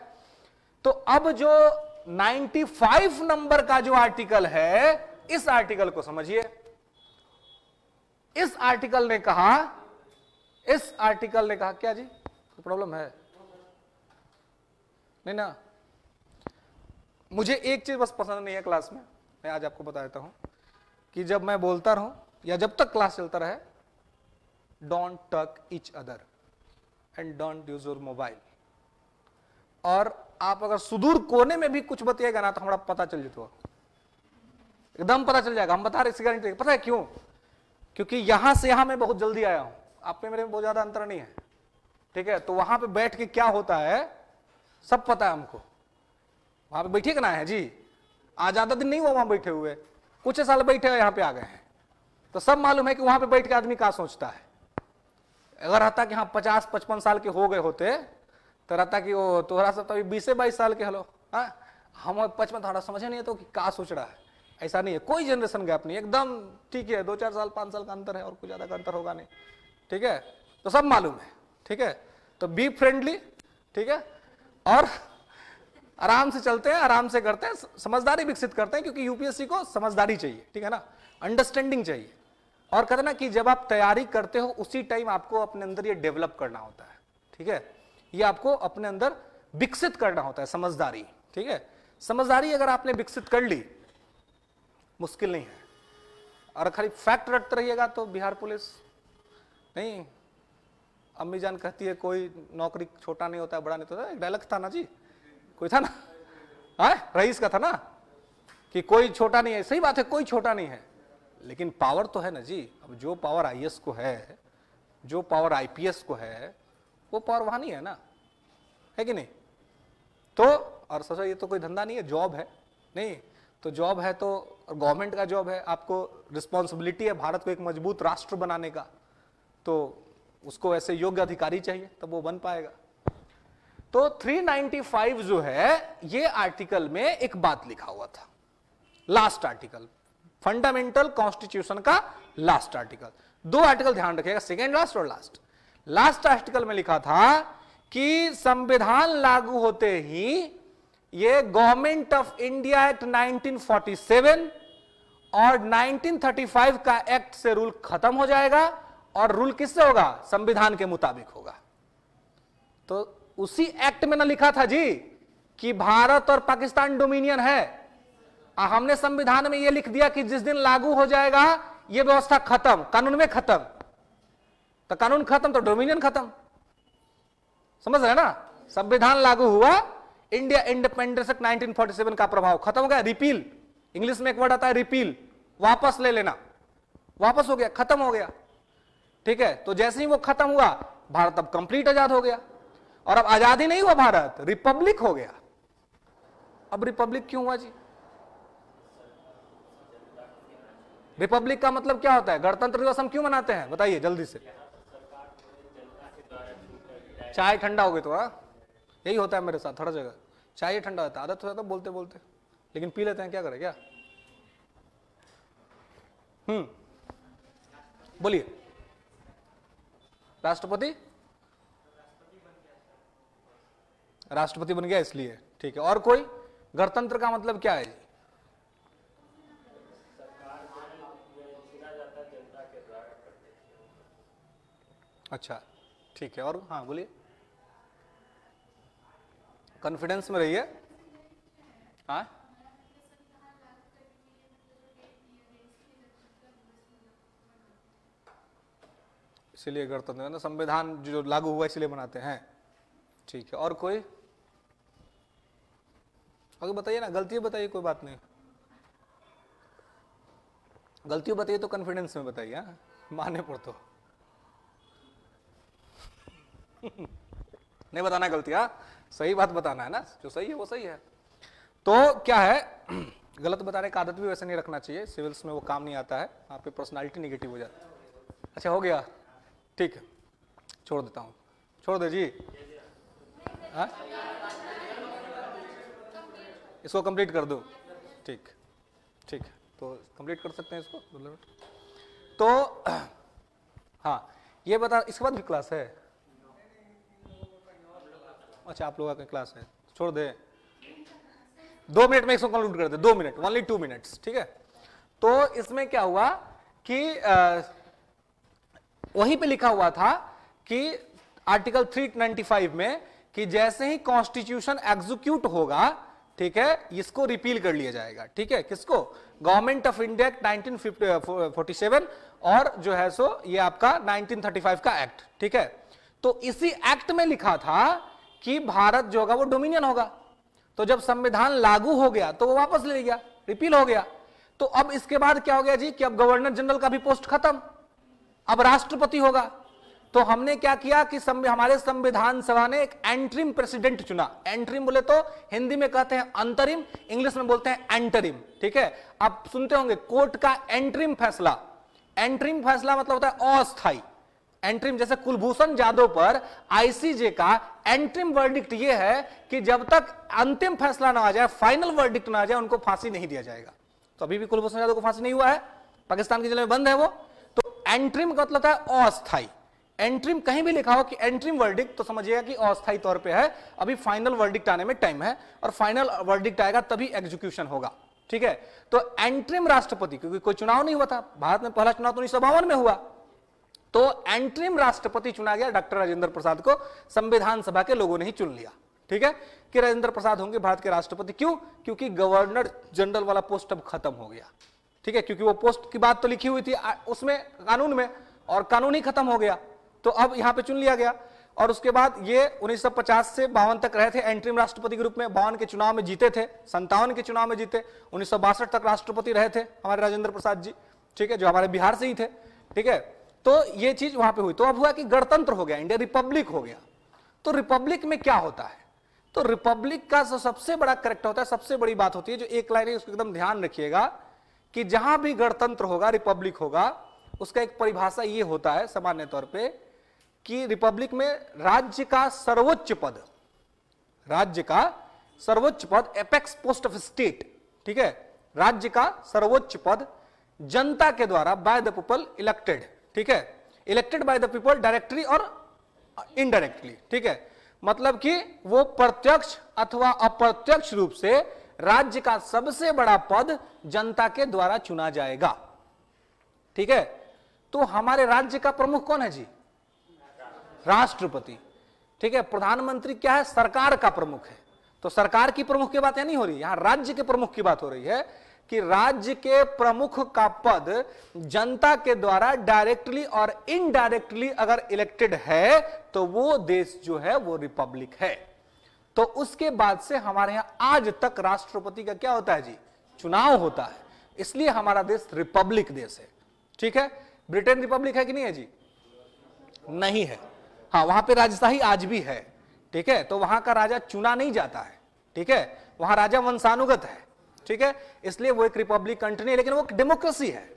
Speaker 1: तो अब जो 95 नंबर का जो आर्टिकल है, इस आर्टिकल को समझिए। इस आर्टिकल ने कहा क्या जी, कोई प्रॉब्लम है? नहीं ना। मुझे एक चीज बस पसंद नहीं है क्लास में, मैं आज आपको बता देता हूं कि जब मैं बोलता रहूं या जब तक क्लास चलता रहे, don't touch each other and don't use your mobile. और आप अगर सुदूर कोने में भी कुछ बताइएगा ना, तो हमारा पता चल जाता, एकदम पता चल जाएगा। हम बता रहे, इसकी गारंटी। पता है क्यों? क्योंकि यहां से यहां मैं बहुत जल्दी आया हूं, आप में मेरे में बहुत ज्यादा अंतर नहीं है, ठीक है। तो वहां पे बैठ के क्या होता है सब पता है हमको, वहां पे बैठे ना है जी, आज ज्यादा दिन नहीं हुआ वहां बैठे हुए, कुछ साल बैठे यहाँ पे आ गए हैं, तो सब मालूम है कि वहां पे बैठ के आदमी क्या सोचता है। अगर रहता कि हाँ 50-55 साल के हो गए होते तो रहता कि वो तोहरा सब तो अभी 20-22 साल के हलो, हाँ हम 55 थोड़ा समझे नहीं तो कि क्या सोच रहा है। ऐसा नहीं है, कोई जनरेशन गैप नहीं, एकदम ठीक है, 2-4 साल 5 साल का अंतर है और कुछ ज्यादा का अंतर होगा नहीं, ठीक है। तो सब मालूम है, ठीक है। तो बी फ्रेंडली, ठीक है, और आराम से चलते हैं, आराम से करते हैं, समझदारी विकसित करते हैं, क्योंकि यूपीएससी को समझदारी चाहिए, ठीक है ना, अंडरस्टैंडिंग चाहिए। और कहते ना कि जब आप तैयारी करते हो उसी टाइम आपको अपने अंदर ये डेवलप करना होता है, ठीक है, ये आपको अपने अंदर विकसित करना होता है, समझदारी, ठीक है। समझदारी अगर आपने विकसित कर ली, मुश्किल नहीं है। और खाली फैक्ट रटते रहिएगा तो बिहार पुलिस नहीं, अम्मी जान कहती है कोई नौकरी छोटा नहीं होता है, बड़ा नहीं होता है, एक डायलॉग था ना जी, कोई था ना, हाँ रईस का था ना, कि कोई छोटा नहीं है। सही बात है, कोई छोटा नहीं है, लेकिन पावर तो है ना जी। अब जो पावर आईएएस को है, जो पावर आईपीएस को है, वो पावर वहां नहीं है ना, है कि नहीं। तो और सोचो ये तो कोई धंधा नहीं है, जॉब है, नहीं तो जॉब है तो गवर्नमेंट का जॉब है, आपको रिस्पॉन्सिबिलिटी है भारत को एक मजबूत राष्ट्र बनाने का, तो उसको ऐसे योग्य अधिकारी चाहिए तब वो बन पाएगा। तो 395 जो है, ये आर्टिकल में एक बात लिखा हुआ था, लास्ट आर्टिकल, फंडामेंटल कॉन्स्टिट्यूशन का लास्ट आर्टिकल। 2 आर्टिकल ध्यान रखिएगा, सेकेंड लास्ट और लास्ट। लास्ट आर्टिकल में लिखा था कि संविधान लागू होते ही ये गवर्नमेंट ऑफ इंडिया एक्ट 1947 और 1935 का एक्ट से रूल खत्म हो जाएगा, और रूल किससे होगा, संविधान के मुताबिक होगा। तो उसी एक्ट में ना लिखा था जी कि भारत और पाकिस्तान डोमिनियन है, हमने संविधान में यह लिख दिया कि जिस दिन लागू हो जाएगा यह व्यवस्था खत्म, कानून में खत्म, तो कानून खत्म तो डोमिनियन खत्म, समझ रहे ना। संविधान लागू हुआ, इंडिया इंडिपेंडेंस एक्ट 1947 का प्रभाव खत्म हो गया, रिपील, इंग्लिश में एक वर्ड आता है रिपील, वापस ले लेना, वापस हो गया, खत्म हो गया, ठीक है। तो जैसे ही वो खत्म हुआ, भारत अब कंप्लीट आजाद हो गया, और अब आजादी नहीं हुआ भारत, रिपब्लिक हो गया। अब रिपब्लिक क्यों हुआ जी, रिपब्लिक का मतलब क्या होता है, गणतंत्र दिवस हम क्यों मनाते हैं बताइए जल्दी से। चाय ठंडा हो गई तो, यही होता है मेरे साथ हर जगह, चाय ठंडा होता है, आदत हो जाता है बोलते बोलते, लेकिन पी लेते हैं, क्या करें क्या। बोलिए। राष्ट्रपति बन गया इसलिए, ठीक है। और कोई, गणतंत्र का मतलब क्या है जी, अच्छा ठीक है। और हाँ बोलिए, कॉन्फिडेंस में रहिए, हाँ इसीलिए गणतंत्र ना, संविधान जो लागू हुआ इसलिए मनाते हैं, ठीक है। और कोई आगे बताइए ना, गलती बताइए, कोई बात नहीं, गलती बताइए तो कॉन्फिडेंस में बताइए, हाँ माने पर तो नहीं बताना गलती, हाँ सही बात बताना है ना, जो सही है वो सही है। तो क्या है, गलत बताने का आदत भी वैसे नहीं रखना चाहिए, सिविल्स में वो काम नहीं आता है, आपकी पर्सनालिटी निगेटिव हो जाती है। अच्छा हो गया, ठीक है, छोड़ देता हूँ, छोड़ दे जी, हाँ इसको कंप्लीट कर दो, ठीक ठीक है, तो कंप्लीट कर सकते हैं इसको। तो हाँ ये बता, इसके बाद भी क्लास है, अच्छा आप लोगों का क्लास है, छोड़ दे, 2 मिनट में इसको कंक्लूड कर दे, 2 मिनट, ओनली 2 मिनट्स, ठीक है। तो इसमें क्या हुआ कि वहीं पे लिखा हुआ था कि आर्टिकल 395 में कि जैसे ही कॉन्स्टिट्यूशन एग्जीक्यूट होगा, ठीक है, इसको रिपील कर लिया जाएगा, ठीक है, किसको, गवर्नमेंट ऑफ इंडिया 1947 और जो है सो ये आपका 1935 का एक्ट, ठीक है। तो इसी एक्ट में लिखा था कि भारत जो होगा वो डोमिनियन होगा, तो जब संविधान लागू हो गया तो वो वापस ले गया, रिपील हो गया। तो अब इसके बाद क्या हो गया जी कि अब गवर्नर जनरल का भी पोस्ट खत्म, अब राष्ट्रपति होगा, तो हमने क्या किया कि हमारे संविधान सभा ने एक एंटरिम प्रेसिडेंट चुना। एंटरिम बोले तो हिंदी में कहते हैं अंतरिम, इंग्लिश में बोलते हैं एंटरिम, ठीक है। आप सुनते होंगे कोर्ट का एंटरिम फैसला। एंटरिम फैसला मतलब होता है अस्थायी। एंटरिम, जैसे कुलभूषण जाधव पर आईसीजे का एंटरिम वर्डिक्ट ये है कि जब तक अंतिम फैसला ना आ जाए, फाइनल वर्डिक्ट ना आ जाए, उनको फांसी नहीं दिया जाएगा। तो अभी भी कुलभूषण जाधव को फांसी नहीं हुआ है, पाकिस्तान की जेल में बंद है वो। तो एंटरिम का मतलब है अस्थायी। एंटरिम कहीं भी लिखा हो कि एंटरिम वर्डिक्ट, तो समझिएगा कि अस्थायी तौर पे है, अभी फाइनल वर्डिक्ट आने में टाइम है, और फाइनल वर्डिक्ट आएगा तभी एग्जीक्यूशन होगा, ठीक है। तो एंटरिम राष्ट्रपति, क्योंकि कोई चुनाव नहीं हुआ था, भारत में पहला चुनाव तो 1952 में हुआ, तो एंटरिम राष्ट्रपति चुना गया डॉक्टर राजेंद्र प्रसाद को। संविधान सभा के लोगों ने ही चुन लिया, ठीक है, कि राजेंद्र प्रसाद होंगे भारत के राष्ट्रपति। क्यों? क्योंकि गवर्नर जनरल वाला पोस्ट अब खत्म हो गया, ठीक है, क्योंकि वो पोस्ट की बात तो लिखी हुई थी उसमें कानून में, और कानून ही खत्म हो गया, तो अब यहां पे चुन लिया गया। और उसके बाद ये 1950 से 52 तक रहे थे एंटरिम राष्ट्रपति के रूप में। 52 के चुनाव में जीते थे, 57 के चुनाव में जीते, 1962 तक राष्ट्रपति रहे थे हमारे राजेंद्र प्रसाद जी, ठीक है, जो हमारे बिहार से ही थे, ठीक है। तो ये चीज वहां पे हुई। तो अब हुआ कि गणतंत्र हो गया, इंडिया रिपब्लिक हो गया। तो रिपब्लिक में क्या होता है? तो रिपब्लिक का सबसे बड़ा करेक्टर होता है, सबसे बड़ी बात होती है, जो एक लाइन है उसको एकदम ध्यान रखिएगा, कि जहां भी गणतंत्र होगा, रिपब्लिक होगा, उसका एक परिभाषा ये होता है सामान्य तौर पे कि रिपब्लिक में राज्य का सर्वोच्च पद, राज्य का सर्वोच्च पद, एपेक्स पोस्ट ऑफ स्टेट, ठीक है, राज्य का सर्वोच्च पद जनता के द्वारा बाय द पीपल इलेक्टेड, ठीक है, elected by the people directly और इनडायरेक्टली, ठीक है, मतलब कि वो प्रत्यक्ष अथवा अप्रत्यक्ष रूप से राज्य का सबसे बड़ा पद जनता के द्वारा चुना जाएगा, ठीक है। तो हमारे राज्य का प्रमुख कौन है जी? राष्ट्रपति, ठीक है। प्रधानमंत्री क्या है? सरकार का प्रमुख है। तो सरकार की प्रमुख की बात यहां नहीं हो रही, यहां राज्य के प्रमुख की बात हो रही है कि राज्य के प्रमुख का पद जनता के द्वारा डायरेक्टली और इनडायरेक्टली अगर इलेक्टेड है तो वो देश जो है वो रिपब्लिक है। तो उसके बाद से हमारे यहां आज तक राष्ट्रपति का क्या होता है जी? चुनाव होता है। इसलिए हमारा देश रिपब्लिक देश है, ठीक है। ब्रिटेन रिपब्लिक है कि नहीं है जी? नहीं है। हाँ, वहां पे राजशाही आज भी है, ठीक है। तो वहां का राजा चुना नहीं जाता है, ठीक है, वहां राजा वंशानुगत है, ठीक है। इसलिए वो एक रिपब्लिक कंट्री नहीं है, लेकिन वो डेमोक्रेसी है।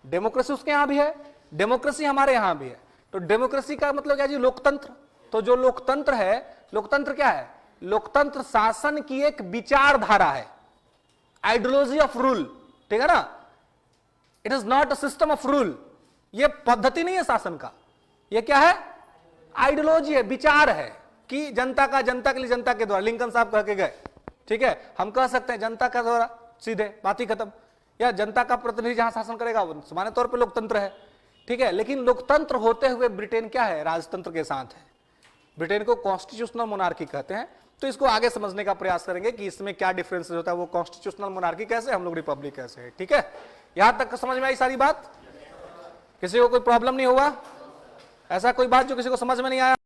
Speaker 1: डेमोक्रेसी उसके यहां भी है, डेमोक्रेसी हमारे यहां भी है। तो डेमोक्रेसी का मतलब क्या जी? लोकतंत्र। तो जो लोकतंत्र है, लोकतंत्र क्या है? लोकतंत्र शासन की एक विचारधारा है, आइडियोलॉजी ऑफ रूल, ठीक है ना। It is not a system of rule. ये पद्धति नहीं है शासन का, ये क्या है? आइडियोलॉजी है, विचार है कि जनता का, जनता के लिए, जनता के द्वारा। लिंकन साहब कह के गए, ठीक है। हम कह सकते हैं जनता का द्वारा, सीधे बात ही खत्म। या जनता का प्रतिनिधि जहां शासन करेगा वो सामान्य तौर पे लोकतंत्र है, ठीक है। लेकिन लोकतंत्र होते हुए ब्रिटेन क्या है? राजतंत्र के साथ है। ब्रिटेन को कॉन्स्टिट्यूशनल मोनार्की कहते हैं। तो इसको आगे समझने का प्रयास करेंगे कि इसमें क्या डिफरेंस होता है, वो कॉन्स्टिट्यूशनल मोनार्की कैसे, हम लोग रिपब्लिक कैसे है, ठीक है। यहां तक समझ में आई सारी बात? किसी को कोई प्रॉब्लम नहीं हुआ? ऐसा कोई बात जो किसी को समझ में नहीं आया?